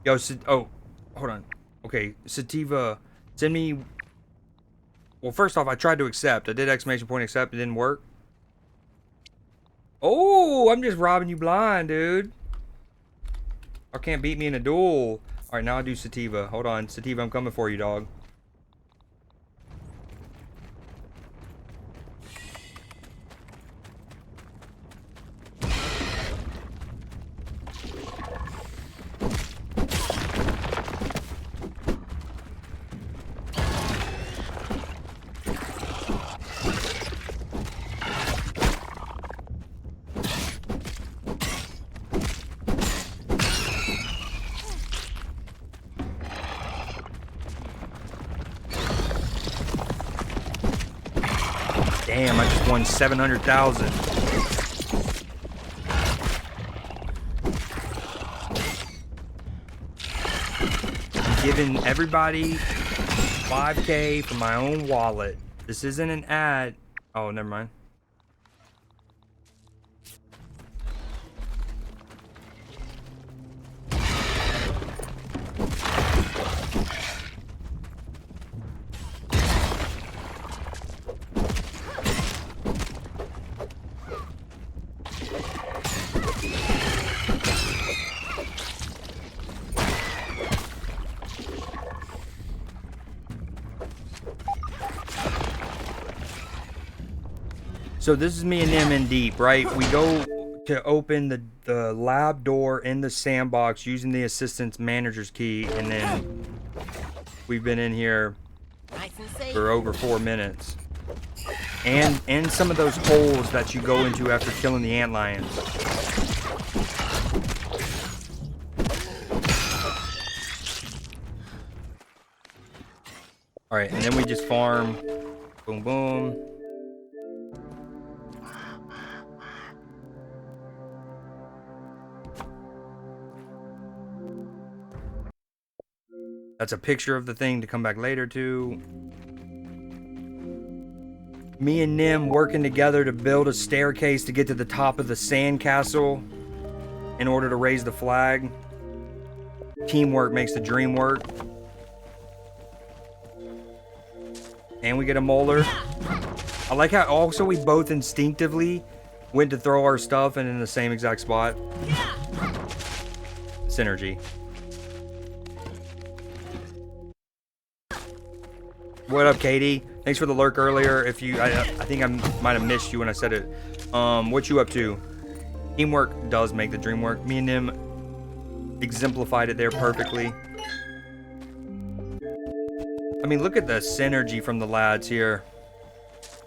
Yo, oh, hold on. Okay, Sativa, send me... Well, first off, I tried to accept. I did exclamation point accept. It didn't work. Oh, I'm just robbing you blind, dude. I can't beat me in a duel. All right, now I do Sativa. Hold on. Sativa, I'm coming for you, dog. Damn, I just won 700,000. I'm giving everybody 5K from my own wallet. This isn't an ad. Oh, never mind. So this is me and Nim in deep, right? We go to open the lab door in the sandbox using the assistant manager's key, and then we've been in here for over 4 minutes. And in some of those holes that you go into after killing the antlions. Alright, and then we just farm. Boom, boom. That's a picture of the thing to come back later to. Me and Nim working together to build a staircase to get to the top of the sandcastle in order to raise the flag. Teamwork makes the dream work. And we get a molar. I like how also we both instinctively went to throw our stuff in the same exact spot. Synergy. What up, Katie? Thanks for the lurk earlier. If you, I think I might have missed you when I said it. What you up to? Teamwork does make the dream work. Me and him exemplified it there perfectly. I mean, look at the synergy from the lads here.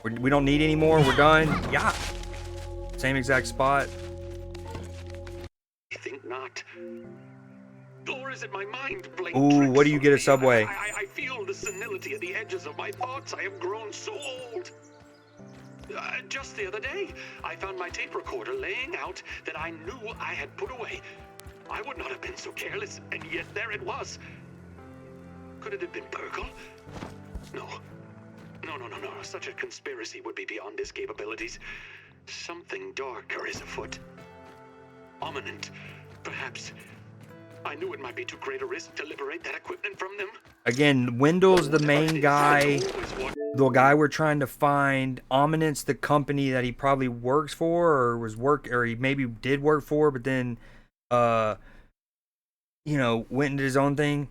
We don't need any more. We're done. Yeah. Same exact spot. I think not. Or is it my mind playing Ooh, tricks what do you on get a me? Subway? I feel the senility at the edges of my thoughts. I have grown so old. Just the other day, I found my tape recorder laying out that I knew I had put away. I would not have been so careless, and yet there it was. Could it have been Burgle? No. No. Such a conspiracy would be beyond his capabilities. Something darker is afoot. Ominent, perhaps. I knew it might be too great a risk to liberate that equipment from them. Again, Wendell's the main guy. The guy we're trying to find. Ominent's the company that he probably works for, or he maybe did work for, but then, went into his own thing.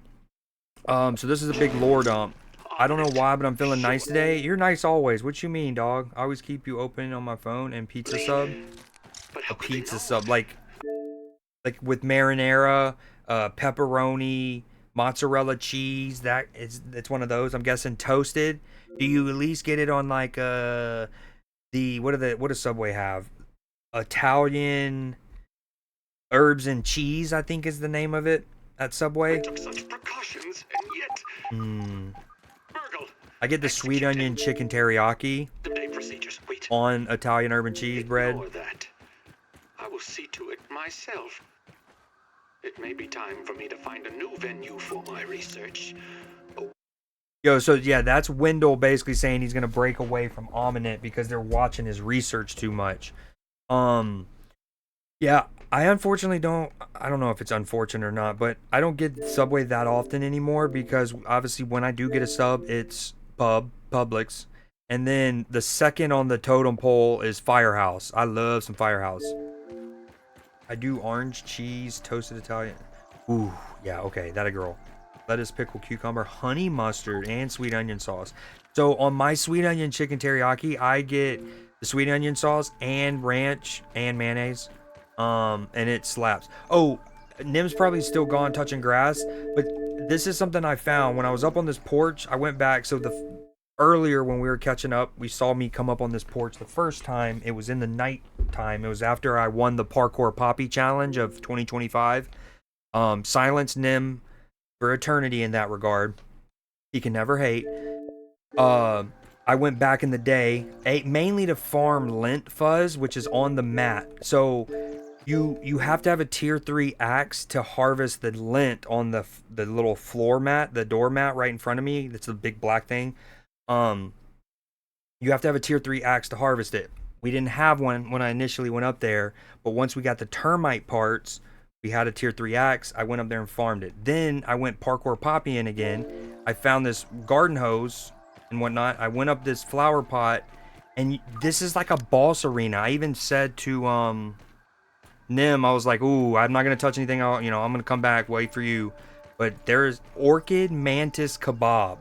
So this is a big lore dump. I don't know why, but I'm feeling nice today. You're nice always. What you mean, dog? I always keep you open on my phone and pizza sub. A pizza sub, like like with marinara, pepperoni, mozzarella cheese. It's one of those. I'm guessing toasted. Do you at least get it on like what does Subway have? Italian herbs and cheese, I think is the name of it at Subway. I took such precautions, and yet I get the sweet onion chicken teriyaki procedures. Wait. on Italian herb and cheese bread. Ignore that. I will see to it myself. It may be time for me to find a new venue for my research. Yo, so yeah, that's Wendell basically saying he's gonna break away from Ominent because they're watching his research too much. Yeah, I unfortunately I don't know if it's unfortunate or not, but I don't get Subway that often anymore because obviously when I do get a sub, it's Publix. And then the second on the totem pole is Firehouse. I love some Firehouse. I do orange cheese, toasted Italian. Ooh, yeah, okay, that a girl. Lettuce, pickle, cucumber, honey mustard, and sweet onion sauce. So on my sweet onion chicken teriyaki, I get the sweet onion sauce and ranch and mayonnaise. And it slaps. Oh, Nim's probably still gone touching grass, but this is something I found when I was up on this porch. I went back. So earlier when we were catching up, we saw me come up on this porch the first time. It was in the night time. It was after I won the Parkour Poppy Challenge of 2025. Silence Nim for eternity in that regard. He can never hate. I went back in the day, mainly to farm lint fuzz, which is on the mat. So you have to have a tier 3 axe to harvest the lint on the little floor mat, the doormat right in front of me. That's the big black thing. You have to have a tier 3 axe to harvest it. We didn't have one when I initially went up there, but once we got the termite parts, we had a tier 3 axe. I went up there and farmed it. Then I went parkour poppy in again. I found this garden hose and whatnot. I went up this flower pot, and this is like a boss arena. I even said to Nim, I was like, ooh, I'm not gonna touch anything. I'm gonna come back, wait for you. But there's orchid mantis kebab.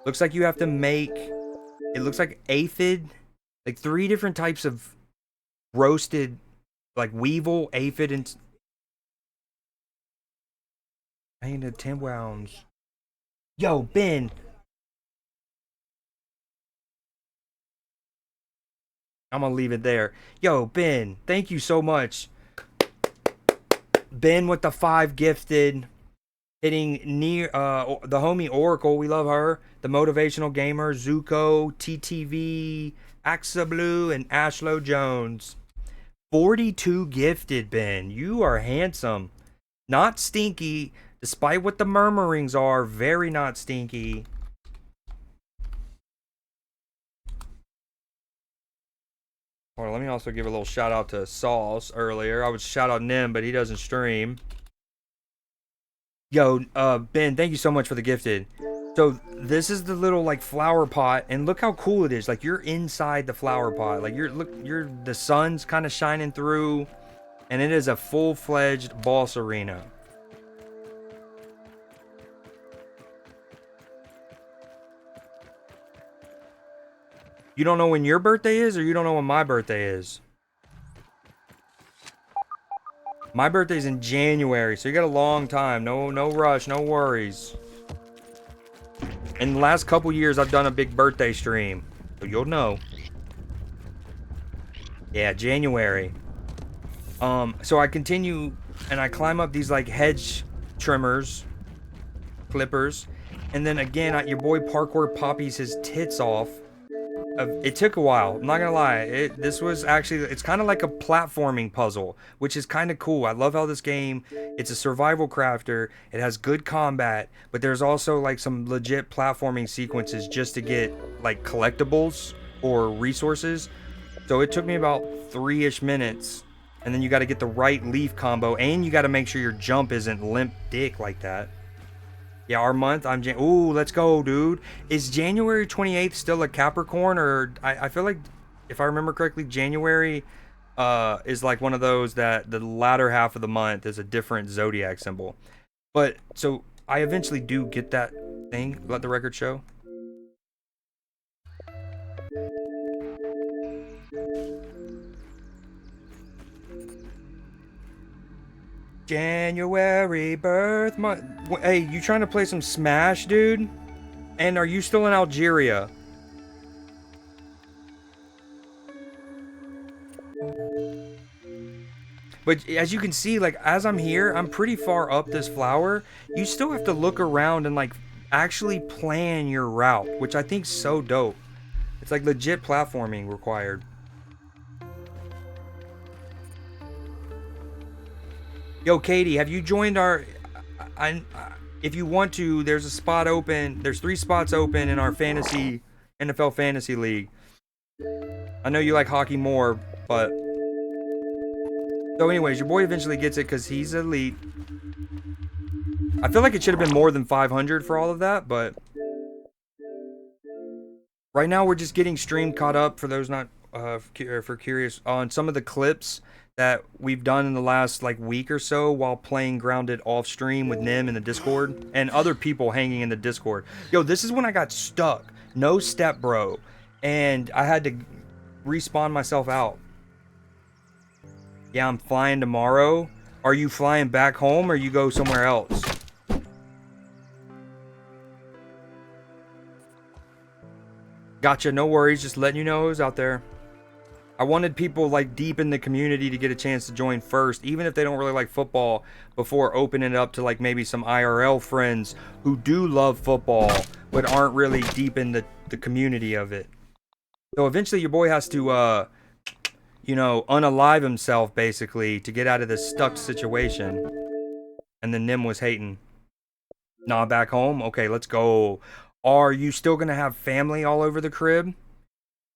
Looks like you have to make, it looks like aphid, like 3 different types of roasted, like weevil, aphid, and I need 10 rounds. Yo, Ben. I'm gonna leave it there. Yo, Ben, thank you so much. Ben with the 5 gifted. Hitting near the homie Oracle, we love her. The Motivational Gamer, Zuko, TTV, Axa Blue, and Ashlow Jones. 42 gifted, Ben. You are handsome. Not stinky, despite what the murmurings are. Very not stinky. Or let me also give a little shout out to Sauce earlier. I would shout out Nim, but he doesn't stream. Yo, Ben, thank you so much for the gifted. So this is the little like flower pot, and look how cool it is. Like you're inside the flower pot. Like the sun's kind of shining through, and it is a full-fledged boss arena. You don't know when your birthday is, or you don't know when my birthday is? My birthday's in January, so you got a long time. No rush, no worries. In the last couple years, I've done a big birthday stream, so you'll know. Yeah, January. So I continue, and I climb up these like hedge clippers, and then again, your boy Parkour poppies his tits off. It took a while, I'm not gonna lie. This was actually, it's kind of like a platforming puzzle, which is kind of cool. I love how this game, it's a survival crafter, it has good combat, but there's also like some legit platforming sequences just to get like collectibles or resources. So it took me about 3-ish minutes, and then you got to get the right leaf combo, and you got to make sure your jump isn't limp dick like that. Yeah, our month, ooh, let's go, dude. Is January 28th still a Capricorn? Or I feel like, if I remember correctly, January is like one of those that the latter half of the month is a different zodiac symbol. But, so, I eventually do get that thing, let the record show. January birth month. Hey, you trying to play some Smash, dude? And are you still in Algeria? But as you can see, like, as I'm here, I'm pretty far up this flower. You still have to look around and, like, actually plan your route, which I think's so dope. It's like legit platforming required. Yo, Katie, have you joined our... if you want to, there's a spot open. There's 3 spots open in our fantasy NFL fantasy league. I know you like hockey more, but... So anyways, your boy eventually gets it because he's elite. I feel like it should have been more than 500 for all of that, but... Right now, we're just getting stream caught up, for those not for curious, on some of the clips that we've done in the last, like, week or so while playing Grounded off stream with Nim in the Discord and other people hanging in the Discord. Yo, this is when I got stuck. No step, bro. And I had to respawn myself out. Yeah, I'm flying tomorrow. Are you flying back home or you go somewhere else? Gotcha, no worries. Just letting you know it was out there. I wanted people, like, deep in the community to get a chance to join first, even if they don't really like football, before opening it up to, like, maybe some IRL friends who do love football but aren't really deep in the community of it. So eventually your boy has to, you know, unalive himself, basically, to get out of this stuck situation. And then Nim was hating. Nah, back home? Okay, let's go. Are you still gonna have family all over the crib?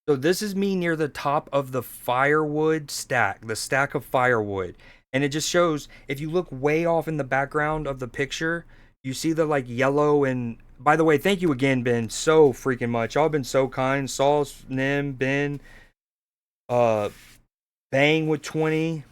So this is me near the top of the firewood stack, the stack of firewood. And it just shows, if you look way off in the background of the picture, you see the, like, yellow and... By the way, thank you again, Ben, so freaking much. Y'all been so kind. Saul, Nim, Ben, Bang with 20.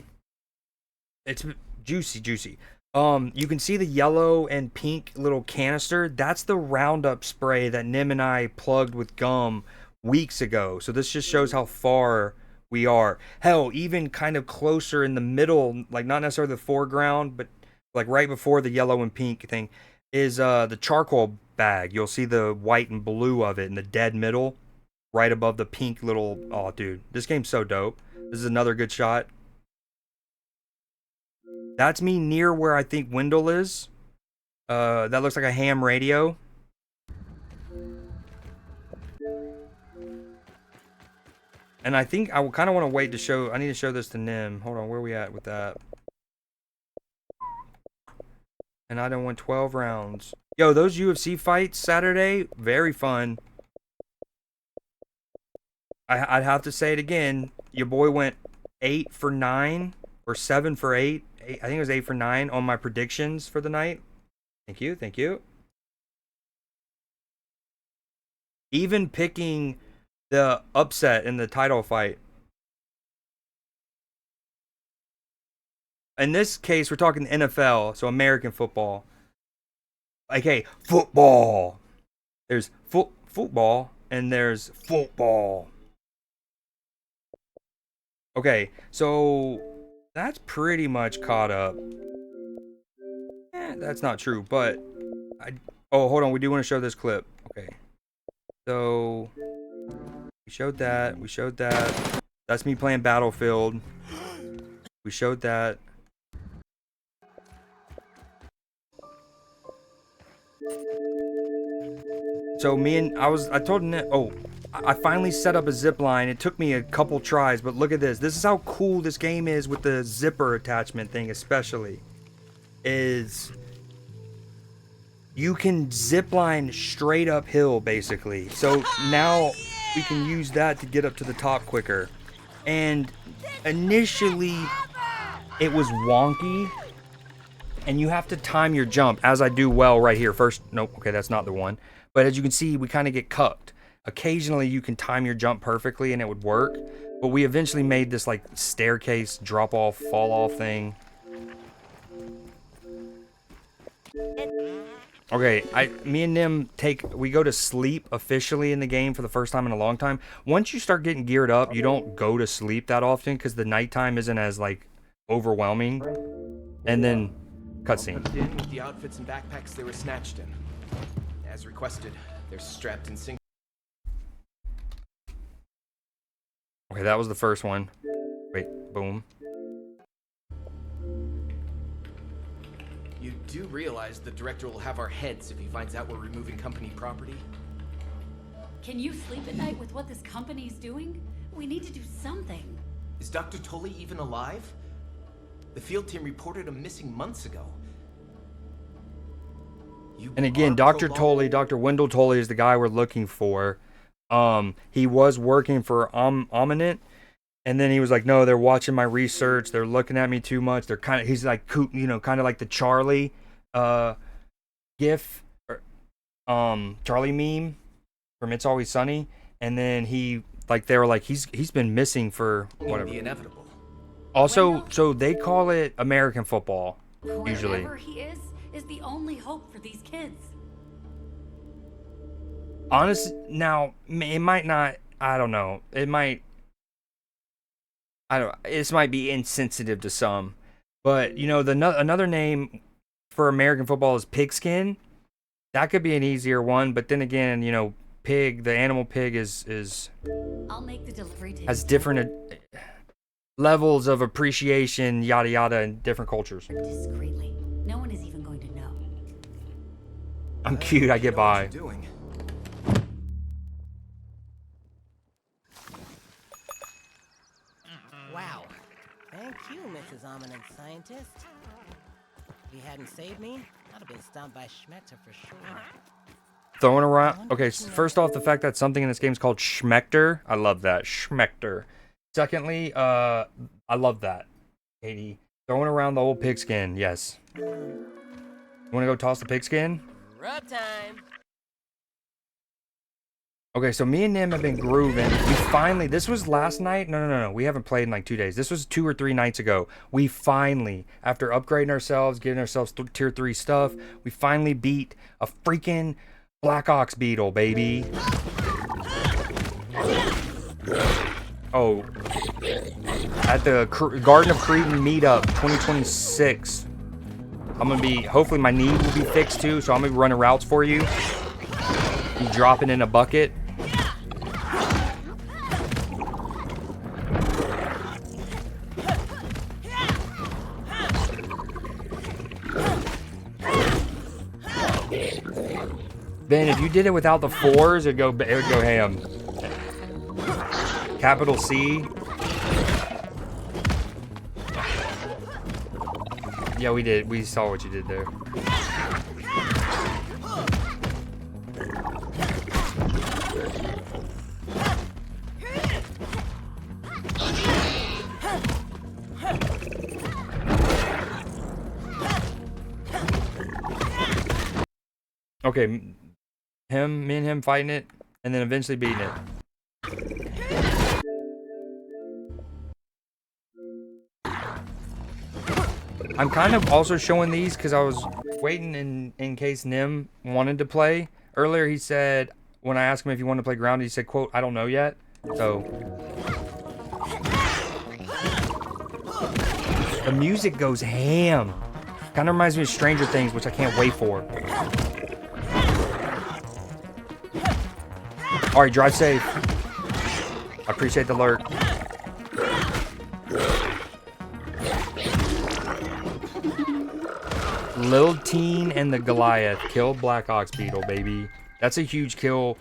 It's juicy. You can see the yellow and pink little canister. That's the Roundup spray that Nim and I plugged with gum weeks ago. So this just shows how far we are. Hell, even kind of closer in the middle, like not necessarily the foreground, but like right before the yellow and pink thing, is the charcoal bag. You'll see the white and blue of it in the dead middle, right above the pink little... Oh, dude, this game's so dope. This is another good shot. That's me near where I think Wendell is. That looks like a ham radio. And I think I kind of want to wait to show... I need to show this to Nim. Hold on, where are we at with that? And I done won 12 rounds. Yo, those UFC fights Saturday, very fun. I'd have to say it again. Your boy went 8 for 9 or 7 for 8. I think it was 8 for 9 on my predictions for the night. Thank you. Even picking the upset in the title fight. In this case, we're talking NFL, so American football. Okay, football. There's football and there's football. Okay, so that's pretty much caught up. That's not true, but oh, hold on, we do want to show this clip. Okay, so we showed that. That's me playing Battlefield. We showed that. So I told Nick, I finally set up a zip line. It took me a couple tries, but look at this. This is how cool this game is with the zipper attachment thing, especially. Is you can zip line straight uphill, basically. So now we can use that to get up to the top quicker. And initially, it was wonky. And you have to time your jump, as I do well right here. First, nope, okay, that's not the one. But as you can see, we kind of get cucked. Occasionally, you can time your jump perfectly and it would work. But we eventually made this, like, staircase, drop-off, fall-off thing. Okay, me and Nim we go to sleep officially in the game for the first time in a long time. Once you start getting geared up, you don't go to sleep that often because the nighttime isn't as, like, overwhelming. And then cutscene. In with the outfits and backpacks they were snatched in. As requested, they're strapped in sync. Okay, that was the first one. Wait, boom. You do realize the director will have our heads if he finds out we're removing company property? Can you sleep at night with what this company's doing? We need to do something. Is Dr. Tully even alive? The field team reported him missing months ago. And again, Dr. Tully, Dr. Wendell Tully is the guy we're looking for. He was working for Ominent, and then he was like, no, they're watching my research. They're looking at me too much. They're kind of, he's like, you know, kind of like the Charlie gif, or, Charlie meme from It's Always Sunny. And then he, like, they were like, he's been missing for whatever. The inevitable. Also, so they call it American football, usually. Whoever he is the only hope for these kids. Honestly, now, it might not, I don't know. It might, this might be insensitive to some. But, you know, another name for American football is pigskin. That could be an easier one. But then again, you know, pig, the animal pig is I'll make the delivery has different levels of appreciation, yada yada, in different cultures. discreetly. No one is even going to know. I'm cute, I get by. Wow. Thank you, Mrs. Ominent Scientist. If you hadn't saved me, I'd have been stomped by Schmechter for sure. Throwing around. Okay, first off, the fact that something in this game is called Schmechter. I love that. Schmechter. Secondly, I love that. Katie. Throwing around the old pigskin. Yes. You want to go toss the pigskin? Rub time. Okay, so me and Nim have been grooving. We finally, this was last night. No. We haven't played in like 2 days. This was 2 or 3 nights ago. We finally, after upgrading ourselves, getting ourselves tier 3 stuff, we finally beat a freaking Black Ox beetle, baby. Oh. At the Garden of Cretan meetup 2026. I'm going to be, hopefully my knee will be fixed too, so I'm going to be running routes for you. Be dropping in a bucket. Ben, if you did it without the 4s, it would go ham. Capital C. Yeah, we did. We saw what you did there. Okay, me and him fighting it, and then eventually beating it. I'm kind of also showing these because I was waiting in case Nim wanted to play. Earlier he said, when I asked him if he wanted to play grounded, he said, quote, I don't know yet. So the music goes ham. Kind of reminds me of Stranger Things, which I can't wait for. All right, drive safe. I appreciate the alert. Lil Teen and the Goliath killed Black Ox Beetle, baby. That's a huge kill.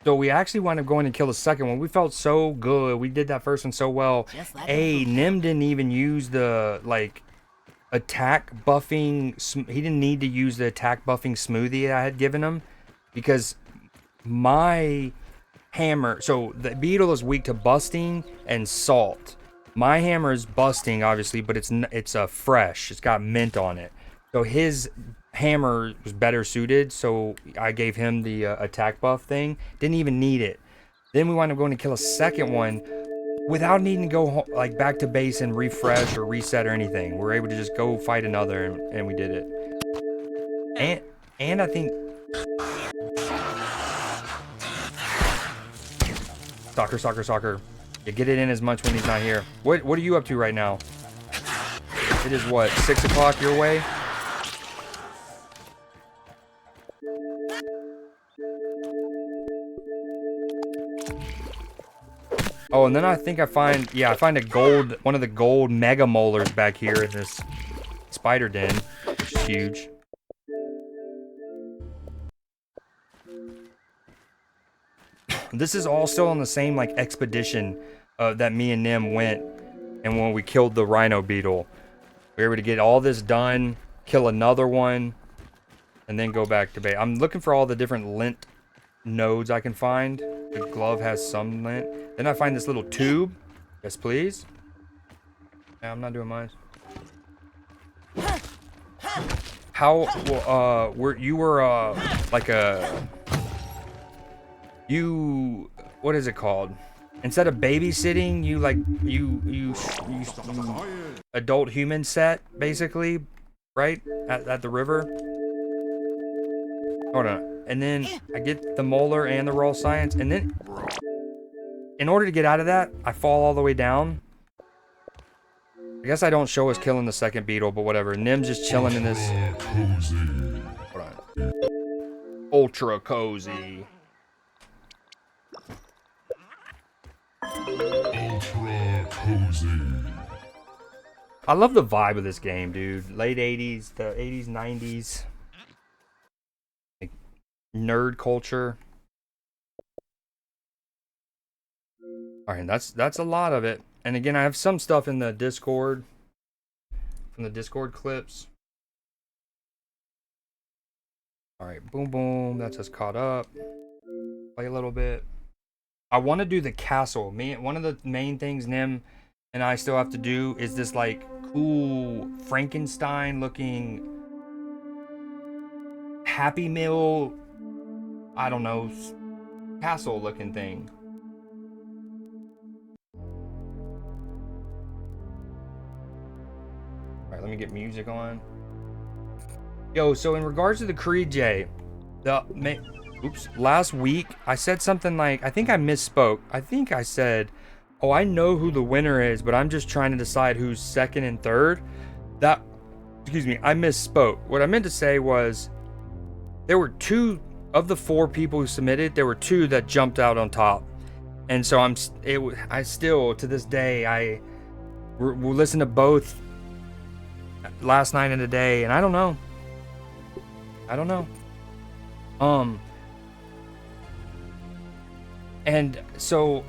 So we actually wound up going to kill the second one. We felt so good. We did that first one so well. Hey, Nim didn't even use the, like, attack buffing. He didn't need to use the attack buffing smoothie I had given him. Because my hammer... So the beetle is weak to busting and salt. My hammer is busting, obviously, but it's fresh. It's got mint on it. So his hammer was better suited, so I gave him the attack buff thing. Didn't even need it. Then we wound up going to kill a second one without needing to go like back to base and refresh or reset or anything. We were able to just go fight another, and we did it. And I think soccer. You get it in as much when he's not here. What are you up to right now? It is what, 6 o'clock your way? Oh, and then I think I find, yeah, I find a gold, one of the gold mega molars back here in this spider den, which is huge. This is all still on the same, like, expedition that me and Nim went, and when we killed the rhino beetle. We were able to get all this done, kill another one, and then go back to base. I'm looking for all the different lint nodes I can find. The glove has some lint. Then I find this little tube. Yes, please. Yeah, I'm not doing mine. How, you were, like what is it called? Instead of babysitting, you, like, you adult human set, basically, right? At the river. Hold on. And then I get the molar and the raw science, and then in order to get out of that, I fall all the way down. I guess I don't show us killing the second beetle, but whatever. Nim's just chilling in this. Hold on. Ultra cozy. Ultra cozy. I love the vibe of this game, dude. Late 80s, the 80s, 90s. Like, nerd culture. Alright, that's a lot of it. And again, I have some stuff in the Discord. From the Discord clips. Alright, boom boom. That's us caught up. Play a little bit. I want to do the castle. One of the main things Nim and I still have to do is this, like, cool Frankenstein looking Happy Meal, I don't know, castle looking thing. Alright, let me get music on. Yo, so in regards to the CreeDJ, last week I said something like, I think I misspoke. I think I said, oh, I know who the winner is, but I'm just trying to decide who's second and third. Excuse me, I misspoke. What I meant to say was, there were 2 of the 4 people who submitted, there were 2 that jumped out on top. And so I still, to this day, we'll listen to both last night and today, and I don't know. And so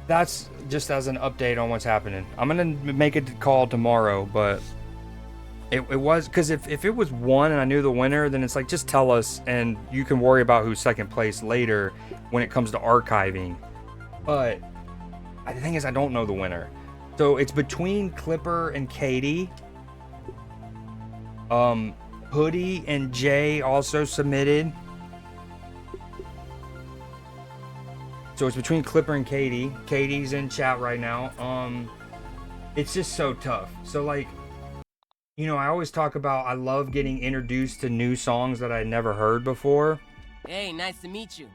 that's just as an update on what's happening. I'm gonna make a call tomorrow, but it was because if it was 1 and I knew the winner, then it's like, just tell us and you can worry about who's second place later when it comes to archiving. But the thing is, I don't know the winner, so it's between Clipper and Katie. Hoodie and Jay also submitted. So it's between Clipper and Katie. Katie's in chat right now. It's just so tough. So, like, you know, I always talk about I love getting introduced to new songs that I never heard before. Hey, nice to meet you.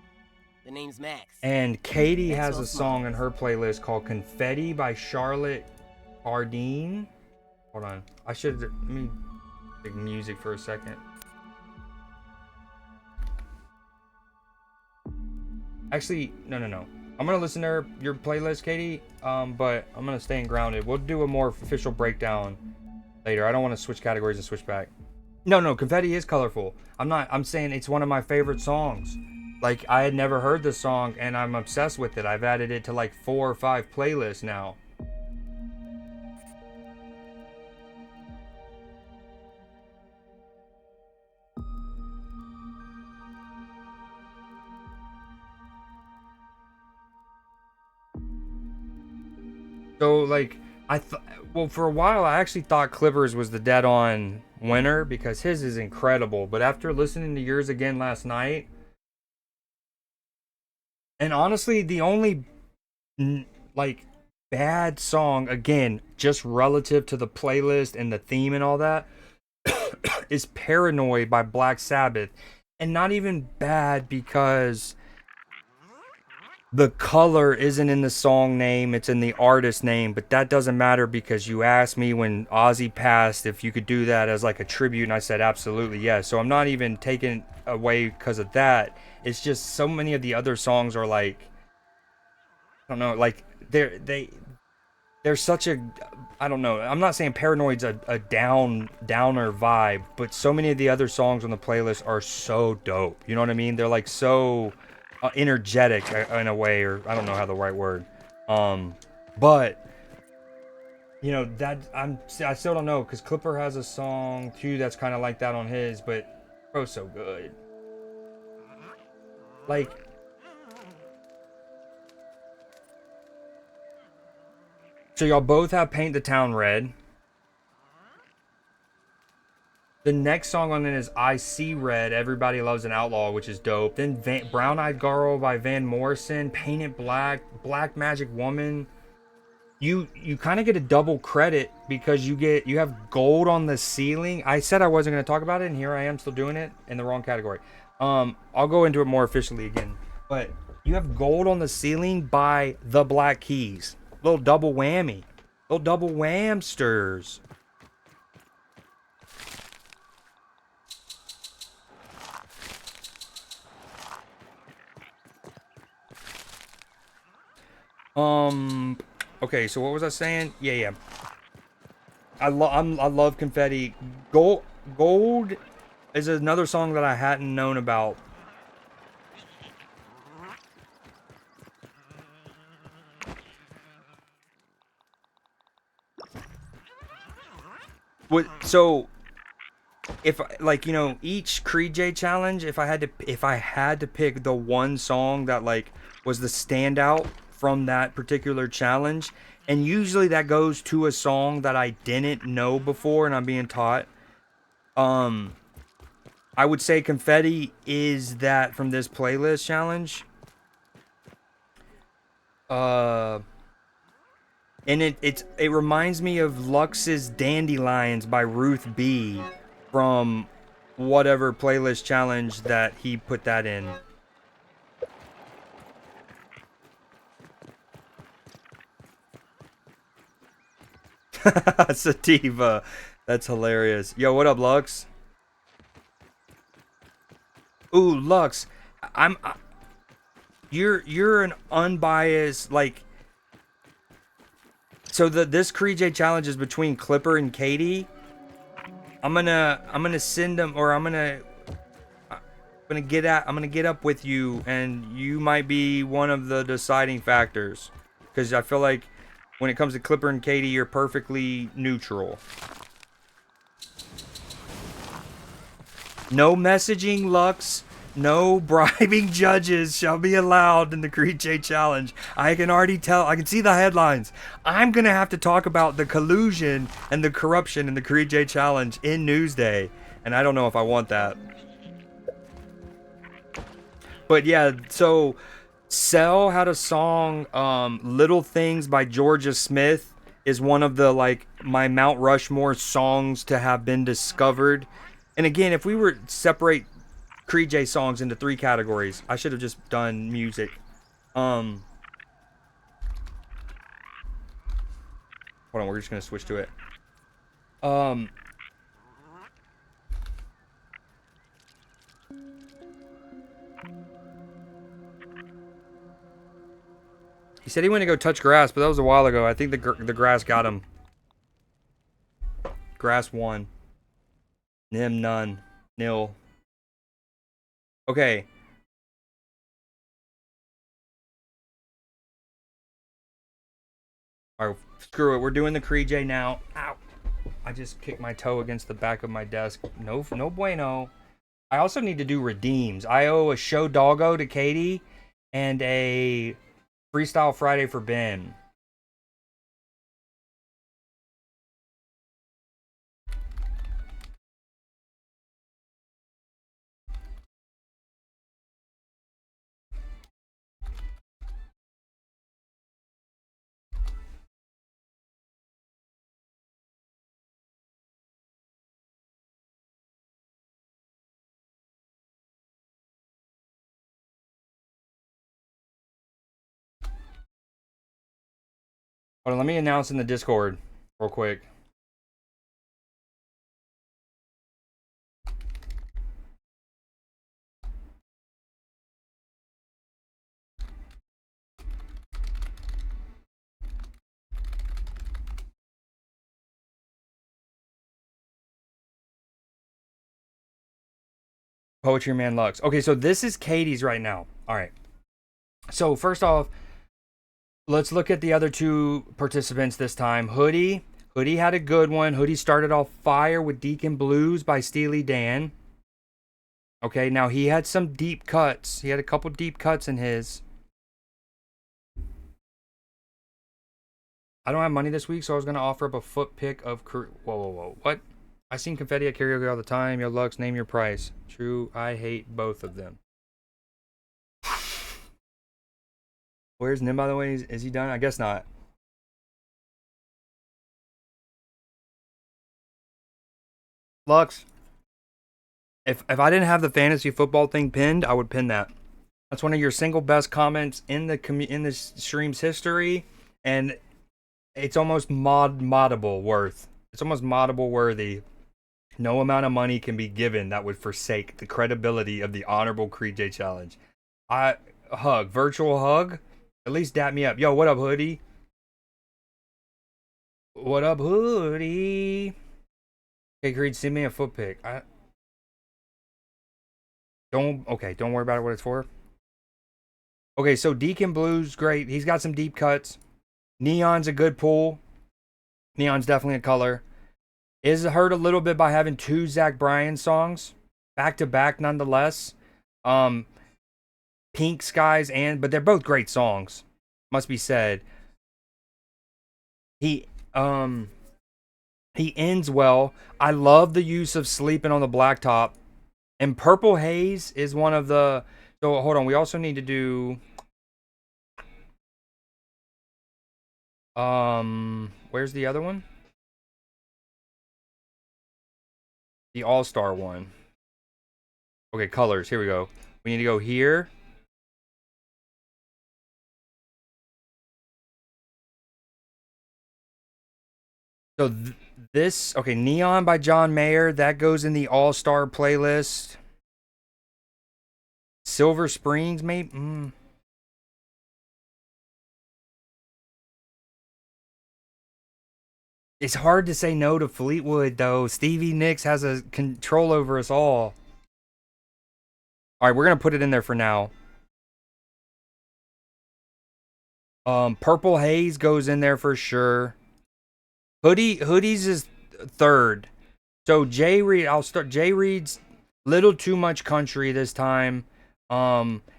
The name's Max. And Katie has a song in her playlist called Confetti by Charlotte Ardeen. Hold on. Let me take music for a second. Actually, no. I'm gonna listen to your playlist, Katie. But I'm gonna stay in grounded. We'll do a more official breakdown later. I don't want to switch categories and switch back. No, Confetti is colorful. I'm saying it's one of my favorite songs. Like, I had never heard this song and I'm obsessed with it. I've added it to like 4 or 5 playlists now. So, like, for a while, I actually thought Clippers was the dead-on winner because his is incredible. But after listening to yours again last night, and honestly, the only, like, bad song, again, just relative to the playlist and the theme and all that, is Paranoid by Black Sabbath. And not even bad because the color isn't in the song name, it's in the artist name, but that doesn't matter because you asked me when Ozzy passed if you could do that as like a tribute, and I said absolutely yes. So I'm not even taking away because of that. It's just so many of the other songs are like, I don't know, like they're such a, I don't know. I'm not saying Paranoid's a downer vibe, but so many of the other songs on the playlist are so dope. You know what I mean? They're like so energetic in a way, or I don't know how the right word. But you know that I still don't know because Clipper has a song too that's kind of like that on his, but bro's so good. Like, so y'all both have Paint the Town Red. The next song on it is I See Red, Everybody Loves an Outlaw, which is dope. Then Brown Eyed Girl by Van Morrison, Paint It Black, Black Magic Woman. You kind of get a double credit because you have Gold on the Ceiling. I said I wasn't going to talk about it, and here I am still doing it in the wrong category. I'll go into it more officially again. But you have Gold on the Ceiling by The Black Keys. Little double whammy. Little double whamsters. Okay, so what was I saying? Yeah. I love Confetti. Gold is another song that I hadn't known about. So if like, you know, each CreeDJ challenge, if I had to pick the one song that like was the standout from that particular challenge, and usually that goes to a song that I didn't know before and I'm being taught, I would say Confetti is that from this playlist challenge. And it reminds me of Lux's Dandelions by Ruth B from whatever playlist challenge that he put that in. Sativa. That's hilarious. Yo, what up, Lux? Ooh, Lux. You're an unbiased, like, so this CreeDJ challenge is between Clipper and Katie. I'm gonna send them, or I'm gonna get up with you, and you might be one of the deciding factors, because I feel like when it comes to Clipper and Katie, you're perfectly neutral. No messaging, Lux. No bribing judges shall be allowed in the CreeDJ challenge. I can already tell. I can see the headlines. I'm going to have to talk about the collusion and the corruption in the CreeDJ challenge in Newsday. And I don't know if I want that. But yeah, so Cell had a song, Little Things by Georgia Smith is one of the, like, my Mount Rushmore songs to have been discovered. And again, if we were to separate CreeDJ songs into 3 categories, I should have just done music. Hold on, we're just gonna switch to it. He said he went to go touch grass, but that was a while ago. I think the grass got him. Grass won. Nim none. Nil. Okay. Alright, screw it. We're doing the CreeDJ now. Ow. I just kicked my toe against the back of my desk. No bueno. I also need to do redeems. I owe a show doggo to Katie and a Freestyle Friday for Ben. Hold on, let me announce in the Discord real quick. Poetry Man Lux. Okay, so this is Katie's right now. All right. So first off, let's look at the other two participants this time. Hoodie. Hoodie had a good one. Hoodie started off fire with Deacon Blues by Steely Dan. Okay, now he had some deep cuts. He had a couple deep cuts in his. I don't have money this week, so I was going to offer up a foot pick of... Whoa. What? I seen confetti at karaoke all the time. Yo, Lux, name your price. True, I hate both of them. Where's Nim, by the way? Is he done? I guess not. Lux, if I didn't have the fantasy football thing pinned, I would pin that. That's one of your single best comments in the stream's history, and it's almost moddable worth. It's almost moddable worthy. No amount of money can be given that would forsake the credibility of the honorable CreeDJ challenge. Virtual hug. At least dap me up. Yo, what up, Hoodie? What up, Hoodie? Hey, Creed, send me a foot pic. Don't worry about it, what it's for. Okay, so Deacon Blues, great. He's got some deep cuts. Neon's a good pull. Neon's definitely a color. Is hurt a little bit by having two Zach Bryan songs back to back, nonetheless. Pink Skies but they're both great songs, must be said. He ends well. I love the use of Sleeping on the Blacktop, and Purple Haze is one of the. So hold on, we also need to do. Where's the other one? The All-Star one. Okay, colors. Here we go. We need to go here. So this, okay, Neon by John Mayer. That goes in the All-Star playlist. Silver Springs, maybe? It's hard to say no to Fleetwood, though. Stevie Nicks has a control over us all. All right, we're going to put it in there for now. Purple Haze goes in there for sure. Hoodies is third. So Jay Reed, I'll start. Jay Reed's little too much country this time.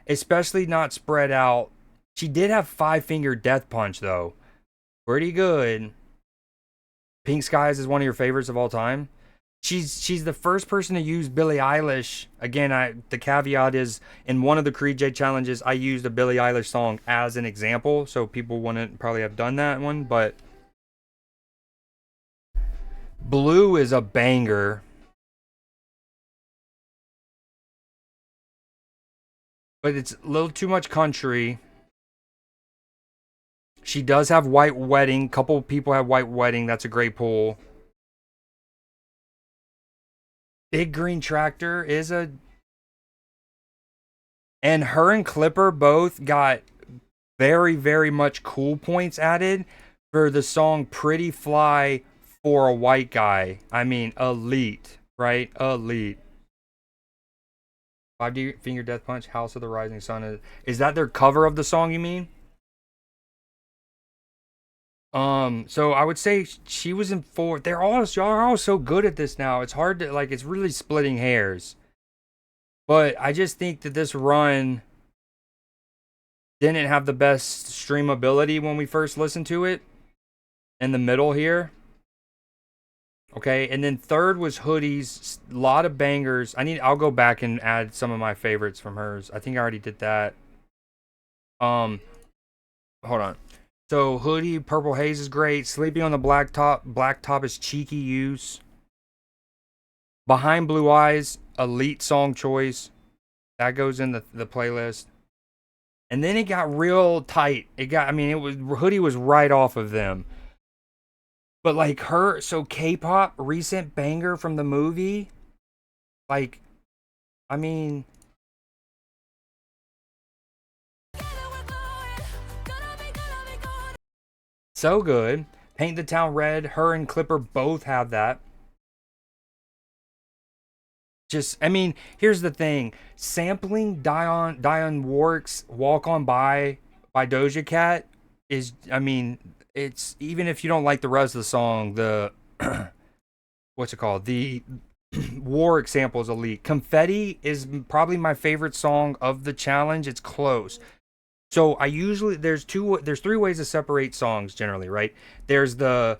Especially not spread out. She did have 5-finger death punch, though. Pretty good. Pink Skies is one of your favorites of all time. She's the first person to use Billie Eilish. Again, the caveat is in one of the CreeDJ challenges, I used a Billie Eilish song as an example, so people wouldn't probably have done that one. But Blue is a banger. But it's a little too much country. She does have White Wedding. Couple people have White Wedding. That's a great pull. Big Green Tractor is a... And her and Clipper both got very, very much cool points added for the song Pretty Fly for a White Guy. I mean, elite, right? Elite. 5-finger death punch, House of the Rising Sun. Is that their cover of the song, you mean? So I would say she was in 4th. Y'all are all so good at this now. It's hard to, it's really splitting hairs. But I just think that this run didn't have the best streamability when we first listened to it. In the middle here. Okay, and then third was Hoodies. A lot of bangers. I'll go back and add some of my favorites from hers. I think I already did that. Hold on. So Hoodie, Purple Haze is great. Sleeping on the Blacktop is cheeky use. Behind Blue Eyes, elite song choice. That goes in the playlist. And then it got real tight. I mean, Hoodie was right off of them. But like so K-pop, recent banger from the movie, like, I mean, so good. Paint the Town Red, her and Clipper both have that. I mean, here's the thing. Sampling Dionne Warwick's Walk On By Doja Cat is, I mean, it's, even if you don't like the rest of the song, the, what's it called? The Warwick sample is elite. Confetti is probably my favorite song of the challenge. It's close. So I usually, there's three ways to separate songs generally, right? There's the,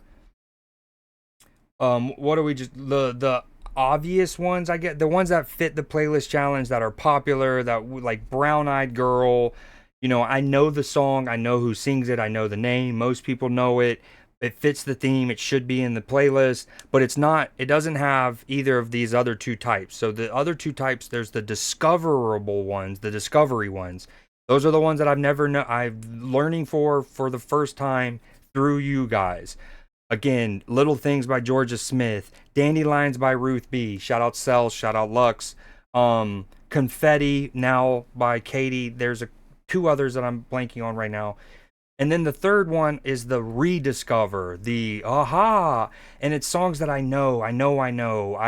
the obvious ones, I get the ones that fit the playlist challenge, that are popular, that like Brown Eyed Girl, you know, I know the song, I know who sings it, I know the name, most people know it, it fits the theme, it should be in the playlist, but it doesn't have either of these other two types. So the other two types, there's the discoverable ones, the discovery ones. Those are the ones that I'm learning for the first time through you guys. Again, Little Things by Georgia Smith, Dandelions by Ruth B. Shout out Cell, shout out Lux. Confetti Now by Katie. There's two others that I'm blanking on right now. And then the third one is the rediscover, the aha. And it's songs that I know. I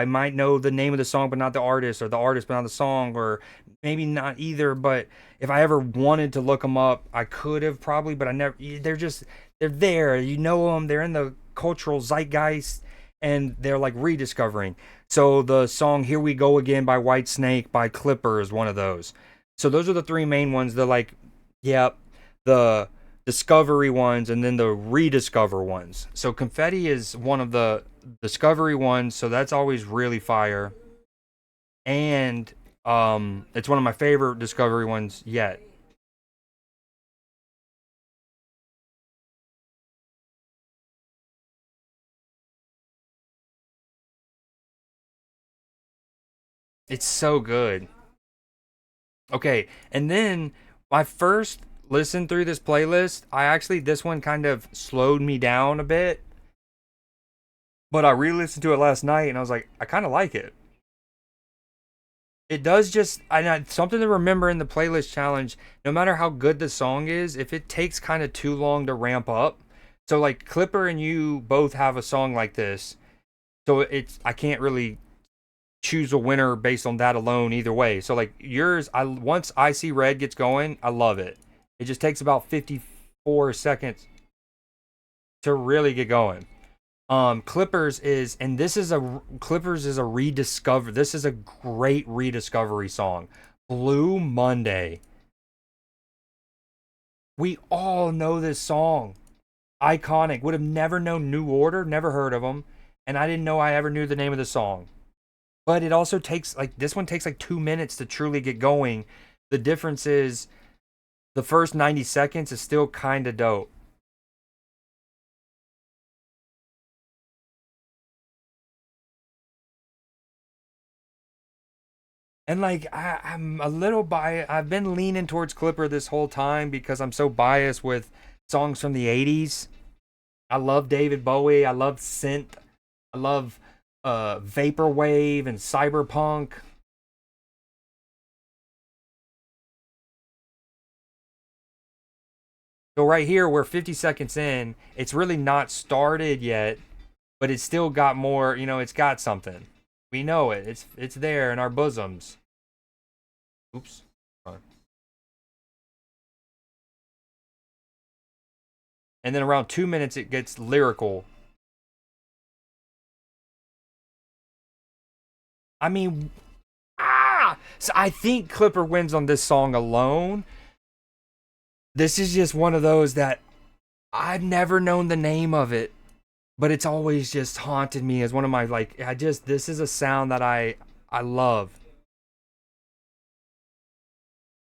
might know the name of the song, but not the artist, or the artist, but not the song, or maybe not either. But if I ever wanted to look them up, I could have probably, but I never. They're there. You know them. They're in the cultural zeitgeist, and they're like rediscovering. So the song Here We Go Again by Whitesnake by Clipper is one of those. So those are the three main ones. They're like, yep, the discovery ones, and then the rediscover ones. So Confetti is one of the discovery ones, so that's always really fire. And it's one of my favorite discovery ones yet. It's so good. Okay, and then my first listen through this playlist, this one kind of slowed me down a bit. But I re-listened to it last night, and I was like, I kind of like it. It does something to remember in the playlist challenge. No matter how good the song is, if it takes kind of too long to ramp up. So like Clipper and you both have a song like this. So I can't really choose a winner based on that alone either way. So like yours, once I See Red gets going, I love it. It just takes about 54 seconds to really get going. Clippers is a rediscover. This is a great rediscovery song. Blue Monday. We all know this song. Iconic. Would have never known New Order, never heard of them, and I didn't know I ever knew the name of the song. But it also takes, like, this one takes like 2 minutes to truly get going. The difference is the first 90 seconds is still kind of dope. And like I'm a little biased. I've been leaning towards Clipper this whole time because I'm so biased with songs from the 80s. I love David Bowie. I love synth. I love vaporwave and cyberpunk. So right here, we're 50 seconds in. It's really not started yet, but it's still got more. You know, it's got something. We know it. It's there in our bosoms. Oops. And then around 2 minutes, it gets lyrical. I mean, so I think Clipper wins on this song alone. This is just one of those that I've never known the name of it, but it's always just haunted me as one of my, like, this is a sound that I love.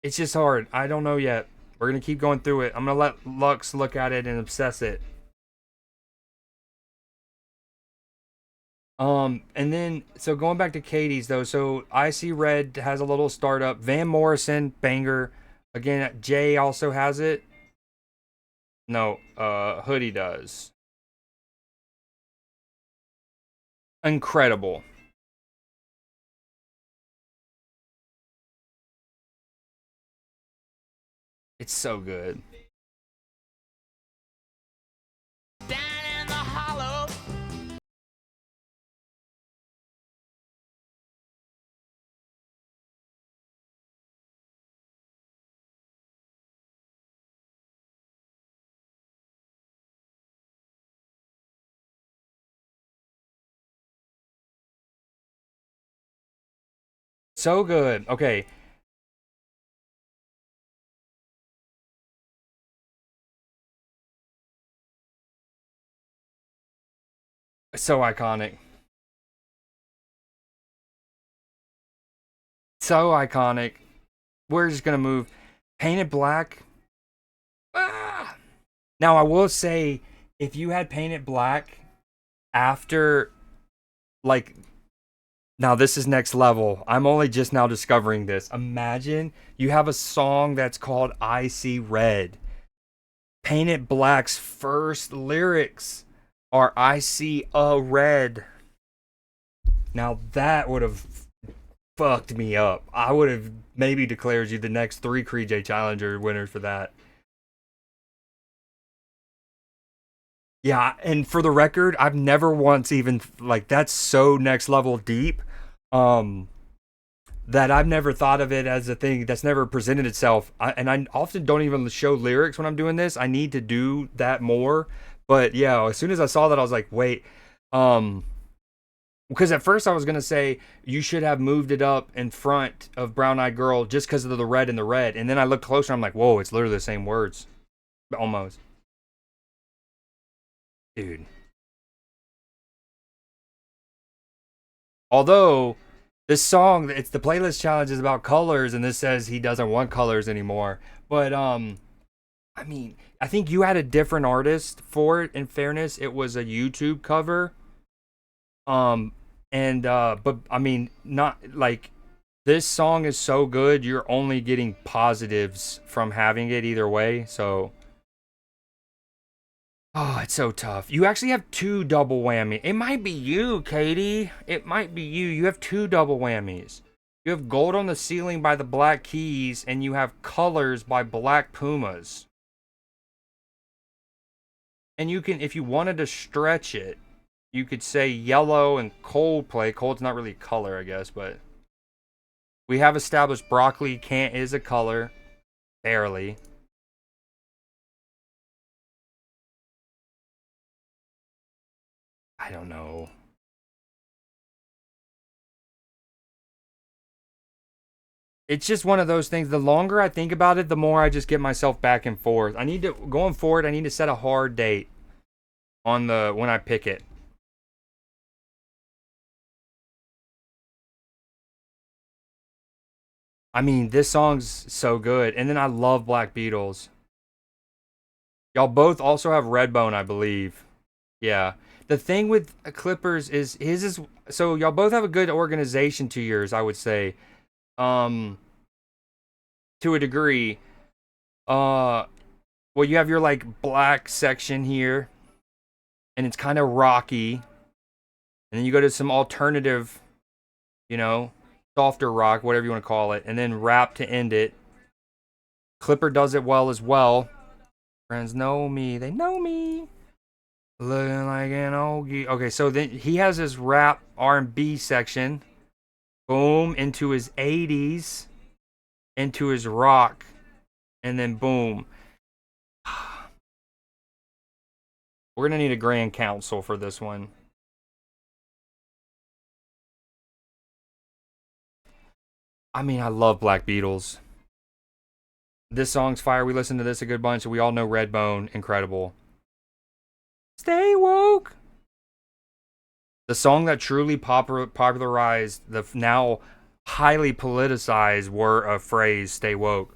It's just hard. I don't know yet. We're going to keep going through it. I'm going to let Lux look at it and obsess it. And then, so going back to Katie's though, so I See Red has a little startup. Van Morrison, banger. Again, Jay also has it. No, Hoodie does. Incredible. It's so good. So good. Okay. So iconic. So iconic. We're just gonna move. Painted Black. Ah! Now I will say, if you had Painted Black after, like, now this is next level. I'm only just now discovering this. Imagine you have a song that's called I See Red. Painted Black's first lyrics are I see a red. Now that would have fucked me up. I would have maybe declared you the next 3 CreeDJ Challenger winners for that. Yeah, and for the record, I've never once even, like, that's so next level deep, that I've never thought of it as a thing that's never presented itself. And I often don't even show lyrics when I'm doing this. I need to do that more. But yeah, as soon as I saw that, I was like, wait, because at first I was gonna say you should have moved it up in front of Brown Eyed Girl just because of the red and the red. And then I looked closer, I'm like, whoa, it's literally the same words. Almost. Dude. Although this song, it's the playlist challenge is about colors, and this says he doesn't want colors anymore. But I mean, I think you had a different artist for it. In fairness, it was a YouTube cover. But I mean, not like, this song is so good, you're only getting positives from having it either way. So, oh, it's so tough. You actually have 2 double whammy. It might be you, Katie. It might be you. You have 2 double whammies. You have Gold on the Ceiling by the Black Keys, and you have Colors by Black Pumas. And you can, if you wanted to stretch it, you could say Yellow and Coldplay. Cold's not really color, I guess, but we have established Broccoli can't is a color. Barely. I don't know. It's just one of those things. The longer I think about it, the more I just get myself back and forth. I need to, going forward, I need to set a hard date on the, when I pick it. I mean, this song's so good. And then I love Black Beatles. Y'all both also have Redbone, I believe. Yeah. The thing with Clippers is his is, so y'all both have a good organization to yours, I would say. To a degree. Well, you have your, like, black section here, and it's kind of rocky. And then you go to some alternative, you know, softer rock, whatever you want to call it, and then rap to end it. Clipper does it well as well. Friends know me, they know me. Looking like an ogie. Okay, so then he has his rap R&B section. Boom, into his 80s, into his rock, and then boom. We're gonna need a grand council for this one. I mean, I love Black Beatles. This song's fire. We listened to this a good bunch. We all know Redbone. Incredible. Stay woke. The song that truly popularized the now highly politicized word of phrase, stay woke.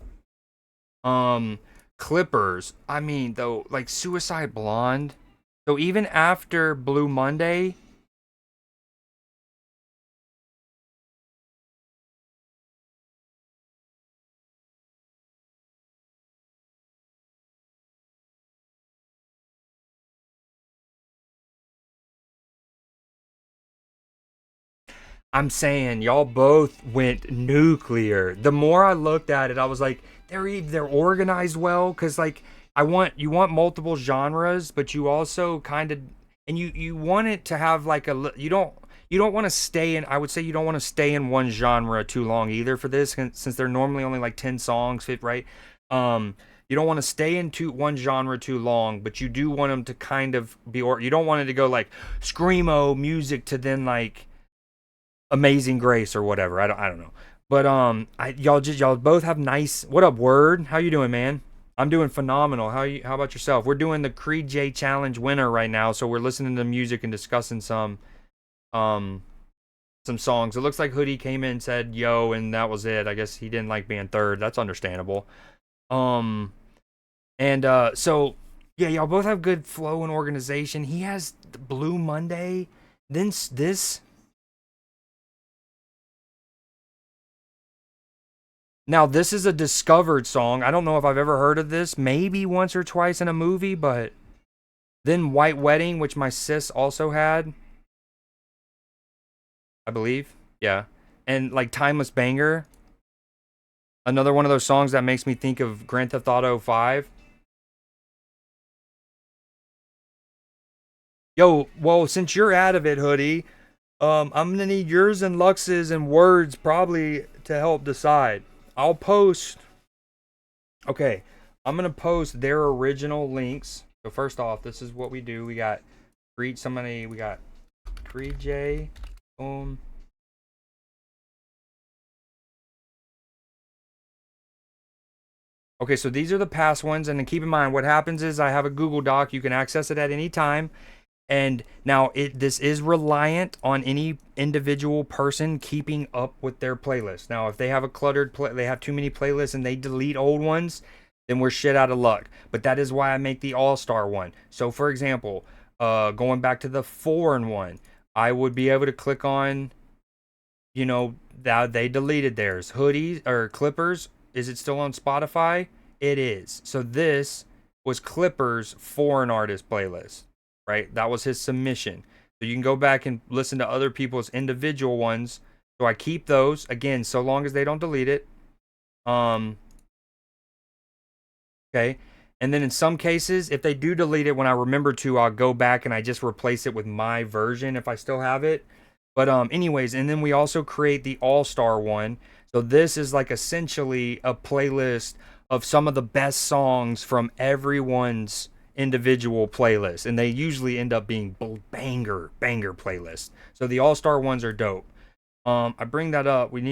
Clippers. I mean, though, like Suicide Blonde. So even after Blue Monday, I'm saying y'all both went nuclear. The more I looked at it, I was like, they're organized well, because like you want multiple genres, but you also kind of, and you want it to have like you don't want to stay in, I would say you don't want to stay in one genre too long either for this, since they're normally only like 10 songs, right? You don't want to stay into one genre too long, but you do want them to kind of be, or you don't want it to go like screamo music to then like Amazing Grace or whatever. I don't know. But y'all both have nice. What up, Word? How you doing, man? I'm doing phenomenal. How about yourself? We're doing the CreeDJ challenge winner right now, so we're listening to music and discussing some songs. It looks like Hoodie came in and said yo, and that was it. I guess he didn't like being third. That's understandable. So yeah, y'all both have good flow and organization. He has the Blue Monday. Then this. Now, this is a discovered song. I don't know if I've ever heard of this. Maybe once or twice in a movie, but then White Wedding, which my sis also had, I believe. Yeah. And like Timeless Banger. Another one of those songs that makes me think of Grand Theft Auto 5. Yo, well, since you're out of it, Hoodie, I'm gonna need yours and Lux's and Words probably to help decide. I'll post. Okay, I'm gonna post their original links. So first off, this is what we do. We got we got CreeDJ. Boom. Okay, so these are the past ones, and then keep in mind what happens is I have a Google Doc. You can access it at any time. And now this is reliant on any individual person keeping up with their playlist. Now, if they have a cluttered they have too many playlists and they delete old ones, then we're shit out of luck. But that is why I make the all-star one. So for example, going back to the 4-in-1, I would be able to click on, that they deleted theirs. Hoodies or Clippers, is it still on Spotify? It is. So this was Clippers' foreign artist playlist. Right? That was his submission. So you can go back and listen to other people's individual ones. So I keep those, again, so long as they don't delete it. Okay. And then in some cases, if they do delete it when I remember to, I'll go back and I just replace it with my version if I still have it. But anyways, and then we also create the all-star one. So this is like essentially a playlist of some of the best songs from everyone's individual playlist, and they usually end up being banger playlists. So the all-star ones are dope. I bring that up. We've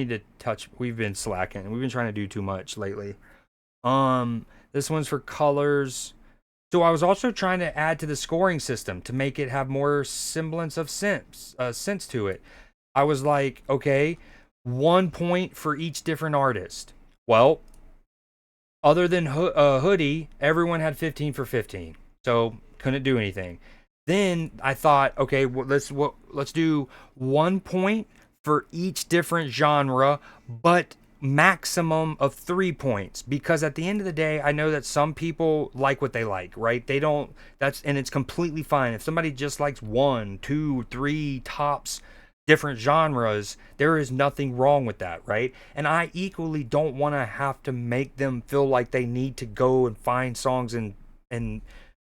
been slacking. We've been trying to do too much lately. This one's for colors. So I was also trying to add to the scoring system to make it have more semblance of sense to it. I was like, okay, 1 point for each different artist. Well, other than Hoodie, everyone had 15 for 15. So couldn't do anything. Then I thought, okay, well, let's do 1 point for each different genre, but maximum of 3 points. Because at the end of the day, I know that some people like what they like, right? They don't, and it's completely fine. If somebody just likes 1, 2, 3 tops different genres, there is nothing wrong with that, right? And I equally don't want to have to make them feel like they need to go and find songs and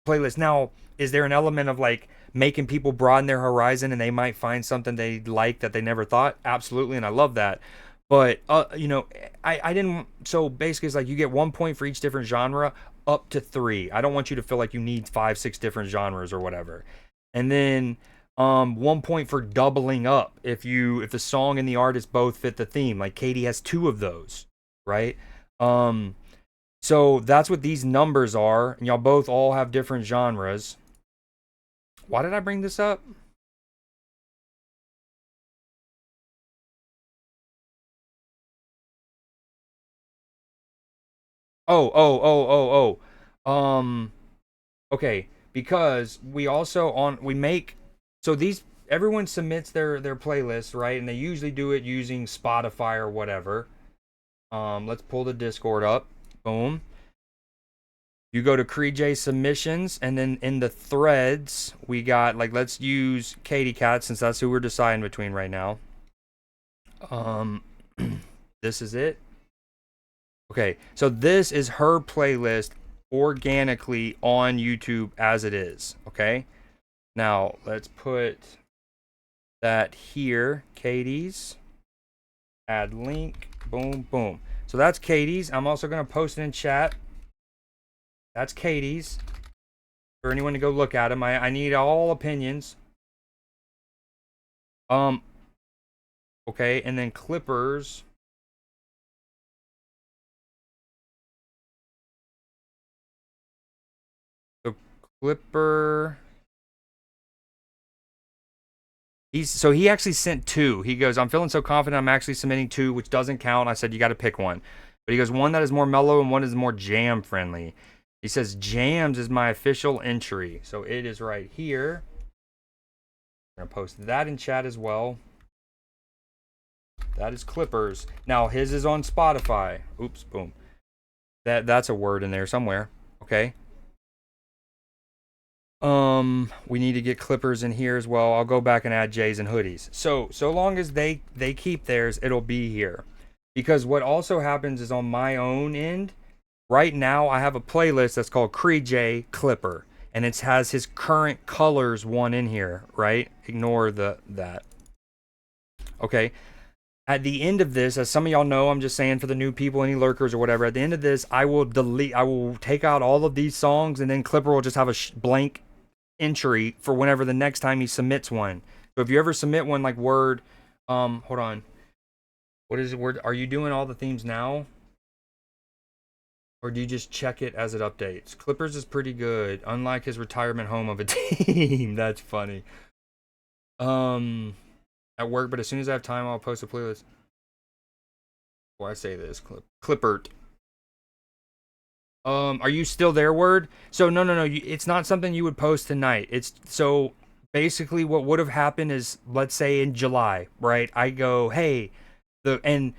playlists. Now, is there an element of like making people broaden their horizon and they might find something they like that they never thought? Absolutely, and I love that. But I didn't. So basically, it's like you get 1 point for each different genre, up to 3. I don't want you to feel like you need 5, 6 different genres or whatever. And then 1 point for doubling up if the song and the artist both fit the theme. Like Katie has 2 of those, right? So that's what these numbers are, and y'all both all have different genres. Why did I bring this up? Okay, because everyone submits their playlist, right? And they usually do it using Spotify or whatever. Let's pull the Discord up. Boom. You go to CreeDJ submissions, and then in the threads, we got, like, let's use Katie Cat since that's who we're deciding between right now. This is it. Okay, so this is her playlist organically on YouTube as it is. Okay, now let's put that here. Katie's. Add link. Boom, boom. So that's Katie's. I'm also going to post it in chat. That's Katie's. For anyone to go look at them. I need all opinions. Okay, and then Clippers. So Clipper. He actually sent 2. He goes, I'm feeling so confident I'm actually submitting 2, which doesn't count. I said you got to pick one. But he goes, one that is more mellow and one is more jam friendly. He says Jams is my official entry. So it is right here. I'm going to post that in chat as well. That is Clippers. Now his is on Spotify. Oops, boom. That's a word in there somewhere. Okay. We need to get Clippers in here as well. I'll go back and add J's and hoodies. So long as they keep theirs, it'll be here. Because what also happens is on my own end, right now I have a playlist that's called CreeDJ Clipper. And it has his current colors one in here, right? Ignore that. Okay. At the end of this, as some of y'all know, I'm just saying for the new people, any lurkers or whatever, at the end of this, I will take out all of these songs, and then Clipper will just have a blank entry for whenever the next time he submits one. So if you ever submit one like Word, hold on. What is it, Word? Are you doing all the themes now? Or do you just check it as it updates? Clippers is pretty good, unlike his retirement home of a team. That's funny. At work, but as soon as I have time, I'll post a playlist. Why I say this? Clippert. Are you still there, Word? So no. It's not something you would post tonight. It's so basically what would have happened is, let's say in July, right? I go, hey, and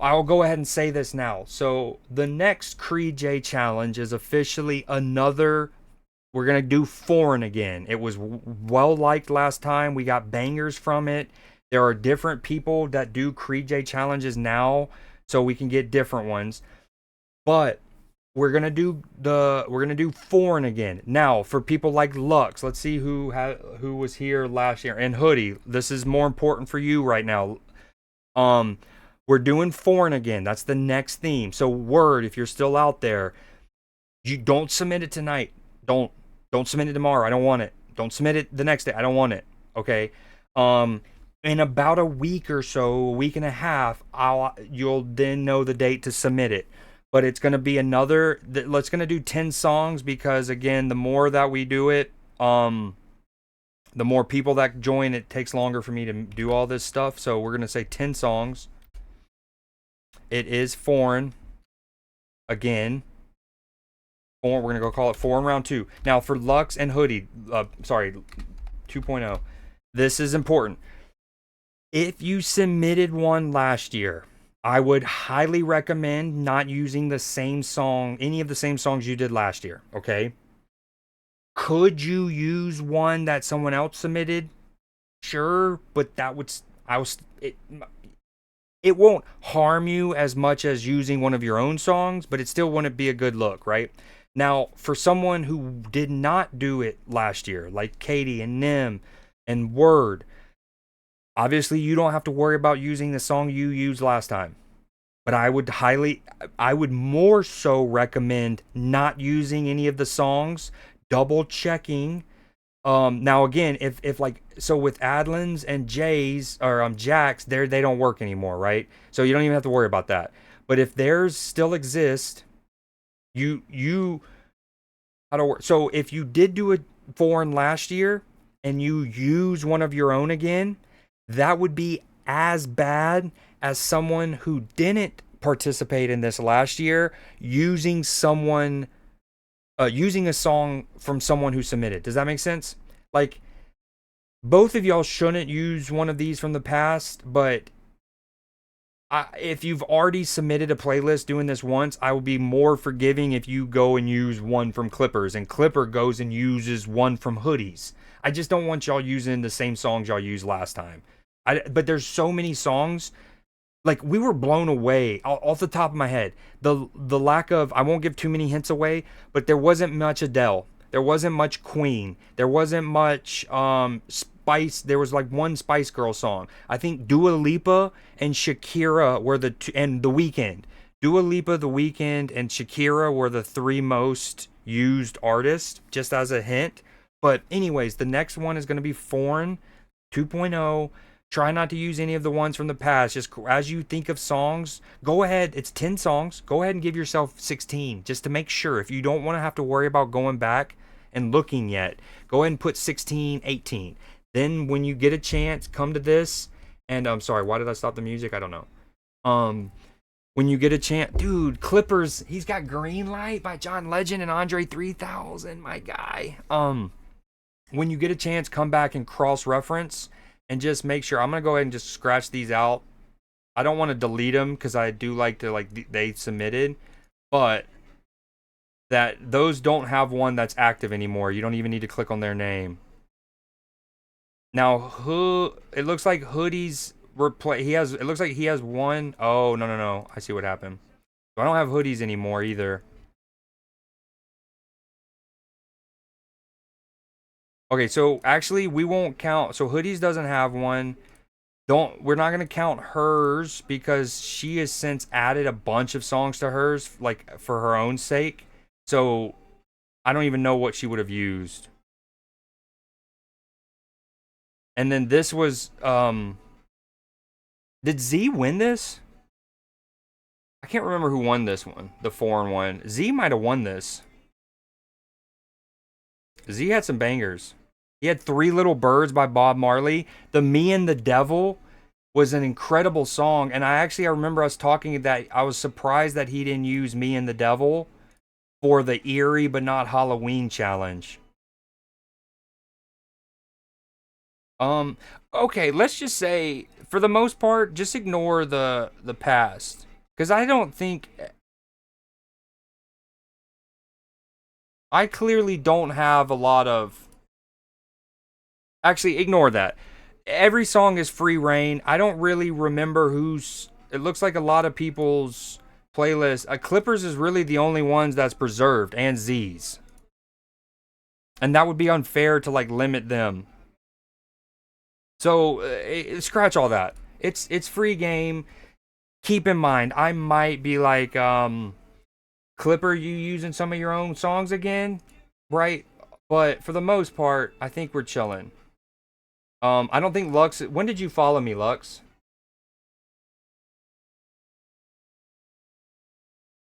I'll go ahead and say this now. So the next CreeDJ challenge is officially another. We're gonna do foreign again. It was well liked last time. We got bangers from it. There are different people that do CreeDJ challenges now, so we can get different ones. But we're gonna do foreign again. Now, for people like Lux, let's see who was here last year. And Hoodie, this is more important for you right now. We're doing foreign again. That's the next theme. So Word, if you're still out there, you don't submit it tonight. Don't submit it tomorrow. I don't want it. Don't submit it the next day. I don't want it. Okay. In about a week or so, a week and a half, you'll then know the date to submit it. But it's going to be let's going to do 10 songs because, again, the more that we do it, the more people that join, it takes longer for me to do all this stuff. So we're going to say 10 songs. It is foreign. Again. We're going to go call it foreign round 2. Now, for Lux and Hoodie, 2.0, this is important. If you submitted one last year, I would highly recommend not using the same song, any of the same songs you did last year, okay? Could you use one that someone else submitted? Sure, but it won't harm you as much as using one of your own songs, but it still wouldn't be a good look, right? Now, for someone who did not do it last year, like Katie and Nim and Word, obviously you don't have to worry about using the song you used last time. But I would more so recommend not using any of the songs, double checking. Now again, if like, so with Adlin's and Jay's or Jack's, they don't work anymore, right? So you don't even have to worry about that. But if theirs still exist, so if you did do a foreign last year and you use one of your own again, that would be as bad as someone who didn't participate in this last year using a song from someone who submitted. Does that make sense? Like, both of y'all shouldn't use one of these from the past, but if you've already submitted a playlist doing this once, I will be more forgiving if you go and use one from Clippers and Clipper goes and uses one from Hoodies. I just don't want y'all using the same songs y'all used last time. But there's so many songs. Like, we were blown away off the top of my head. The lack of, I won't give too many hints away, but there wasn't much Adele. There wasn't much Queen. There wasn't much Spice. There was like one Spice Girl song. I think Dua Lipa and Shakira were and The Weeknd. Dua Lipa, The Weeknd, and Shakira were the 3 most used artists, just as a hint. But anyways, the next one is going to be Foreign 2.0. Try not to use any of the ones from the past. Just as you think of songs, go ahead. It's 10 songs. Go ahead and give yourself 16 just to make sure. If you don't want to have to worry about going back and looking yet, go ahead and put 16, 18. Then when you get a chance, come to this. And I'm sorry, why did I stop the music? I don't know. When you get a chance, dude, Clippers, he's got Green Light by John Legend and Andre 3000, my guy. When you get a chance, come back and cross-reference. And just make sure, I'm going to go ahead and just scratch these out. I don't want to delete them because I do like to, they submitted. But that those don't have one that's active anymore. You don't even need to click on their name. Now, it looks like Hoodie's it looks like he has one. Oh, no. I see what happened. So I don't have Hoodies anymore either. Okay, so actually we won't count. So Hoodies doesn't have one. We're not gonna count hers because she has since added a bunch of songs to hers, like for her own sake. So I don't even know what she would have used. And then this was did Z win this? I can't remember who won this one, the Foreign one. Z might have won this. Z had some bangers. He had 3 Little Birds by Bob Marley. The Me and the Devil was an incredible song. And I remember us talking that I was surprised that he didn't use Me and the Devil for the Eerie but Not Halloween challenge. Okay, let's just say, for the most part, just ignore the past. Because I don't think... I clearly don't have a lot of... Actually, ignore that. Every song is free reign. I don't really remember who's... It looks like a lot of people's playlist. Clippers is really the only ones that's preserved, and Z's. And that would be unfair to, limit them. So, scratch all that. It's free game. Keep in mind, I might be like, Clipper, you using some of your own songs again? Right? But for the most part, I think we're chilling. I don't think Lux... When did you follow me, Lux?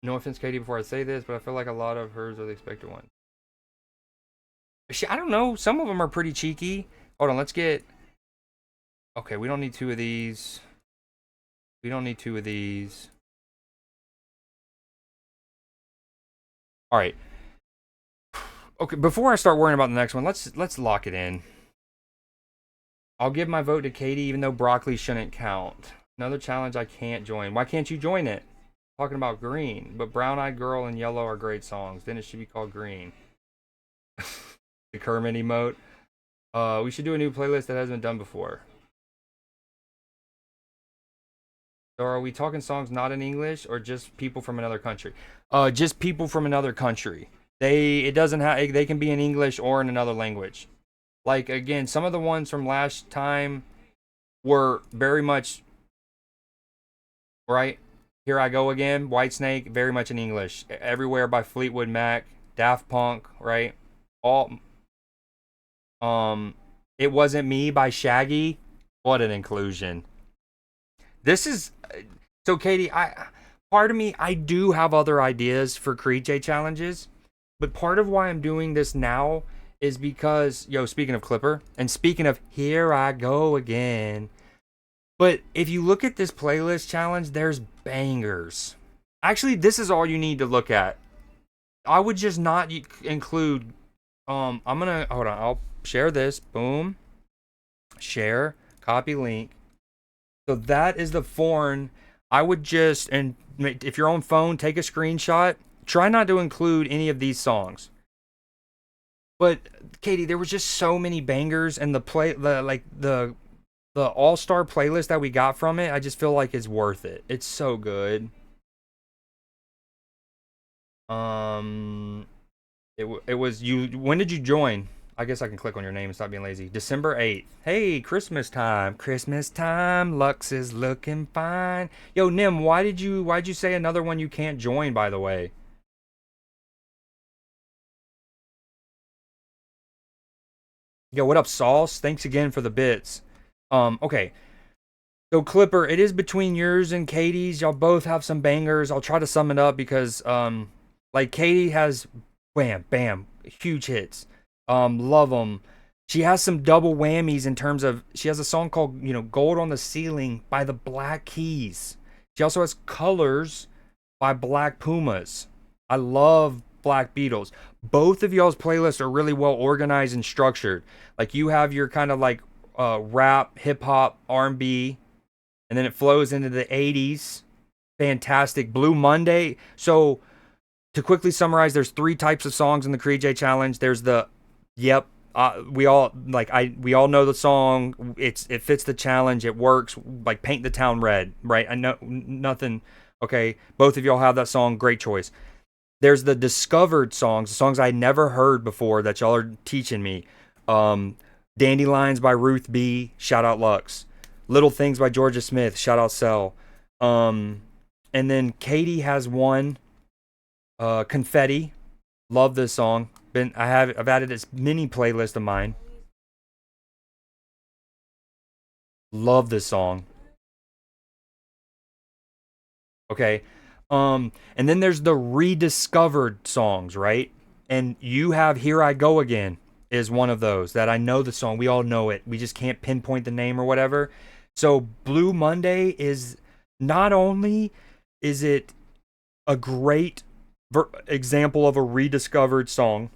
No offense, Katie, before I say this, but I feel like a lot of hers are the expected ones. I don't know. Some of them are pretty cheeky. Hold on, let's get... Okay, we don't need 2 of these. We don't need 2 of these. All right. Okay, before I start worrying about the next one, let's lock it in. I'll give my vote to Katie, even though broccoli shouldn't count. Another challenge I can't join. Why can't you join it? Talking about green, but Brown Eyed Girl and Yellow are great songs. Then it should be called Green. The Kermit emote. We should do a new playlist that hasn't been done before. So are we talking songs not in English or just people from another country? Just people from another country. They can be in English or in another language. Like, again, some of the ones from last time were very much, right? Here I Go Again, Whitesnake, very much in English. Everywhere by Fleetwood Mac, Daft Punk, right? It Wasn't Me by Shaggy. What an inclusion. This is, so Katie, part of me, I do have other ideas for CreeDJ challenges, but part of why I'm doing this now is because, speaking of Clipper, and speaking of Here I Go Again, but if you look at this playlist challenge, there's bangers. Actually, this is all you need to look at. I would just not include, hold on, I'll share this, boom, share, copy link. So that is the Foreign. I would just, and if you're on phone, take a screenshot. Try not to include any of these songs. But Katie, there was just so many bangers, and the the all-star playlist that we got from it, I just feel like it's worth it. It's so good. It was you. When did you join? I guess I can click on your name and stop being lazy. December 8th. Hey, Christmas time. Christmas time. Lux is looking fine. Yo, Nim, why'd you say another one you can't join, by the way? Yo, what up, Sauce? Thanks again for the bits. Okay. So, Clipper, it is between yours and Katie's. Y'all both have some bangers. I'll try to sum it up because, like, Katie has, bam, bam, huge hits. Love them. She has some double whammies in terms of, she has a song called, Gold on the Ceiling by the Black Keys. She also has Colors by Black Pumas. I love Black Beatles. Both of y'all's playlists are really well organized and structured. Like, you have your kind of like rap, hip hop, R&B, and then it flows into the 80s. Fantastic. Blue Monday. So to quickly summarize, there's 3 types of songs in the CreeDJ challenge. There's the we all know the song. It fits the challenge. It works. Like Paint the Town Red, right? I know nothing. Okay, both of y'all have that song. Great choice. There's the discovered songs, the songs I never heard before that y'all are teaching me. Dandelions by Ruth B. Shout out Lux. Little Things by Georgia Smith. Shout out Cell. And then Katie has one. Confetti. Love this song. I've added this mini playlist of mine. Love this song. Okay. And then there's the rediscovered songs, right? And you have Here I Go Again is one of those that I know the song. We all know it. We just can't pinpoint the name or whatever. So Blue Monday is not only is it a great example of a rediscovered song,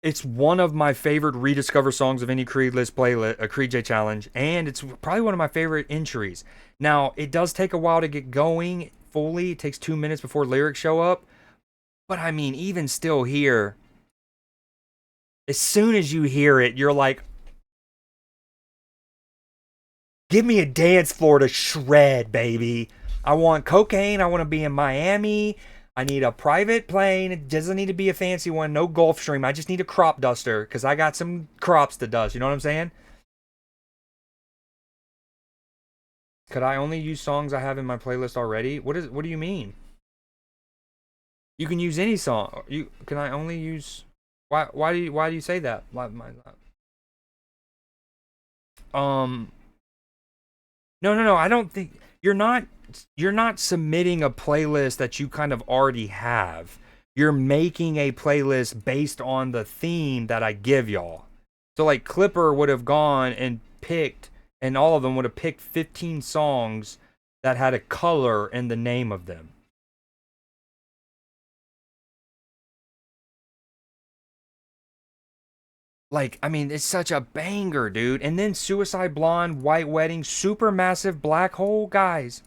it's one of my favorite rediscover songs of any CreeDJ playlist, a CreeDJ challenge, and it's probably one of my favorite entries. Now, it does take a while to get going fully. It takes 2 minutes before lyrics show up. But I mean, even still here, as soon as you hear it, you're like, give me a dance floor to shred, baby. I want cocaine. I want to be in Miami. I need a private plane. It doesn't need to be a fancy one. No Gulfstream. I just need a crop duster because I got some crops to dust. You know what I'm saying? Could I only use songs I have in my playlist already? What do you mean? You can use any song. Can I only use? Why do you say that? No. I don't think you're not submitting a playlist that you kind of already have. You're making a playlist based on the theme that I give y'all. So like Clipper would have gone and picked, and all of them would have picked 15 songs that had a color in the name of them. Like, I mean, it's such a banger, dude. And then Suicide Blonde, White Wedding, Supermassive Black Hole, guys.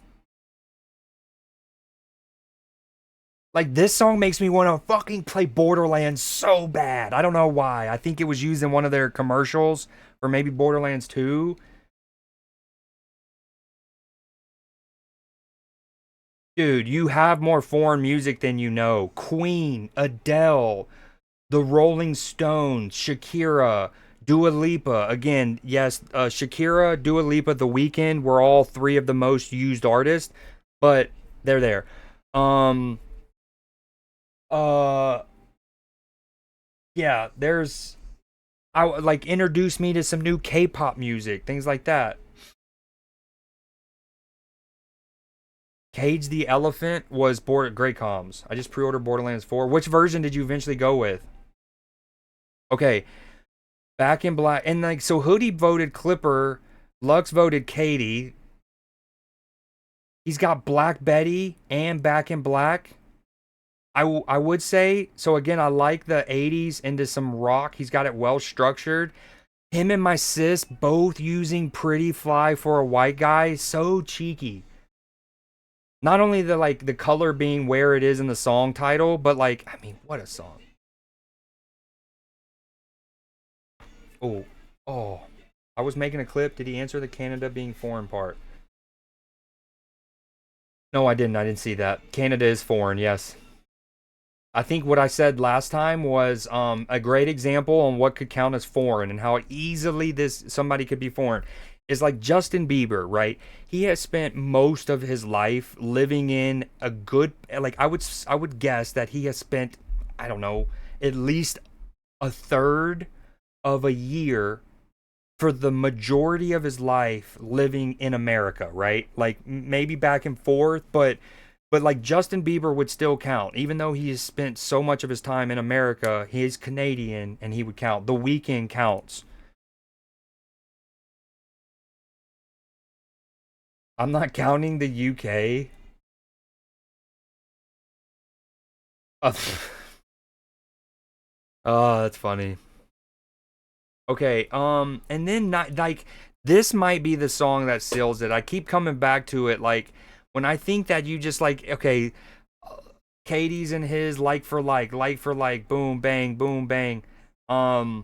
Like, this song makes me want to fucking play Borderlands so bad. I don't know why. I think it was used in one of their commercials, or maybe Borderlands 2. Dude, you have more foreign music than you know. Queen, Adele, The Rolling Stones, Shakira, Dua Lipa. Again, yes, Shakira, Dua Lipa, The Weeknd were all 3 of the most used artists, but they're there. Yeah, there's, like, introduce me to some new K-pop music, things like that. Cage the Elephant was great comms. I just pre-ordered Borderlands 4. Which version did you eventually go with? Okay. Back in Black. And like, so Hoodie voted Clipper. Lux voted Katie. He's got Black Betty and Back in Black. I would say, so again, I like the 80s into some rock. He's got it well structured. Him and my sis both using Pretty Fly for a White Guy. So cheeky. Not only the color being where it is in the song title, but like, I mean, what a song. Oh. I was making a clip. Did he answer the Canada being foreign part? No, I didn't. I didn't see that. Canada is foreign, yes. I think what I said last time was a great example on what could count as foreign and how easily somebody could be foreign. Is like Justin Bieber, right? He has spent most of his life living in a good, like I would guess that he has spent, I don't know, at least a third of a year for the majority of his life living in America, right? Like maybe back and forth, but like Justin Bieber would still count, even though he has spent so much of his time in America. He is Canadian, and he would count. The Weeknd counts. I'm not counting the UK. Oh, that's funny. Okay, and then not like this might be the song that seals it. I keep coming back to it, like when I think that you just like, okay, Katie's and his like for like, boom bang, boom bang. I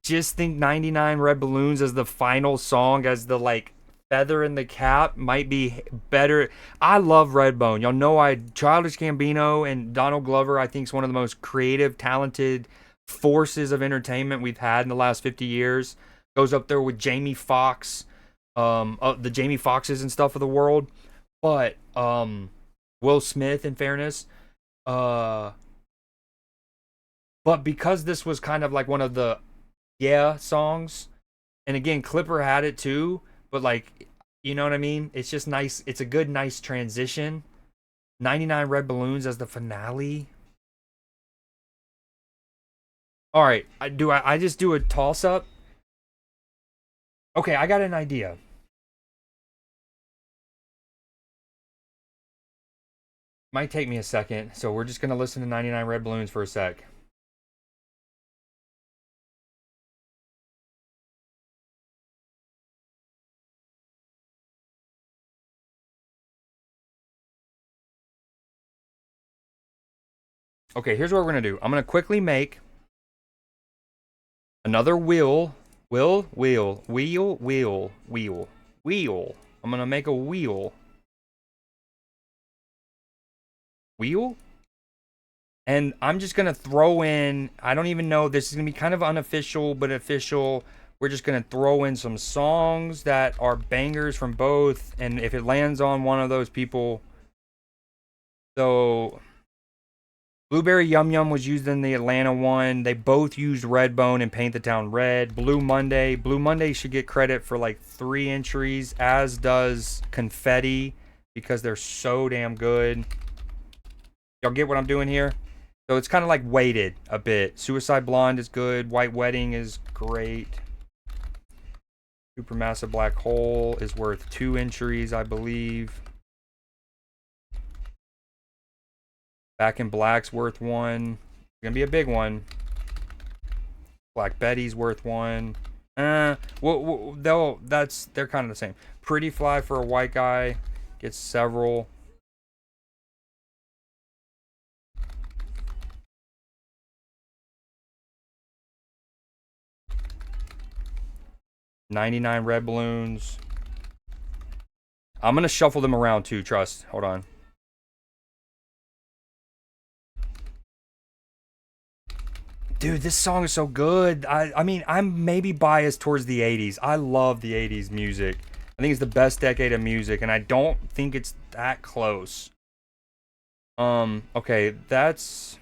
just think 99 Red Balloons as the final song, as the like feather in the cap, might be better. I love Redbone. Y'all know Childish Gambino and Donald Glover, I think, is one of the most creative, talented forces of entertainment we've had in the last 50 years. Goes up there with Jamie Foxx, the Jamie Foxxes and stuff of the world. But Will Smith, in fairness, but because this was kind of like one of the songs, and again Clipper had it too, but like, you know what I mean, it's just nice. It's a good nice transition. 99 Red Balloons as the finale. All right, I just do a toss up? Okay, I got an idea. Might take me a second, so we're just gonna listen to 99 Red Balloons for a sec. Okay, here's what we're gonna do. I'm gonna quickly make another wheel. I'm gonna make a wheel. And I'm just gonna throw in, I don't even know, this is gonna be kind of unofficial but official. We're just gonna throw in some songs that are bangers from both, and if it lands on one of those people. So Blueberry Yum Yum was used in the Atlanta one. They both used Redbone and Paint the Town Red. Blue Monday should get credit for like 3 entries, as does Confetti, because they're so damn good. Y'all get what I'm doing here? So it's kind of like weighted a bit. Suicide Blonde is good. White Wedding is great. Supermassive Black Hole is worth 2 entries, I believe. Back in Black's worth 1. It's gonna be a big one. Black Betty's worth 1. They're kind of the same. Pretty Fly for a white guy gets several. $99 Red Balloons. I'm gonna shuffle them around too, trust. Hold on. Dude, this song is so good. I mean, I'm maybe biased towards the 80s. I love the 80s music. I think it's the best decade of music, and I don't think it's that close. Okay, that's...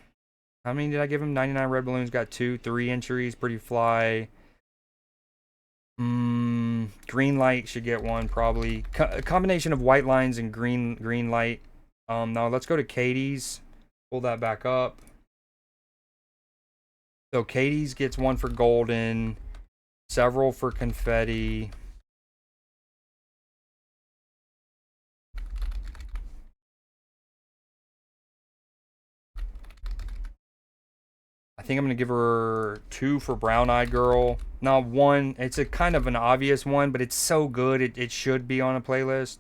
How many did I give him? 99 Red Balloons got 2, 3 entries. Pretty Fly. Green Light should get 1, probably. A combination of White Lines and Green Light. Now let's go to Katie's. Pull that back up. So Katie's gets 1 for Golden, several for Confetti. I think I'm going to give her 2 for Brown Eyed Girl. Not 1. It's a kind of an obvious one, but it's so good. It should be on a playlist.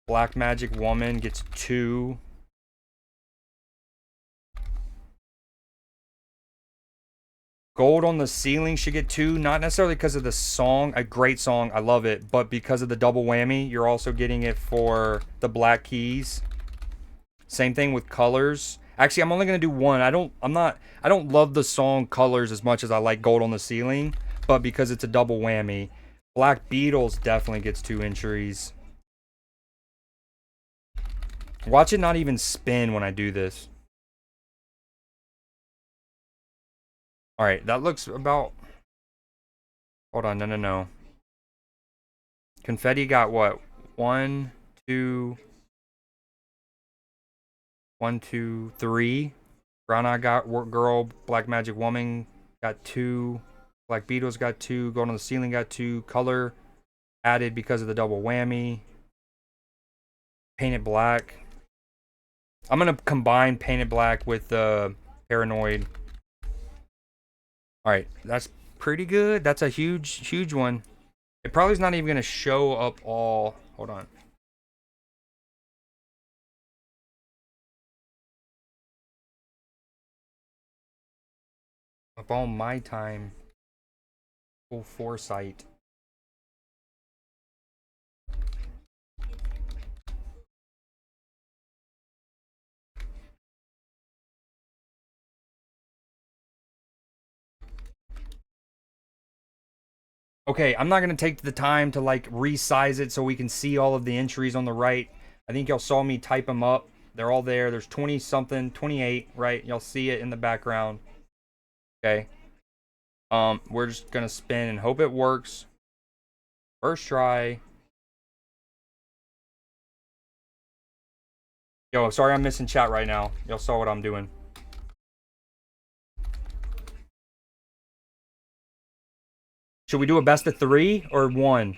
Black Magic Woman gets 2. Gold on the Ceiling should get 2, not necessarily because of the song, a great song, I love it, but because of the double whammy, you're also getting it for the Black Keys. Same thing with Colors. Actually, I'm only gonna do 1. I don't love the song Colors as much as I like Gold on the Ceiling, but because it's a double whammy, Black Beatles definitely gets 2 entries. Watch it not even spin when I do this. Alright, that looks about... Hold on, no. Confetti got what? 1, 2... 1, 2, 3. Brown Eye got Girl, Black Magic Woman got 2. Black Beatles got 2. Gold on the Ceiling got 2. Color added because of the double whammy. Painted Black. I'm gonna combine Painted Black with Paranoid. Alright, that's pretty good. That's a huge one. It probably is not even gonna show up all. Hold on. Up all my time. Full foresight. Okay, I'm not going to take the time to like resize it so we can see all of the entries on the right. I think y'all saw me type them up. They're all there. There's 20 something, 28, right? Y'all see it in the background. Okay. We're just going to spin and hope it works. First try. Yo, sorry I'm missing chat right now. Y'all saw what I'm doing. Should we do a best of 3 or 1?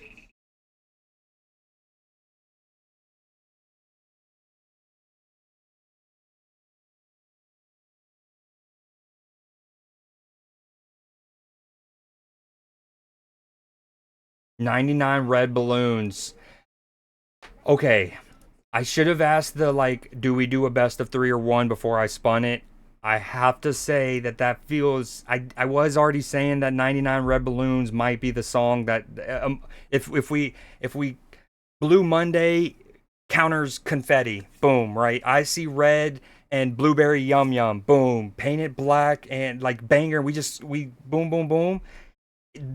$99 red balloons. Okay. I should have asked the, like, do we do a best of 3 or 1 before I spun it. I have to say that feels... I was already saying that 99 red balloons might be the song that... if we... Blue Monday counters confetti. Boom, right? I See Red and Blueberry Yum Yum. Boom. Painted Black and, like, Banger. We boom, boom, boom.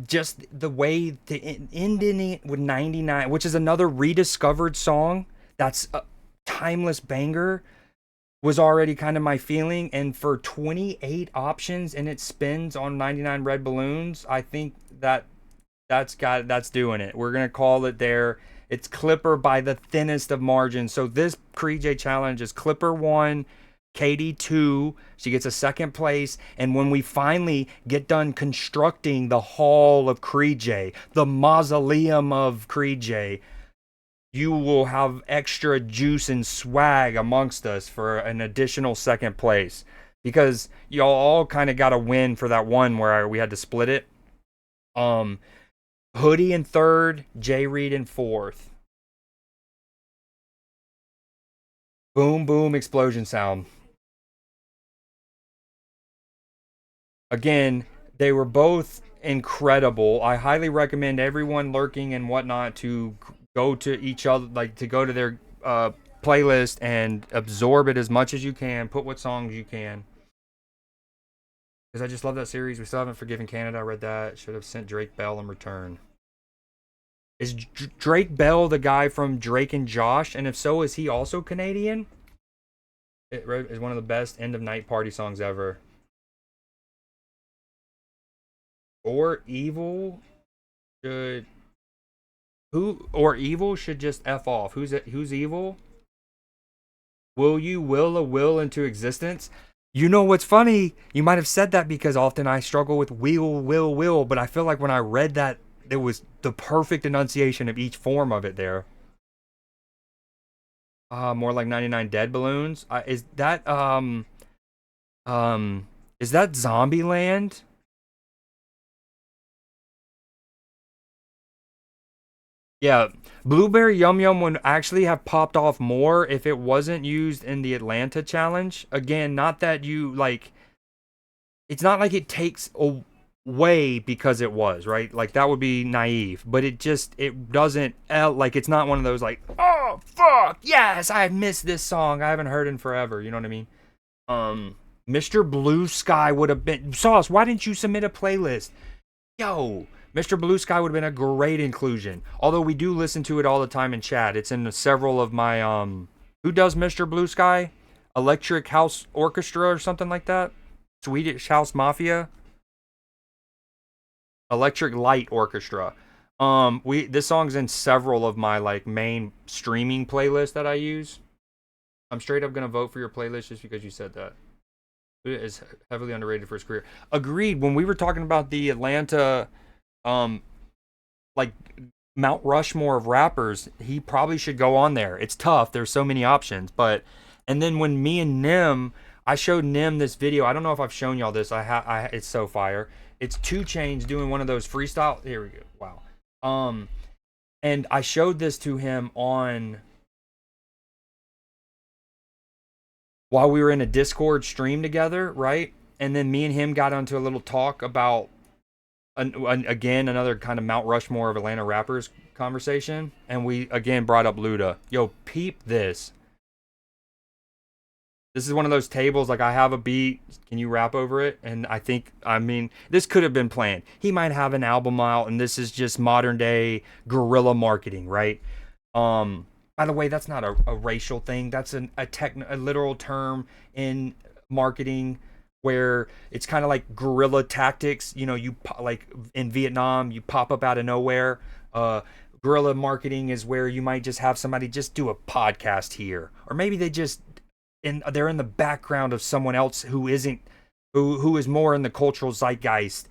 Just the way to end it with 99, which is another rediscovered song that's a timeless banger, was already kind of my feeling. And for 28 options and it spins on 99 red balloons, I think that's doing it. We're gonna call it there. It's Clipper by the thinnest of margins. So this CreeDJ challenge is Clipper 1, Katie 2. She gets a second place. And when we finally get done constructing the hall of CreeDJ, the mausoleum of CreeDJ, you will have extra juice and swag amongst us for an additional second place. Because y'all all kind of got a win for that one where we had to split it. Hoodie in 3rd, Jay Reed in 4th. Boom, boom, explosion sound. Again, they were both incredible. I highly recommend everyone lurking and whatnot to go to each other, like to go to their playlist and absorb it as much as you can. Put what songs you can. Because I just love that series. We still haven't Forgiven Canada. I read that. Should have sent Drake Bell in return. Is Drake Bell the guy from Drake and Josh? And if so, is he also Canadian? It is one of the best end of night party songs ever. Or Evil should... Evil should just F off. Who's Evil? Will you will a will into existence? You know what's funny? You might have said that because often I struggle with will, but I feel like when I read that, it was the perfect enunciation of each form of it there. More like 99 dead balloons. Is that Zombieland? Yeah, Blueberry Yum Yum would actually have popped off more if it wasn't used in the Atlanta challenge. Again, not that you, like... It's not like it takes way because it was, right? Like, that would be naive, but it doesn't, like, it's not one of those, like, oh, fuck, yes, I missed this song, I haven't heard in forever, you know what I mean? Mr. Blue Sky would have been, Sauce, why didn't you submit a playlist? Yo, Mr. Blue Sky would have been a great inclusion, although we do listen to it all the time in chat. It's in several of my, who does Mr. Blue Sky? Electric House Orchestra or something like that? Swedish House Mafia? Electric Light Orchestra. This song's in several of my like main streaming playlists that I use. I'm straight up gonna vote for your playlist just because you said that. It is heavily underrated for his career. Agreed. When we were talking about the Atlanta, like Mount Rushmore of rappers, he probably should go on there. It's tough. There's so many options, but and then when me and Nim, I showed Nim this video. I don't know if I've shown y'all this. It's so fire. It's 2 Chainz doing one of those freestyle. Here we go. Wow. And I showed this to him while we were in a Discord stream together, right? And then me and him got onto a little talk about, again, another kind of Mount Rushmore of Atlanta rappers conversation. And we, again, brought up Luda. Yo, peep this. This is one of those tables, like, I have a beat, can you rap over it? And I mean, this could have been planned. He might have an album out, and this is just modern day guerrilla marketing, right? By the way, that's not a racial thing. That's a literal term in marketing where it's kind of like guerrilla tactics. You know, like in Vietnam, you pop up out of nowhere. Guerrilla marketing is where you might just have somebody just do a podcast here, or maybe they're in the background of someone else who is more in the cultural zeitgeist.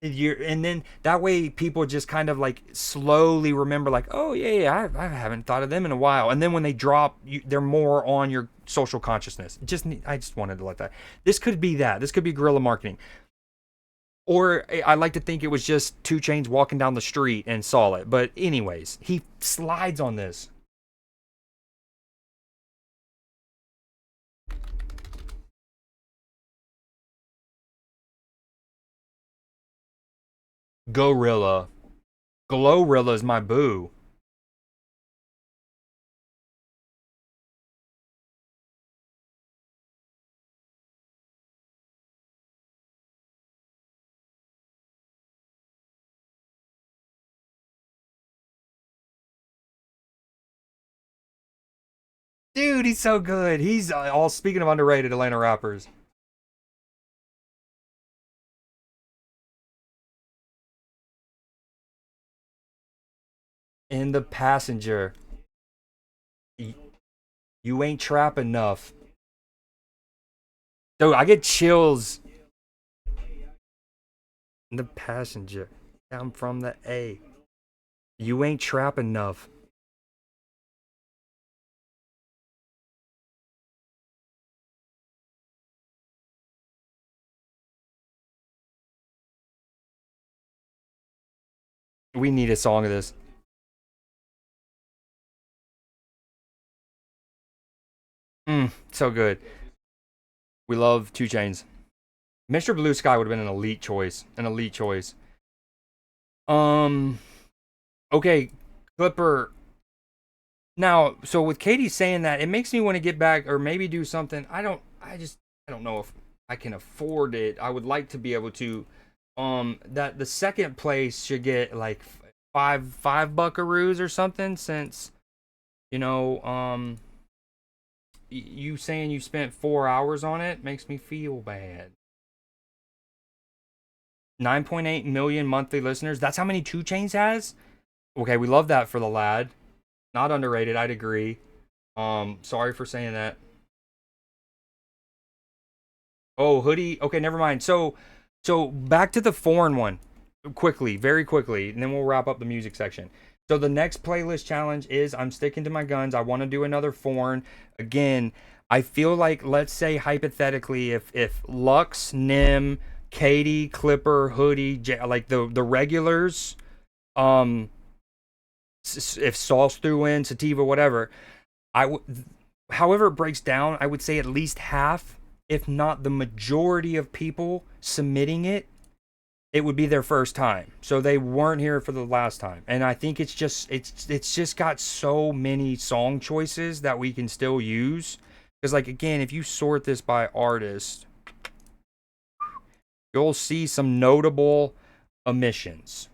And then that way people just kind of like slowly remember, like, oh yeah, I haven't thought of them in a while. And then when they drop, they're more on your social consciousness. I just wanted to let that. This could be that. This could be guerrilla marketing. Or I like to think it was just 2 Chainz walking down the street and saw it. But anyways, he slides on this. Glorilla is my boo. Dude, he's so good. He's all speaking of underrated Atlanta rappers. In the passenger. You ain't trap enough. Dude, I get chills. In the passenger. I'm from the A. You ain't trap enough. We need a song of this. So good. We love 2 Chainz. Mr. Blue Sky would have been an elite choice. Okay, Clipper. Now, so with Katie saying that, it makes me want to get back or maybe do something. I don't know if I can afford it. I would like to be able to. That the second place should get like five buckaroos or something, since, you know, you saying you spent 4 hours on it makes me feel bad. 9.8 million monthly listeners. That's how many 2 Chainz has? Okay, we love that for the lad. Not underrated, I'd agree. Sorry for saying that. Oh, hoodie. Okay, never mind. So back to the foreign one. Very quickly, and then we'll wrap up the music section. So the next playlist challenge is, I'm sticking to my guns. I want to do another foreign. Again, I feel like, let's say hypothetically, if Lux, Nim, Katie, Clipper, Hoodie, like the regulars, if Sauce threw in, Sativa, whatever, however it breaks down, I would say at least half, if not the majority of people submitting it it would be their first time. So they weren't here for the last time. And I think it's just got so many song choices that we can still use. Because, like, again, if you sort this by artist, you'll see some notable omissions.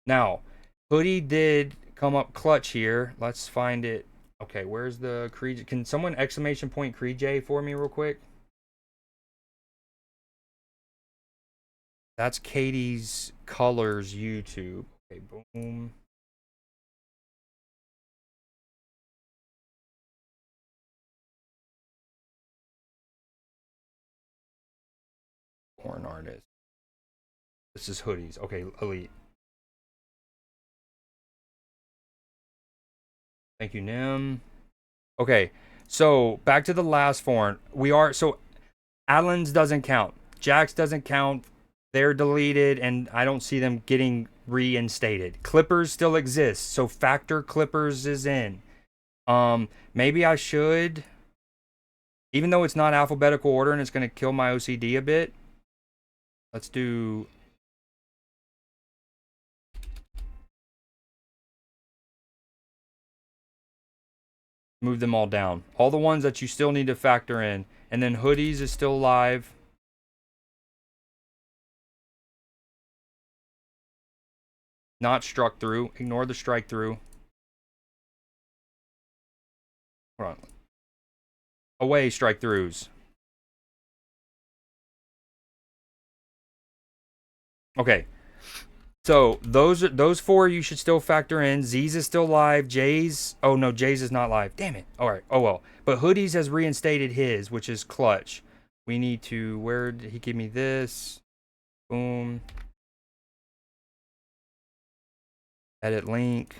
Now, Hoodie did come up clutch here. Let's find it. Okay, where's the CreeDJ? Can someone exclamation point CreeDJ for me real quick? That's Katie's Colors YouTube. Okay, boom. Porn artist. This is Hoodies. Okay, Elite. Thank you, Nim. Okay, so back to the last foreign. So Allen's doesn't count. Jax doesn't count. They're deleted, and I don't see them getting reinstated. Clippers still exist, so factor Clippers is in. Maybe I should, even though it's not alphabetical order and it's going to kill my OCD a bit. Let's do... Move them all down. All the ones that you still need to factor in. And then Hoodies is still live. Not struck through. Ignore the strike through. Hold on. Away strike throughs. Okay. So those four you should still factor in. Z's is still live. Jay's... Oh, no. Jay's is not live. Damn it. All right. Oh, well. But Hoodies has reinstated his, which is clutch. We need to... Where did he give me this? Boom. Edit link.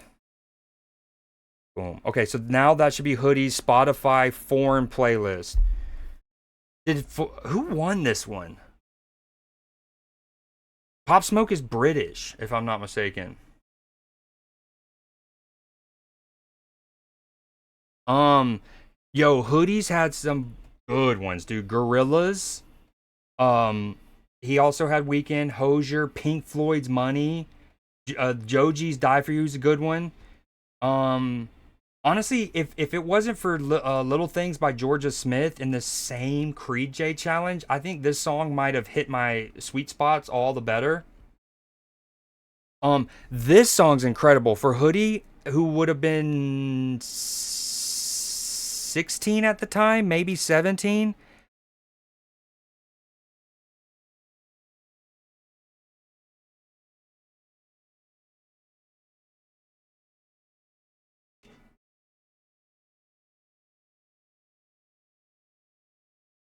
Boom. Okay, so now that should be Hoodie's Spotify foreign playlist. Who won this one? Pop Smoke is British, if I'm not mistaken. Yo, Hoodies had some good ones, dude. Gorillas. He also had Weekend, Hozier, Pink Floyd's Money. Joji's Die For You is a good one. Honestly, if it wasn't for Little Things by Georgia Smith in the same CreeDJ challenge, I think this song might have hit my sweet spots all the better. This song's incredible. For Hoodie, who would have been 16 at the time, maybe 17.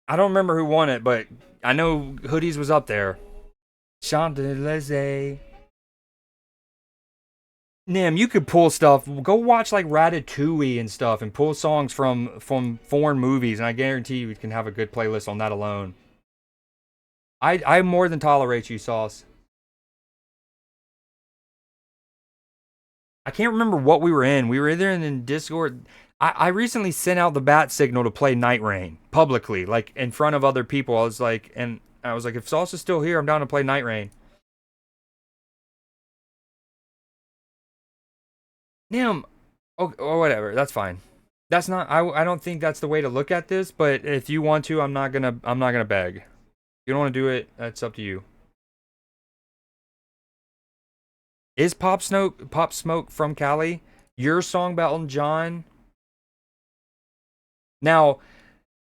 I don't remember who won it, but I know Hoodies was up there. Champs-Élysées. Nim, you could pull stuff. Go watch like Ratatouille and stuff and pull songs from foreign movies, and I guarantee you can have a good playlist on that alone. I more than tolerate you, Sauce. I can't remember what we were in. We were either in Discord. I recently sent out the bat signal to play Night Rain publicly, like in front of other people. I was like, if Sauce is still here, I'm down to play Night Rain. Nim, or whatever. That's fine. That's not. I don't think that's the way to look at this. But if you want to, I'm not gonna beg. If you don't want to do it, that's up to you. Is Pop Smoke from Cali? Your song about Elton John? Now,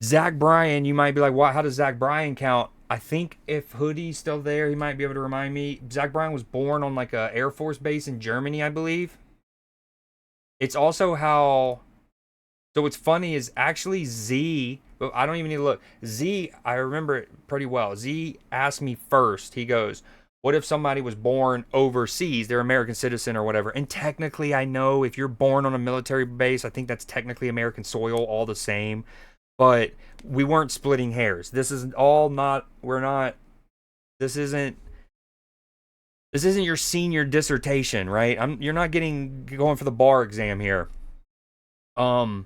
Zach Bryan, you might be like, how does Zach Bryan count? I think if Hoodie's still there, he might be able to remind me. Zach Bryan was born on like a Air Force base in Germany, I believe. It's also how... So what's funny is actually Z, but I don't even need to look. Z, I remember it pretty well. Z asked me first. He goes, what if somebody was born overseas? They're American citizen or whatever. And technically, I know if you're born on a military base, I think that's technically American soil, all the same. But we weren't splitting hairs. This is all not, this isn't your senior dissertation, right? You're not going for the bar exam here. But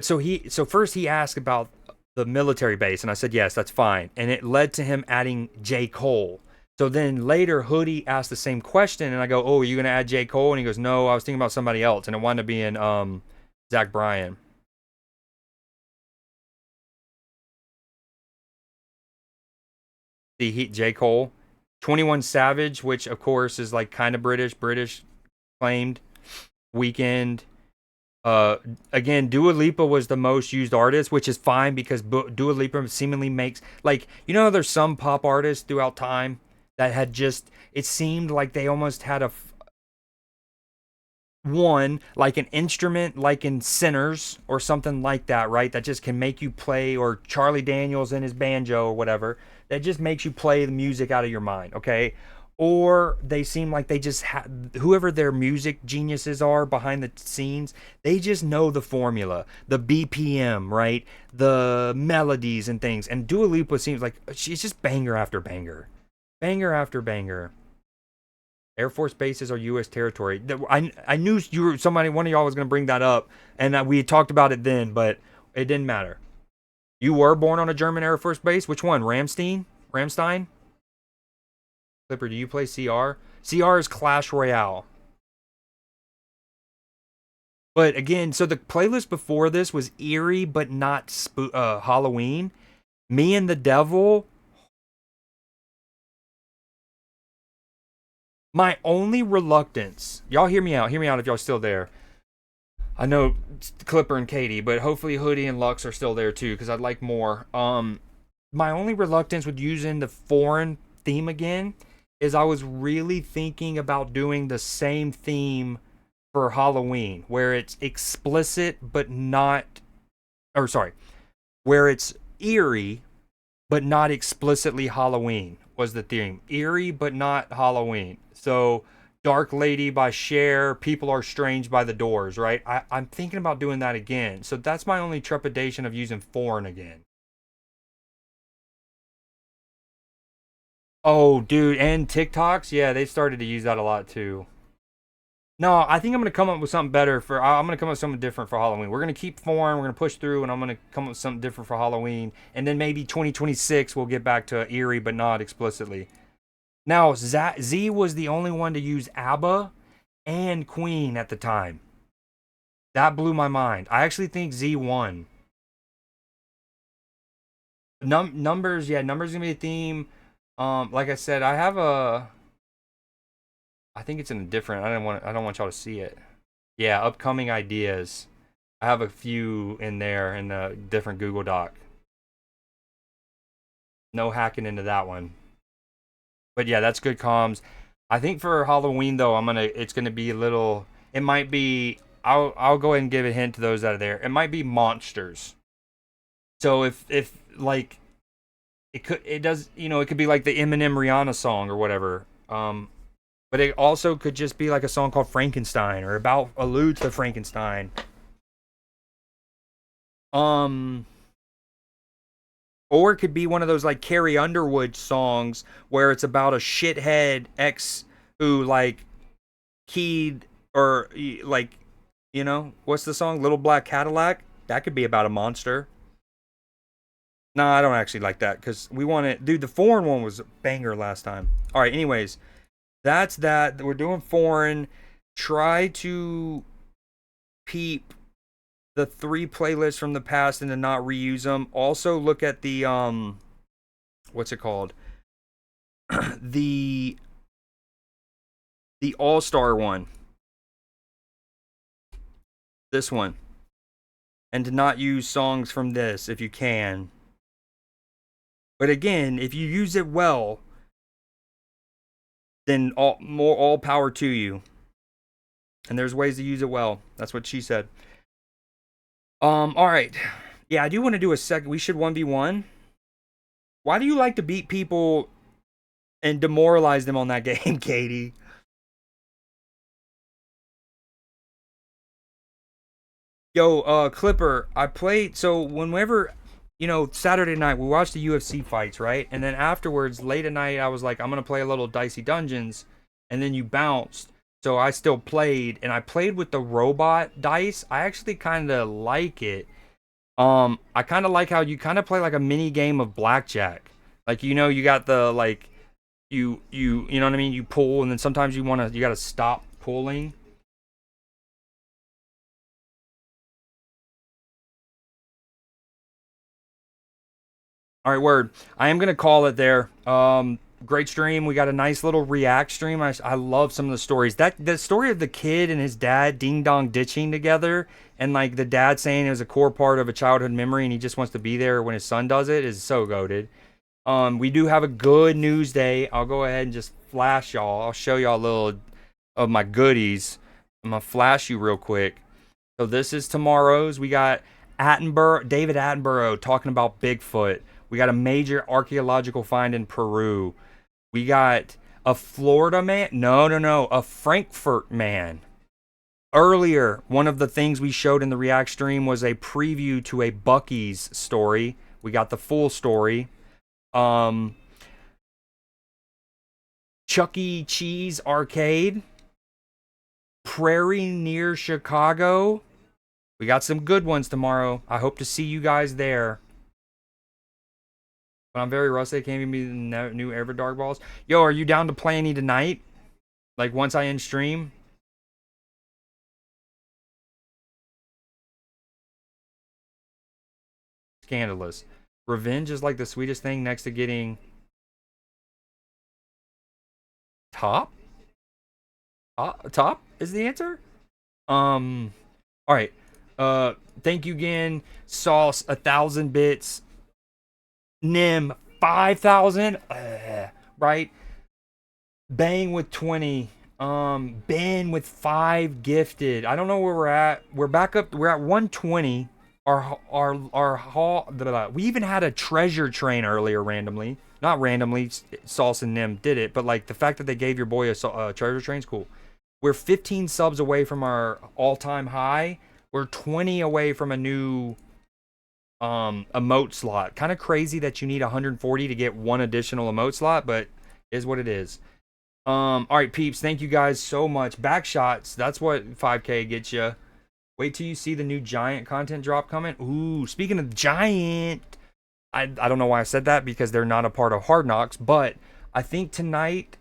so first he asked about the military base? And I said, yes, that's fine. And it led to him adding J. Cole. So then later, Hoodie asked the same question, and I go, oh, are you going to add J. Cole? And he goes, no, I was thinking about somebody else. And it wound up being Zach Bryan. J. Cole. 21 Savage, which, of course, is like kind of British claimed. Weekend. Again, Dua Lipa was the most used artist, which is fine because Dua Lipa seemingly makes, like, you know, there's some pop artists throughout time that had just, it seemed like they almost had like an instrument, like in Sinners or something like that, right? That just can make you play, or Charlie Daniels in his banjo or whatever, that just makes you play the music out of your mind, okay? Or they seem like they just whoever their music geniuses are behind the scenes, they just know the formula, the BPM, right? The melodies and things. And Dua Lipa seems like she's just banger after banger. Banger after banger. Air Force bases are U.S. territory. I knew one of y'all was going to bring that up, and we had talked about it then, but it didn't matter. You were born on a German Air Force base? Which one? Ramstein? Clipper, do you play CR? CR is Clash Royale. But again, so the playlist before this was eerie, but not Halloween. Me and the Devil. My only reluctance, y'all hear me out if y'all still there. I know Clipper and Katie, but hopefully Hoodie and Lux are still there too, because I'd like more. My only reluctance with using the foreign theme again is I was really thinking about doing the same theme for Halloween, where it's explicit but not, where it's eerie but not explicitly Halloween was the theme. Eerie but not Halloween. So Dark Lady by Cher, People Are Strange by The Doors, right? I'm thinking about doing that again. So that's my only trepidation of using foreign again. Oh, dude, and TikToks? Yeah, they started to use that a lot too. No, I think I'm going to come up with something better I'm going to come up with something different for Halloween. We're going to keep foreign, we're going to push through, and I'm going to come up with something different for Halloween. And then maybe 2026 we'll get back to eerie, but not explicitly. Now, Z was the only one to use ABBA and Queen at the time. That blew my mind. I actually think Z won. Numbers, yeah, numbers going to be a theme. Like I said, I think it's in a different, I don't want y'all to see it. Yeah, upcoming ideas. I have a few in there in a different Google Doc. No hacking into that one. But yeah, that's good comms. I think for Halloween though, it's gonna be a little, it might be, I'll go ahead and give a hint to those out of there. It might be monsters. So if like, it could be like the Eminem Rihanna song or whatever. But it also could just be like a song called Frankenstein, or alludes to Frankenstein. Or it could be one of those like Carrie Underwood songs where it's about a shithead ex who like keyed, or like, you know, what's the song? Little Black Cadillac? That could be about a monster. No, I don't actually like that, because we want it. Dude, the foreign one was a banger last time. All right, anyways, that's that. We're doing foreign. Try to peep the 3 playlists from the past and to not reuse them. Also look at the what's it called? the All-Star one. This one. And to not use songs from this if you can. But again, if you use it well, then all power to you. And there's ways to use it well. That's what she said. All right. Yeah, I do want to do a second. We should 1v1. Why do you like to beat people and demoralize them on that game, Katie? Yo, Clipper, I played, so whenever, Saturday night, we watched the UFC fights, right? And then afterwards, late at night, I was like, I'm going to play a little Dicey Dungeons. And then you bounced. So I still played, and I played with the robot dice. I actually kind of like it. I kind of like how you kind of play like a mini game of blackjack. Like, you know, you got the, like, you know what I mean? You pull, and then sometimes you got to stop pulling. All right, word. I am going to call it there. Great stream. We got a nice little react stream. I love some of the stories. The story of the kid and his dad ding dong ditching together, and like the dad saying it was a core part of a childhood memory and he just wants to be there when his son does it is so goated. We do have a good news day. I'll go ahead and just flash y'all. I'll show y'all a little of my goodies. I'm gonna flash you real quick. So this is tomorrow's. We got David Attenborough talking about Bigfoot. We got a major archaeological find in Peru. We got a Florida man. No. A Frankfurt man. Earlier, one of the things we showed in the React stream was a preview to a Buc-ee's story. We got the full story. Chuck E. Cheese Arcade. Prairie near Chicago. We got some good ones tomorrow. I hope to see you guys there. But I'm very rusty. Can't even be the new Everdark balls. Yo, are you down to play any tonight? Like once I end stream? Scandalous. Revenge is like the sweetest thing next to getting top? Top is the answer? All right. Thank you again. Sauce 1,000 bits. Nim 5,000. Right. Bang with 20. Ben with 5 gifted. I don't know where we're at. We're back up. We're at 120. Our haul. We even had a treasure train earlier randomly. Not randomly. Sauce and Nim did it, but like the fact that they gave your boy a treasure train's cool. We're 15 subs away from our all-time high. We're 20 away from a new emote slot. Kind of crazy that you need 140 to get one additional emote slot, but is what it is. All right, peeps. Thank you guys so much. Back shots. That's what 5K gets you. Wait till you see the new Giant content drop coming. Ooh, speaking of Giant, I don't know why I said that because they're not a part of Hard Knocks, but I think tonight.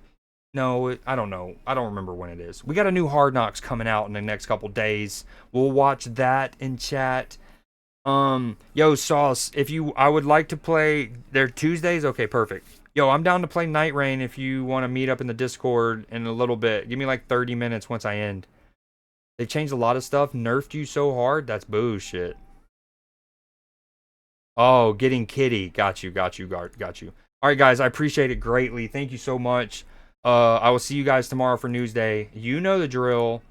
No, I don't know. I don't remember when it is. We got a new Hard Knocks coming out in the next couple days. We'll watch that in chat. Yo, Sauce, I would like to play. They're Tuesdays? Okay, perfect. Yo, I'm down to play Night Rain if you want to meet up in the Discord in a little bit. Give me like 30 minutes once I end. They changed a lot of stuff. Nerfed you so hard? That's bullshit. Oh, getting kitty. Got you. All right, guys, I appreciate it greatly. Thank you so much. I will see you guys tomorrow for Newsday. You know the drill.